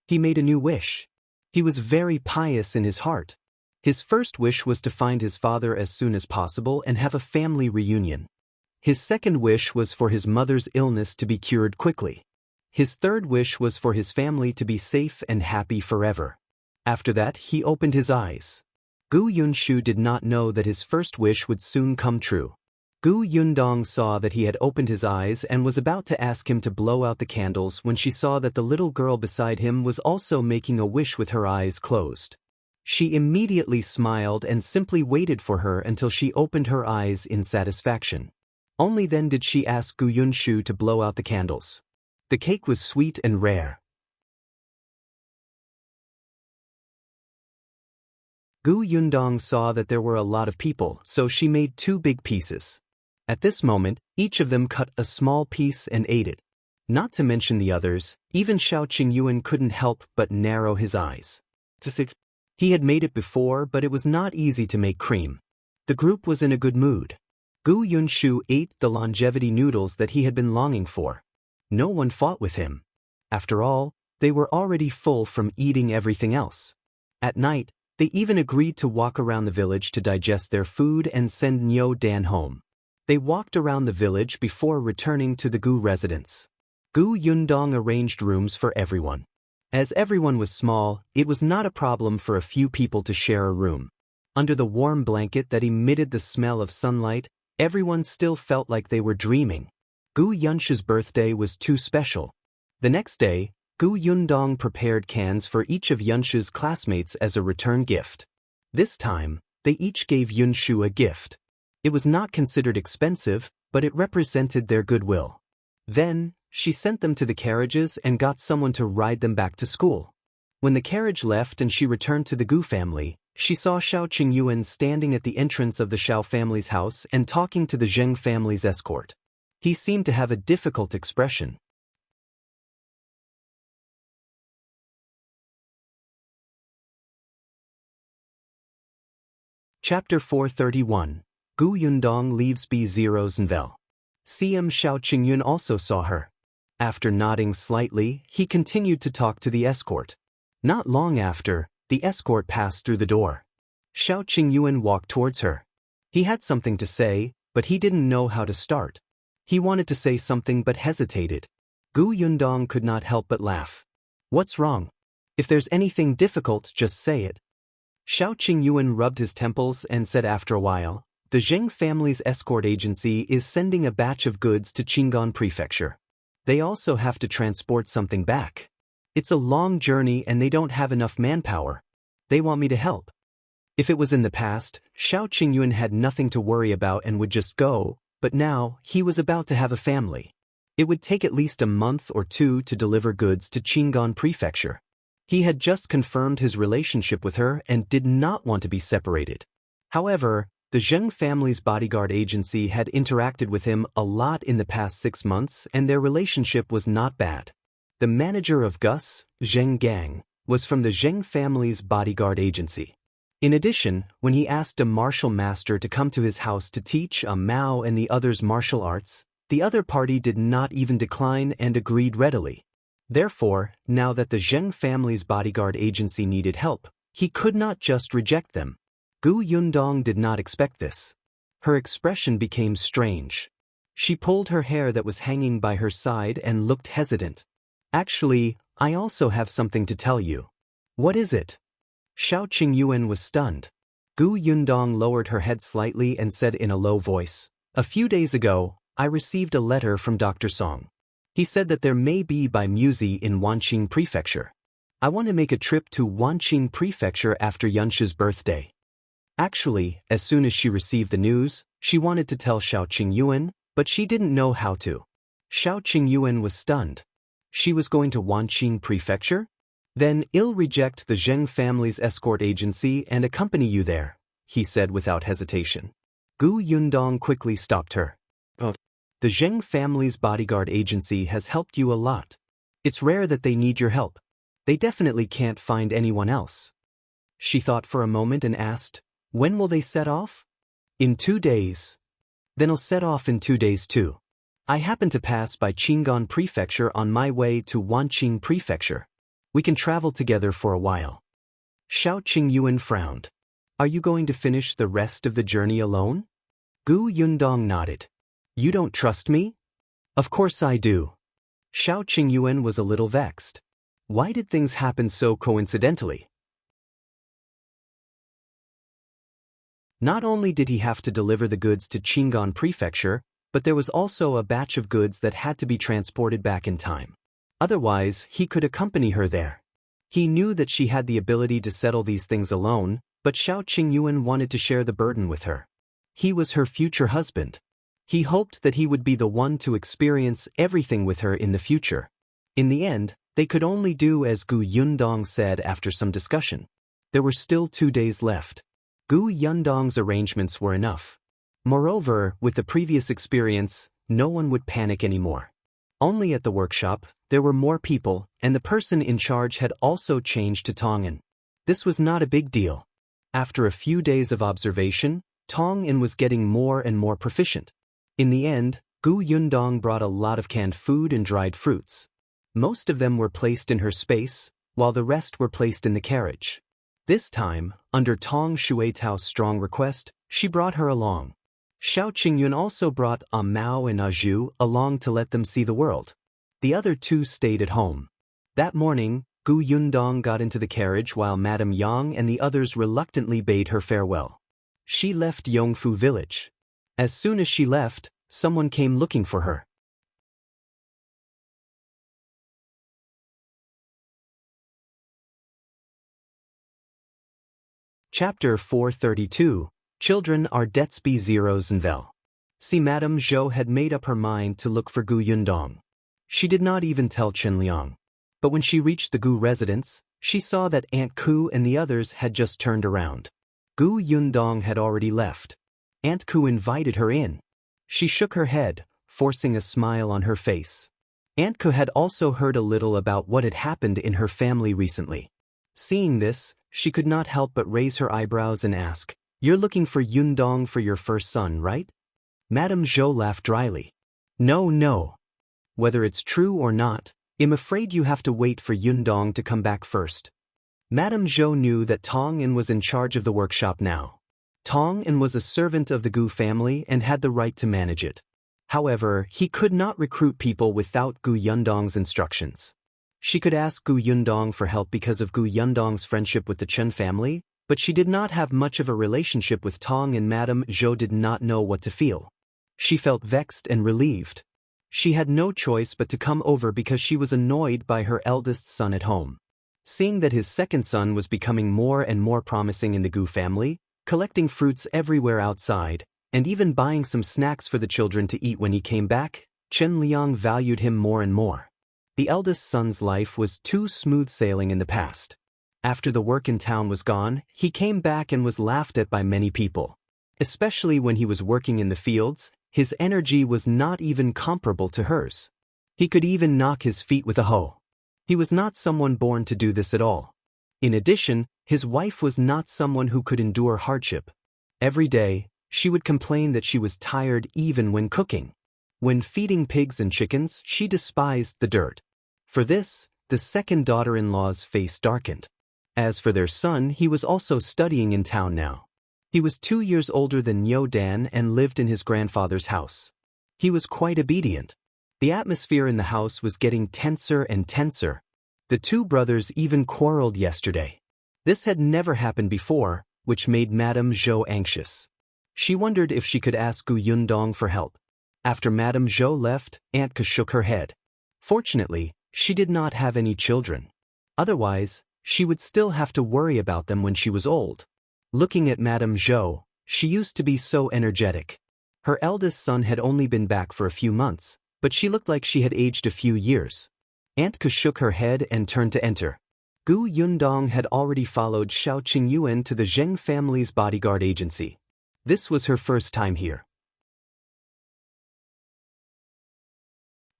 He made a new wish. He was very pious in his heart. His first wish was to find his father as soon as possible and have a family reunion. His second wish was for his mother's illness to be cured quickly. His third wish was for his family to be safe and happy forever. After that, he opened his eyes. Yunshu did not know that his first wish would soon come true. Yundong saw that he had opened his eyes and was about to ask him to blow out the candles when she saw that the little girl beside him was also making a wish with her eyes closed. She immediately smiled and simply waited for her until she opened her eyes in satisfaction. Only then did she ask Yunshu to blow out the candles. The cake was sweet and rare. Yundong saw that there were a lot of people, so she made 2 big pieces. At this moment, each of them cut a small piece and ate it. Not to mention the others, even Shao Qingyuan couldn't help but narrow his eyes. He had made it before, but it was not easy to make cream. The group was in a good mood. Yunshu ate the longevity noodles that he had been longing for. No one fought with him. After all, they were already full from eating everything else. At night, they even agreed to walk around the village to digest their food and send Nyo Dan home. They walked around the village before returning to the residence. Yundong arranged rooms for everyone. As everyone was small, it was not a problem for a few people to share a room. Under the warm blanket that emitted the smell of sunlight, everyone still felt like they were dreaming. Yunshu's birthday was too special. The next day, Gu Yundong prepared cans for each of Yunshu's classmates as a return gift. This time, they each gave Yunshu a gift. It was not considered expensive, but it represented their goodwill. Then, she sent them to the carriages and got someone to ride them back to school. When the carriage left and she returned to the Gu family, she saw Shao Qingyuan standing at the entrance of the Shao family's house and talking to the Zheng family's escort. He seemed to have a difficult expression. Chapter 431. Gu Yundong leaves B0's Nvel. CM Shao Qingyuan also saw her. After nodding slightly, he continued to talk to the escort. Not long after, the escort passed through the door. Shao Qingyuan walked towards her. He had something to say, but he didn't know how to start. He wanted to say something but hesitated. Gu Yundong could not help but laugh. What's wrong? If there's anything difficult, just say it. Shao Qingyuan rubbed his temples and said after a while, the Zheng family's escort agency is sending a batch of goods to Qingyuan Prefecture. They also have to transport something back. It's a long journey and they don't have enough manpower. They want me to help. If it was in the past, Shao Qingyuan had nothing to worry about and would just go, but now, he was about to have a family. It would take at least a month or two to deliver goods to Qingyuan Prefecture. He had just confirmed his relationship with her and did not want to be separated. However, the Zheng family's bodyguard agency had interacted with him a lot in the past 6 months and their relationship was not bad. The manager of Gus, Zheng Gang, was from the Zheng family's bodyguard agency. In addition, when he asked a martial master to come to his house to teach Mao and the others martial arts, the other party did not even decline and agreed readily. Therefore, now that the Zheng family's bodyguard agency needed help, he could not just reject them. Gu Yundong did not expect this. Her expression became strange. She pulled her hair that was hanging by her side and looked hesitant. Actually, I also have something to tell you. What is it? Shao Qingyuan was stunned. Gu Yundong lowered her head slightly and said in a low voice, a few days ago, I received a letter from Dr. Song. He said that there may be by Musi in Wanqing Prefecture. I want to make a trip to Wanqing Prefecture after Yunshu's birthday. Actually, as soon as she received the news, she wanted to tell Shao Qingyuan, but she didn't know how to. Shao Qingyuan was stunned. She was going to Wanqing Prefecture? Then I'll reject the Zheng family's escort agency and accompany you there, he said without hesitation. Gu Yundong quickly stopped her. The Zheng family's bodyguard agency has helped you a lot. It's rare that they need your help. They definitely can't find anyone else. She thought for a moment and asked, when will they set off? In 2 days. Then I'll set off in 2 days too. I happen to pass by Qingyuan Prefecture on my way to Wanqing Prefecture. We can travel together for a while. Shao Qingyuan frowned. Are you going to finish the rest of the journey alone? Gu Yundong nodded. You don't trust me? Of course I do. Shao Qingyuan was a little vexed. Why did things happen so coincidentally? Not only did he have to deliver the goods to Qingyuan Prefecture, but there was also a batch of goods that had to be transported back in time. Otherwise, he could accompany her there. He knew that she had the ability to settle these things alone, but Shao Qingyuan wanted to share the burden with her. He was her future husband. He hoped that he would be the one to experience everything with her in the future. In the end, they could only do as Gu Yundong said after some discussion. There were still 2 days left. Gu Yundong's arrangements were enough. Moreover, with the previous experience, no one would panic anymore. Only at the workshop, there were more people, and the person in charge had also changed to Tong'an. This was not a big deal. After a few days of observation, Tong'an was getting more and more proficient. In the end, Gu Yundong brought a lot of canned food and dried fruits. Most of them were placed in her space, while the rest were placed in the carriage. This time, under Tong Shuetao's strong request, she brought her along. Shao Qingyuan also brought Mao and Zhu along to let them see the world. The other two stayed at home. That morning, Gu Yundong got into the carriage while Madame Yang and the others reluctantly bade her farewell. She left Yongfu village. As soon as she left, someone came looking for her. Chapter 432, Children are Detsby Zeros and Vel. See, Madame Zhou had made up her mind to look for Gu Yundong. She did not even tell Chen Liang. But when she reached the Gu residence, she saw that Aunt Ku and the others had just turned around. Gu Yundong had already left. Aunt Ku invited her in. She shook her head, forcing a smile on her face. Aunt Ku had also heard a little about what had happened in her family recently. Seeing this, she could not help but raise her eyebrows and ask, "You're looking for Yundong for your first son, right?" Madame Zhou laughed dryly. No. Whether it's true or not, I'm afraid you have to wait for Yundong to come back first. Madame Zhou knew that Tong An was in charge of the workshop now. Tong An was a servant of the Gu family and had the right to manage it. However, he could not recruit people without Gu Yundong's instructions. She could ask Gu Yundong for help because of Gu Yundong's friendship with the Chen family, but she did not have much of a relationship with Tong, and Madame Zhou did not know what to feel. She felt vexed and relieved. She had no choice but to come over because she was annoyed by her eldest son at home. Seeing that his second son was becoming more and more promising in the Gu family, collecting fruits everywhere outside, and even buying some snacks for the children to eat when he came back, Chen Liang valued him more and more. The eldest son's life was too smooth sailing in the past. After the work in town was gone, he came back and was laughed at by many people. Especially when he was working in the fields, his energy was not even comparable to hers. He could even knock his feet with a hoe. He was not someone born to do this at all. In addition, his wife was not someone who could endure hardship. Every day, she would complain that she was tired even when cooking. When feeding pigs and chickens, she despised the dirt. For this, the second daughter-in-law's face darkened. As for their son, he was also studying in town now. He was 2 years older than Niu Dan and lived in his grandfather's house. He was quite obedient. The atmosphere in the house was getting tenser and tenser. The two brothers even quarreled yesterday. This had never happened before, which made Madame Zhou anxious. She wondered if she could ask Gu Yundong for help. After Madame Zhou left, Aunt Ke shook her head. Fortunately, she did not have any children. Otherwise, she would still have to worry about them when she was old. Looking at Madame Zhou, she used to be so energetic. Her eldest son had only been back for a few months, but she looked like she had aged a few years. Aunt Ke shook her head and turned to enter. Gu Yundong had already followed Shao Qingyuan to the Zheng family's bodyguard agency. This was her first time here.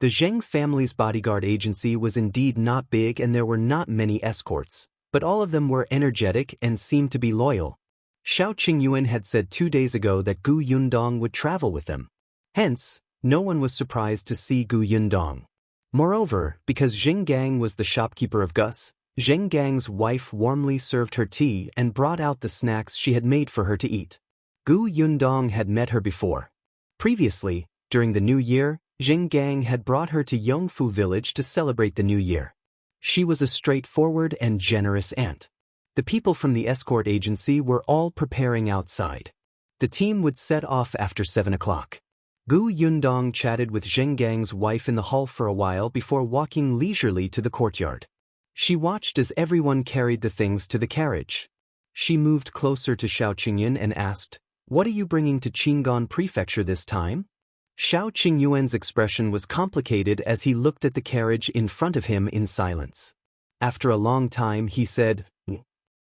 The Zheng family's bodyguard agency was indeed not big and there were not many escorts, but all of them were energetic and seemed to be loyal. Shao Qingyuan had said 2 days ago that Gu Yundong would travel with them. Hence, no one was surprised to see Gu Yundong. Moreover, because Yongkang was the shopkeeper of Gus, Yongkang's wife warmly served her tea and brought out the snacks she had made for her to eat. Gu Yundong had met her before. Previously, during the New Year, Yongkang had brought her to Yongfu village to celebrate the New Year. She was a straightforward and generous aunt. The people from the escort agency were all preparing outside. The team would set off after 7 o'clock. Gu Yundong chatted with Yongkang's wife in the hall for a while before walking leisurely to the courtyard. She watched as everyone carried the things to the carriage. She moved closer to Shao Qingyuan and asked, "What are you bringing to Qingyuan Prefecture this time?" Shao Qingyuan's expression was complicated as he looked at the carriage in front of him in silence. After a long time he said,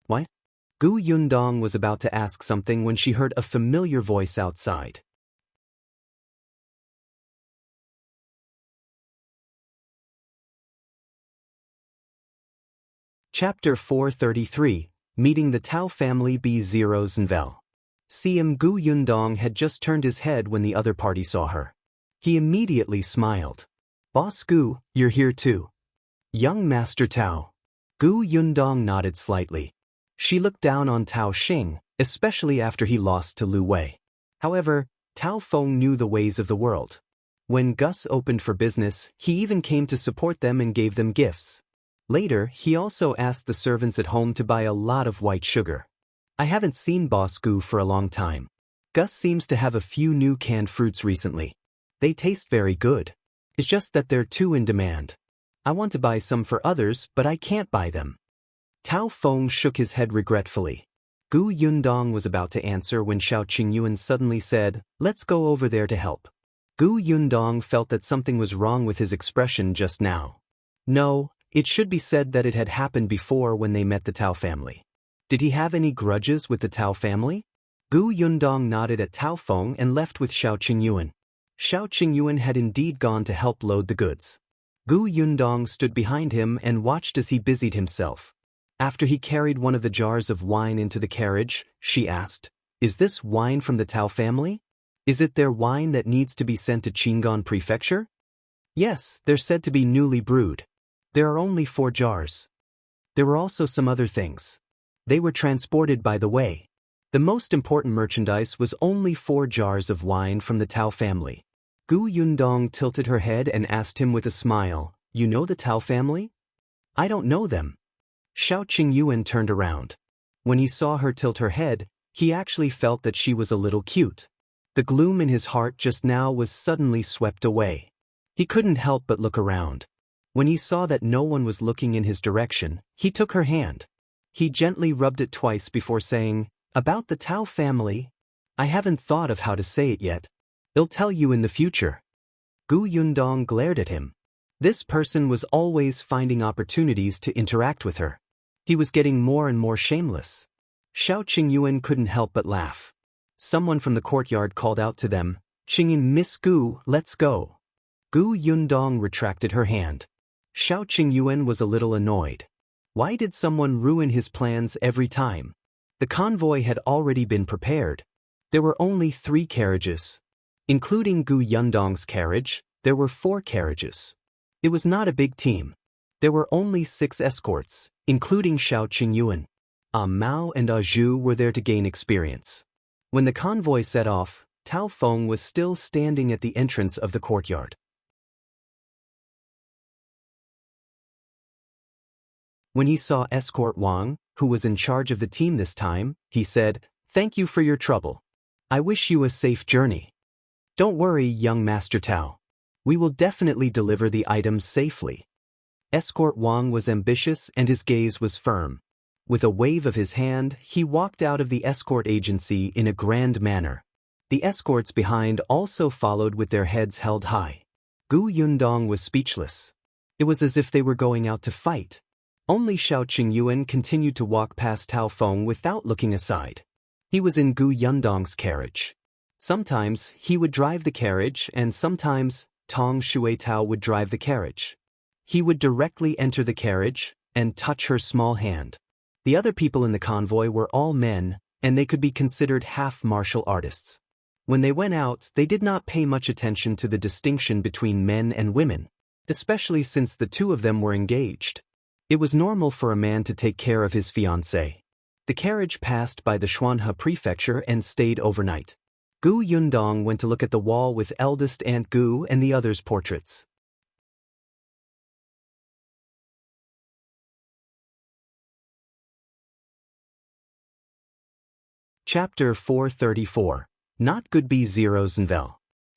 "What?" Gu Yundong was about to ask something when she heard a familiar voice outside. Chapter 433, Meeting the Tao Family B0s and Vel. CM Gu Yundong had just turned his head when the other party saw her. He immediately smiled. "Boss Gu, you're here too." "Young Master Tao." Gu Yundong nodded slightly. She looked down on Tao Xing, especially after he lost to Lu Wei. However, Tao Feng knew the ways of the world. When Gus opened for business, he even came to support them and gave them gifts. Later, he also asked the servants at home to buy a lot of white sugar. "I haven't seen Boss Gu for a long time. Gus seems to have a few new canned fruits recently. They taste very good. It's just that they're too in demand. I want to buy some for others, but I can't buy them." Tao Feng shook his head regretfully. Gu Yundong was about to answer when Shao Qingyuan suddenly said, "Let's go over there to help." Gu Yundong felt that something was wrong with his expression just now. No, it should be said that it had happened before when they met the Tao family. Did he have any grudges with the Tao family? Gu Yundong nodded at Tao Feng and left with Shao Qingyuan. Shao Qingyuan had indeed gone to help load the goods. Gu Yundong stood behind him and watched as he busied himself. After he carried one of the jars of wine into the carriage, she asked, "Is this wine from the Tao family? Is it their wine that needs to be sent to Qingyuan Prefecture?" "Yes, they're said to be newly brewed. There are only 4 jars. There were also some other things. They were transported by the way. The most important merchandise was only 4 jars of wine from the Tao family." Gu Yundong tilted her head and asked him with a smile, "You know the Tao family?" "I don't know them." Shao Qingyuan turned around. When he saw her tilt her head, he actually felt that she was a little cute. The gloom in his heart just now was suddenly swept away. He couldn't help but look around. When he saw that no one was looking in his direction, he took her hand. He gently rubbed it twice before saying, "About the Tao family? I haven't thought of how to say it yet. I'll tell you in the future." Gu Yundong glared at him. This person was always finding opportunities to interact with her. He was getting more and more shameless. Shao Qingyuan couldn't help but laugh. Someone from the courtyard called out to them, "Qingyuan, Miss Gu, let's go." Gu Yundong retracted her hand. Shao Qingyuan was a little annoyed. Why did someone ruin his plans every time? The convoy had already been prepared. There were only 3 carriages. Including Gu Yundong's carriage, there were 4 carriages. It was not a big team. There were only 6 escorts, including Shao Qingyuan. Mao and Zhu were there to gain experience. When the convoy set off, Tao Feng was still standing at the entrance of the courtyard. When he saw Escort Wang, who was in charge of the team this time, he said, "Thank you for your trouble. I wish you a safe journey." "Don't worry, young Master Tao. We will definitely deliver the items safely." Escort Wang was ambitious and his gaze was firm. With a wave of his hand, he walked out of the escort agency in a grand manner. The escorts behind also followed with their heads held high. Gu Yundong was speechless. It was as if they were going out to fight. Only Shao Qingyuan continued to walk past Tao Feng without looking aside. He was in Gu Yundong's carriage. Sometimes he would drive the carriage and sometimes Tong Shuetao would drive the carriage. He would directly enter the carriage and touch her small hand. The other people in the convoy were all men, and they could be considered half martial artists. When they went out, they did not pay much attention to the distinction between men and women, especially since the 2 of them were engaged. It was normal for a man to take care of his fiancée. The carriage passed by the Xuanhe Prefecture and stayed overnight. Gu Yundong went to look at the wall with Eldest Aunt Gu and the others' portraits. Chapter 434. Not Good B0s Nvel.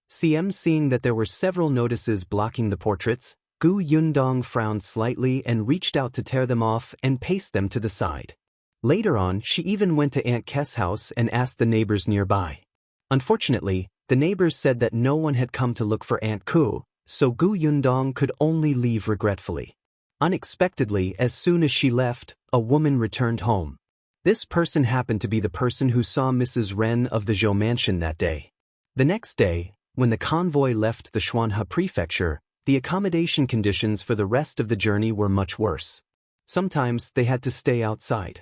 Seeing that there were several notices blocking the portraits, Gu Yundong frowned slightly and reached out to tear them off and paste them to the side. Later on, she even went to Aunt K's house and asked the neighbors nearby. Unfortunately, the neighbors said that no one had come to look for Aunt Ku, so Gu Yundong could only leave regretfully. Unexpectedly, as soon as she left, a woman returned home. This person happened to be the person who saw Mrs. Ren of the Zhou mansion that day. The next day, when the convoy left the Xuanhe Prefecture, the accommodation conditions for the rest of the journey were much worse. Sometimes they had to stay outside.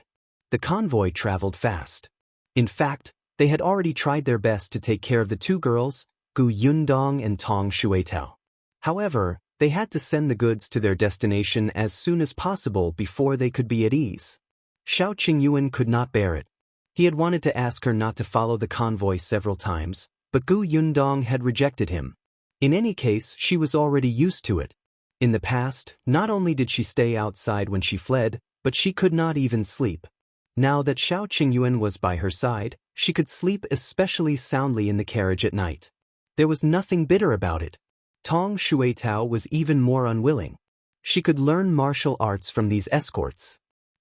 The convoy traveled fast. In fact, they had already tried their best to take care of the 2 girls, Gu Yundong and Tong Shuetao. However, they had to send the goods to their destination as soon as possible before they could be at ease. Shao Qingyuan could not bear it. He had wanted to ask her not to follow the convoy several times, but Gu Yundong had rejected him. In any case, she was already used to it. In the past, not only did she stay outside when she fled, but she could not even sleep. Now that Shao Qingyuan was by her side, she could sleep especially soundly in the carriage at night. There was nothing bitter about it. Tong Shuetao was even more unwilling. She could learn martial arts from these escorts.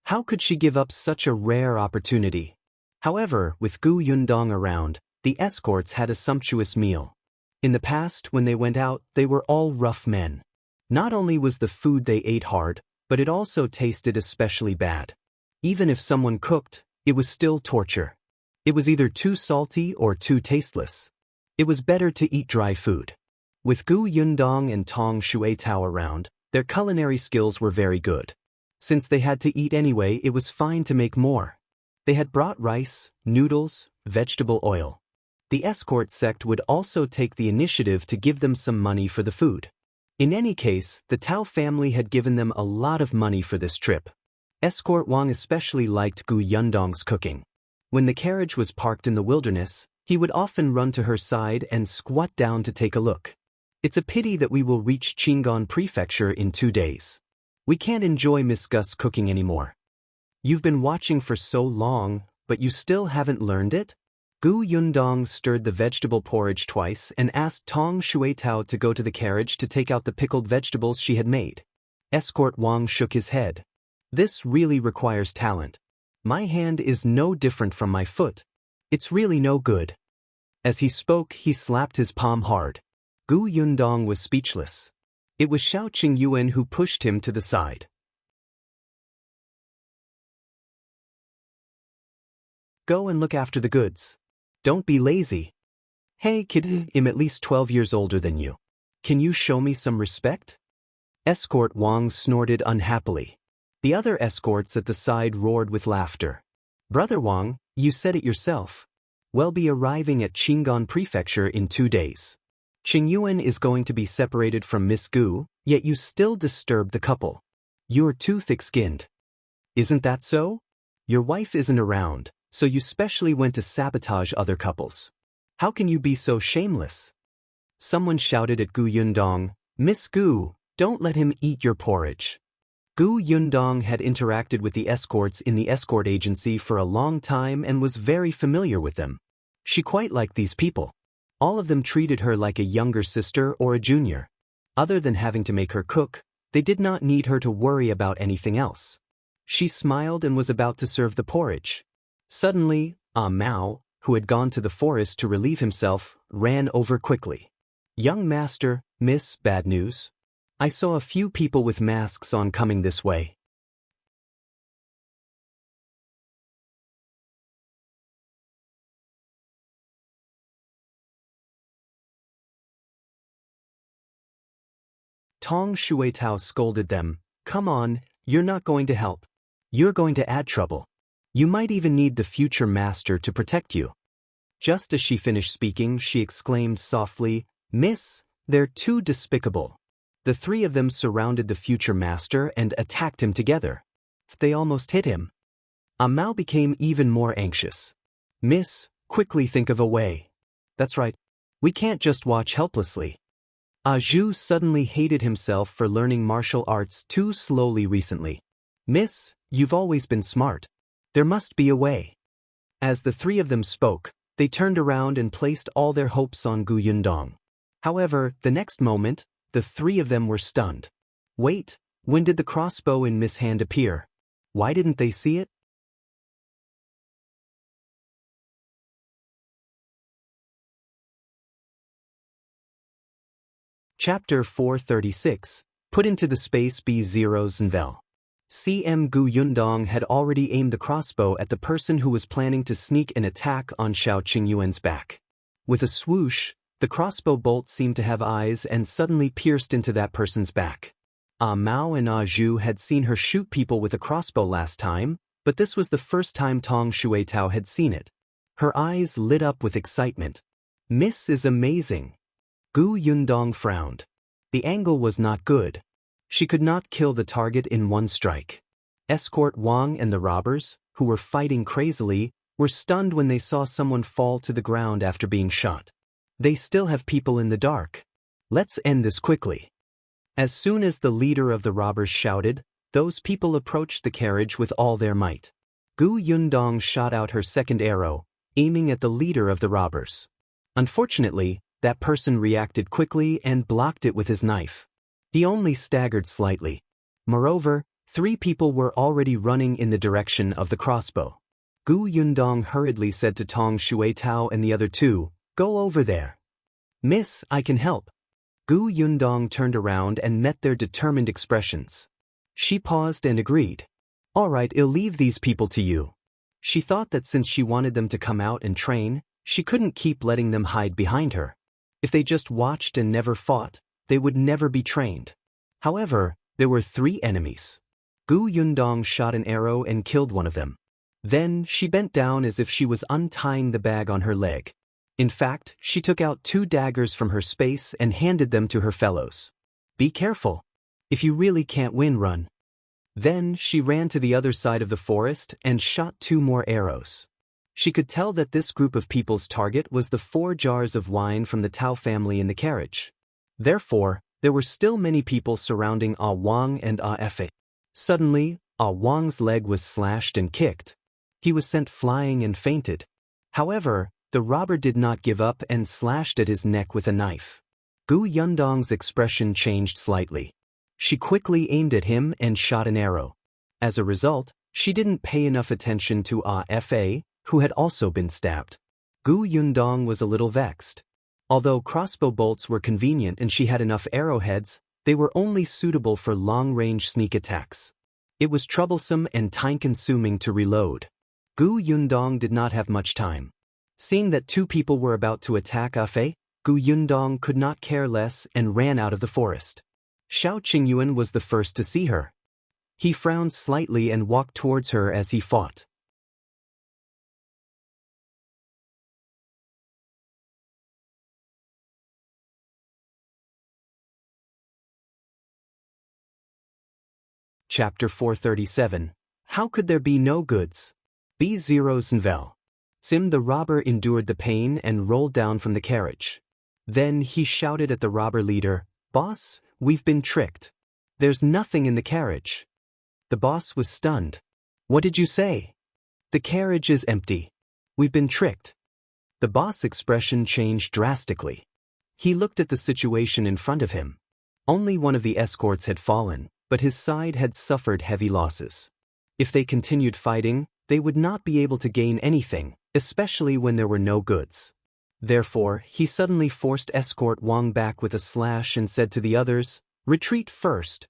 How could she give up such a rare opportunity? However, with Gu Yundong around, the escorts had a sumptuous meal. In the past, when they went out, they were all rough men. Not only was the food they ate hard, but it also tasted especially bad. Even if someone cooked, it was still torture. It was either too salty or too tasteless. It was better to eat dry food. With Gu Yundong and Tong Shuetao around, their culinary skills were very good. Since they had to eat anyway, it was fine to make more. They had brought rice, noodles, vegetable oil. The escort sect would also take the initiative to give them some money for the food. In any case, the Tao family had given them a lot of money for this trip. Escort Wang especially liked Gu Yundong's cooking. When the carriage was parked in the wilderness, he would often run to her side and squat down to take a look. It's a pity that we will reach Qingyuan Prefecture in 2 days. We can't enjoy Miss Gus cooking anymore. You've been watching for so long, but you still haven't learned it? Gu Yundong stirred the vegetable porridge twice and asked Tong Shuetao to go to the carriage to take out the pickled vegetables she had made. Escort Wang shook his head. This really requires talent. My hand is no different from my foot. It's really no good. As he spoke, he slapped his palm hard. Gu Yundong was speechless. It was Shao Qingyuan who pushed him to the side. Go and look after the goods. Don't be lazy. Hey kid, I'm at least 12 years older than you. Can you show me some respect? Escort Wang snorted unhappily. The other escorts at the side roared with laughter. Brother Wang, you said it yourself. We'll be arriving at Qingyuan Prefecture in 2 days. Qingyuan is going to be separated from Miss Gu, yet you still disturb the couple. You're too thick-skinned. Isn't that so? Your wife isn't around, so you specially went to sabotage other couples. How can you be so shameless? Someone shouted at Gu Yundong, Miss Gu, don't let him eat your porridge. Gu Yundong had interacted with the escorts in the escort agency for a long time and was very familiar with them. She quite liked these people. All of them treated her like a younger sister or a junior. Other than having to make her cook, they did not need her to worry about anything else. She smiled and was about to serve the porridge. Suddenly, Mao, who had gone to the forest to relieve himself, ran over quickly. Young master, miss, bad news. I saw a few people with masks on coming this way. Tong Shuetao scolded them, come on, you're not going to help. You're going to add trouble. You might even need the future master to protect you. Just as she finished speaking, she exclaimed softly, Miss, they're too despicable. The 3 of them surrounded the future master and attacked him together. They almost hit him. Mao became even more anxious. Miss, quickly think of a way. That's right. We can't just watch helplessly. Zhu suddenly hated himself for learning martial arts too slowly recently. Miss, you've always been smart. There must be a way. As the 3 of them spoke, they turned around and placed all their hopes on Gu Yundong. However, the next moment, the 3 of them were stunned. Wait, when did the crossbow in Miss' hand appear? Why didn't they see it? Chapter 436, Put into the space B0 Zenvel. CM Gu Yundong had already aimed the crossbow at the person who was planning to sneak an attack on Shao Qingyuan's back. With a swoosh, the crossbow bolt seemed to have eyes and suddenly pierced into that person's back. Mao and Zhu had seen her shoot people with a crossbow last time, but this was the first time Tong Shuetao had seen it. Her eyes lit up with excitement. Miss is amazing. Gu Yundong frowned. The angle was not good. She could not kill the target in one strike. Escort Wang and the robbers, who were fighting crazily, were stunned when they saw someone fall to the ground after being shot. They still have people in the dark. Let's end this quickly. As soon as the leader of the robbers shouted, those people approached the carriage with all their might. Gu Yundong shot out her second arrow, aiming at the leader of the robbers. Unfortunately, that person reacted quickly and blocked it with his knife. He only staggered slightly. Moreover, 3 people were already running in the direction of the crossbow. Gu Yundong hurriedly said to Tong Shui Tao and the other two, "Go over there." "Miss, I can help." Gu Yundong turned around and met their determined expressions. She paused and agreed. "All right, I'll leave these people to you." She thought that since she wanted them to come out and train, she couldn't keep letting them hide behind her. If they just watched and never fought, they would never be trained. However, there were 3 enemies. Gu Yundong shot an arrow and killed one of them. Then, she bent down as if she was untying the bag on her leg. In fact, she took out 2 daggers from her space and handed them to her fellows. "Be careful. If you really can't win, run." Then, she ran to the other side of the forest and shot 2 more arrows. She could tell that this group of people's target was the 4 jars of wine from the Tao family in the carriage. Therefore, there were still many people surrounding Ah Wang and Ah Fe. Suddenly, Ah Wang's leg was slashed and kicked. He was sent flying and fainted. However, the robber did not give up and slashed at his neck with a knife. Gu Yundong's expression changed slightly. She quickly aimed at him and shot an arrow. As a result, she didn't pay enough attention to Ah Fa, who had also been stabbed. Gu Yundong was a little vexed. Although crossbow bolts were convenient and she had enough arrowheads, they were only suitable for long-range sneak attacks. It was troublesome and time-consuming to reload. Gu Yundong did not have much time. Seeing that 2 people were about to attack Ah Fe, Gu Yundong could not care less and ran out of the forest. Shao Qingyuan was the first to see her. He frowned slightly and walked towards her as he fought. Chapter 437. How could there be no goods? B0 Snvel. Sim the robber endured the pain and rolled down from the carriage. Then he shouted at the robber leader, "Boss, we've been tricked. There's nothing in the carriage." The boss was stunned. "What did you say?" "The carriage is empty. We've been tricked." The boss' expression changed drastically. He looked at the situation in front of him. Only one of the escorts had fallen, but his side had suffered heavy losses. If they continued fighting, they would not be able to gain anything, especially when there were no goods. Therefore, he suddenly forced Escort Wang back with a slash and said to the others, "Retreat first."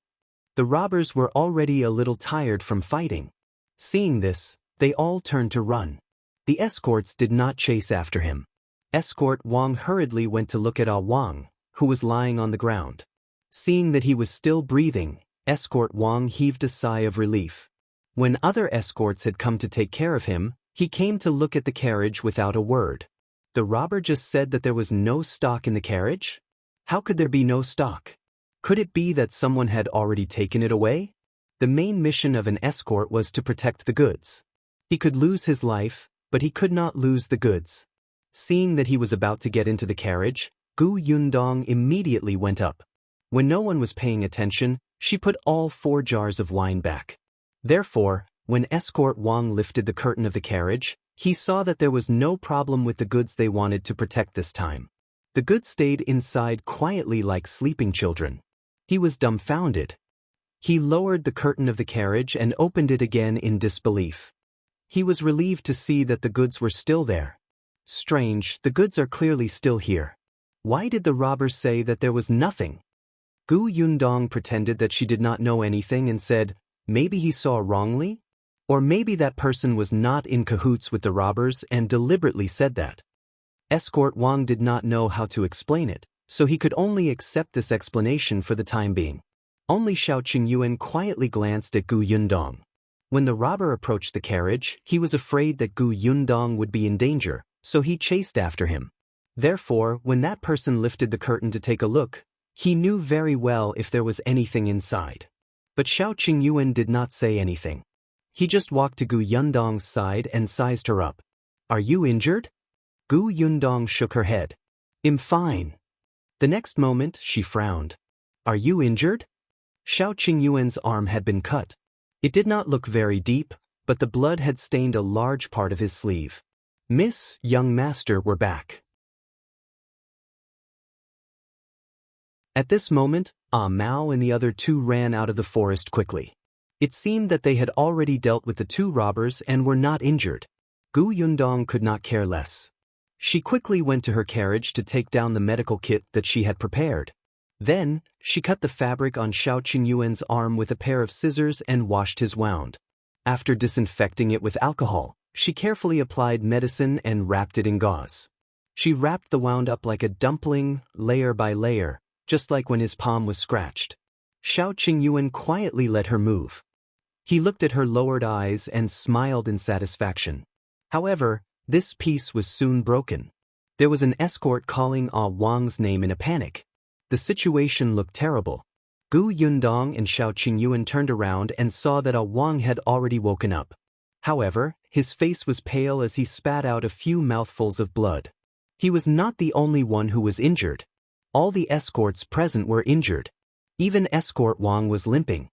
The robbers were already a little tired from fighting. Seeing this, they all turned to run. The escorts did not chase after him. Escort Wang hurriedly went to look at Ah Wang, who was lying on the ground. Seeing that he was still breathing, Escort Wang heaved a sigh of relief. When other escorts had come to take care of him, he came to look at the carriage without a word. The robber just said that there was no stock in the carriage? How could there be no stock? Could it be that someone had already taken it away? The main mission of an escort was to protect the goods. He could lose his life, but he could not lose the goods. Seeing that he was about to get into the carriage, Gu Yundong immediately went up. When no one was paying attention, she put all 4 jars of wine back. Therefore, when Escort Wang lifted the curtain of the carriage, he saw that there was no problem with the goods they wanted to protect this time. The goods stayed inside quietly like sleeping children. He was dumbfounded. He lowered the curtain of the carriage and opened it again in disbelief. He was relieved to see that the goods were still there. Strange, the goods are clearly still here. Why did the robbers say that there was nothing? Gu Yundong pretended that she did not know anything and said, "Maybe he saw wrongly? Or maybe that person was not in cahoots with the robbers and deliberately said that." Escort Wang did not know how to explain it, so he could only accept this explanation for the time being. Only Shao Qingyuan quietly glanced at Gu Yundong. When the robber approached the carriage, he was afraid that Gu Yundong would be in danger, so he chased after him. Therefore, when that person lifted the curtain to take a look, he knew very well if there was anything inside. But Shao Qingyuan did not say anything. He just walked to Gu Yundong's side and sized her up. "Are you injured?" Gu Yundong shook her head. "I'm fine." The next moment, she frowned. "Are you injured?" Shao Qingyuan's arm had been cut. It did not look very deep, but the blood had stained a large part of his sleeve. Miss, young master were back. At this moment, Ah Mao and the other 2 ran out of the forest quickly. It seemed that they had already dealt with the 2 robbers and were not injured. Gu Yundong could not care less. She quickly went to her carriage to take down the medical kit that she had prepared. Then, she cut the fabric on Shao Qingyuan's arm with a pair of scissors and washed his wound. After disinfecting it with alcohol, she carefully applied medicine and wrapped it in gauze. She wrapped the wound up like a dumpling, layer by layer, just like when his palm was scratched. Shao Qingyuan quietly let her move. He looked at her lowered eyes and smiled in satisfaction. However, this peace was soon broken. There was an escort calling Wang's name in a panic. The situation looked terrible. Gu Yundong and Shao Qingyuan turned around and saw that Wang had already woken up. However, his face was pale as he spat out a few mouthfuls of blood. He was not the only one who was injured. All the escorts present were injured. Even escort Wang was limping.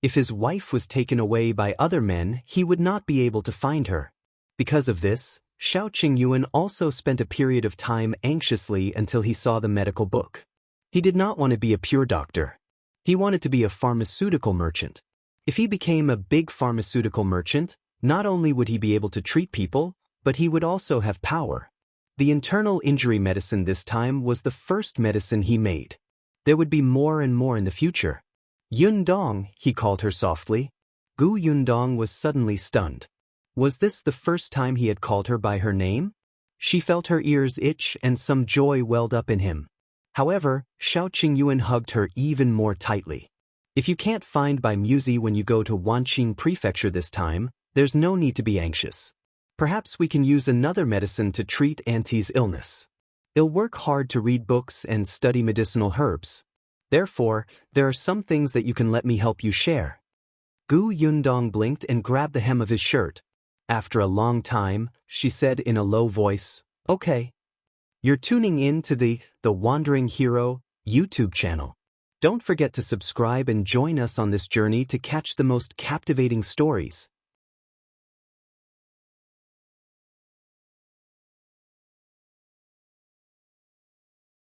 If his wife was taken away by other men, he would not be able to find her. Because of this, Shao Qingyuan also spent a period of time anxiously until he saw the medical book. He did not want to be a pure doctor. He wanted to be a pharmaceutical merchant. If he became a big pharmaceutical merchant, not only would he be able to treat people, but he would also have power. The internal injury medicine this time was the first medicine he made. There would be more and more in the future. Yundong, he called her softly. Gu Yundong was suddenly stunned. Was this the first time he had called her by her name? She felt her ears itch and some joy welled up in him. However, Shao Qingyuan hugged her even more tightly. If you can't find Bai Muzi when you go to Wanqing Prefecture this time, there's no need to be anxious. Perhaps we can use another medicine to treat Auntie's illness. It'll work hard to read books and study medicinal herbs. Therefore, there are some things that you can let me help you share. Gu Yundong blinked and grabbed the hem of his shirt. After a long time, she said in a low voice, "Okay. You're tuning in to the Wandering Hero YouTube channel. Don't forget to subscribe and join us on this journey to catch the most captivating stories.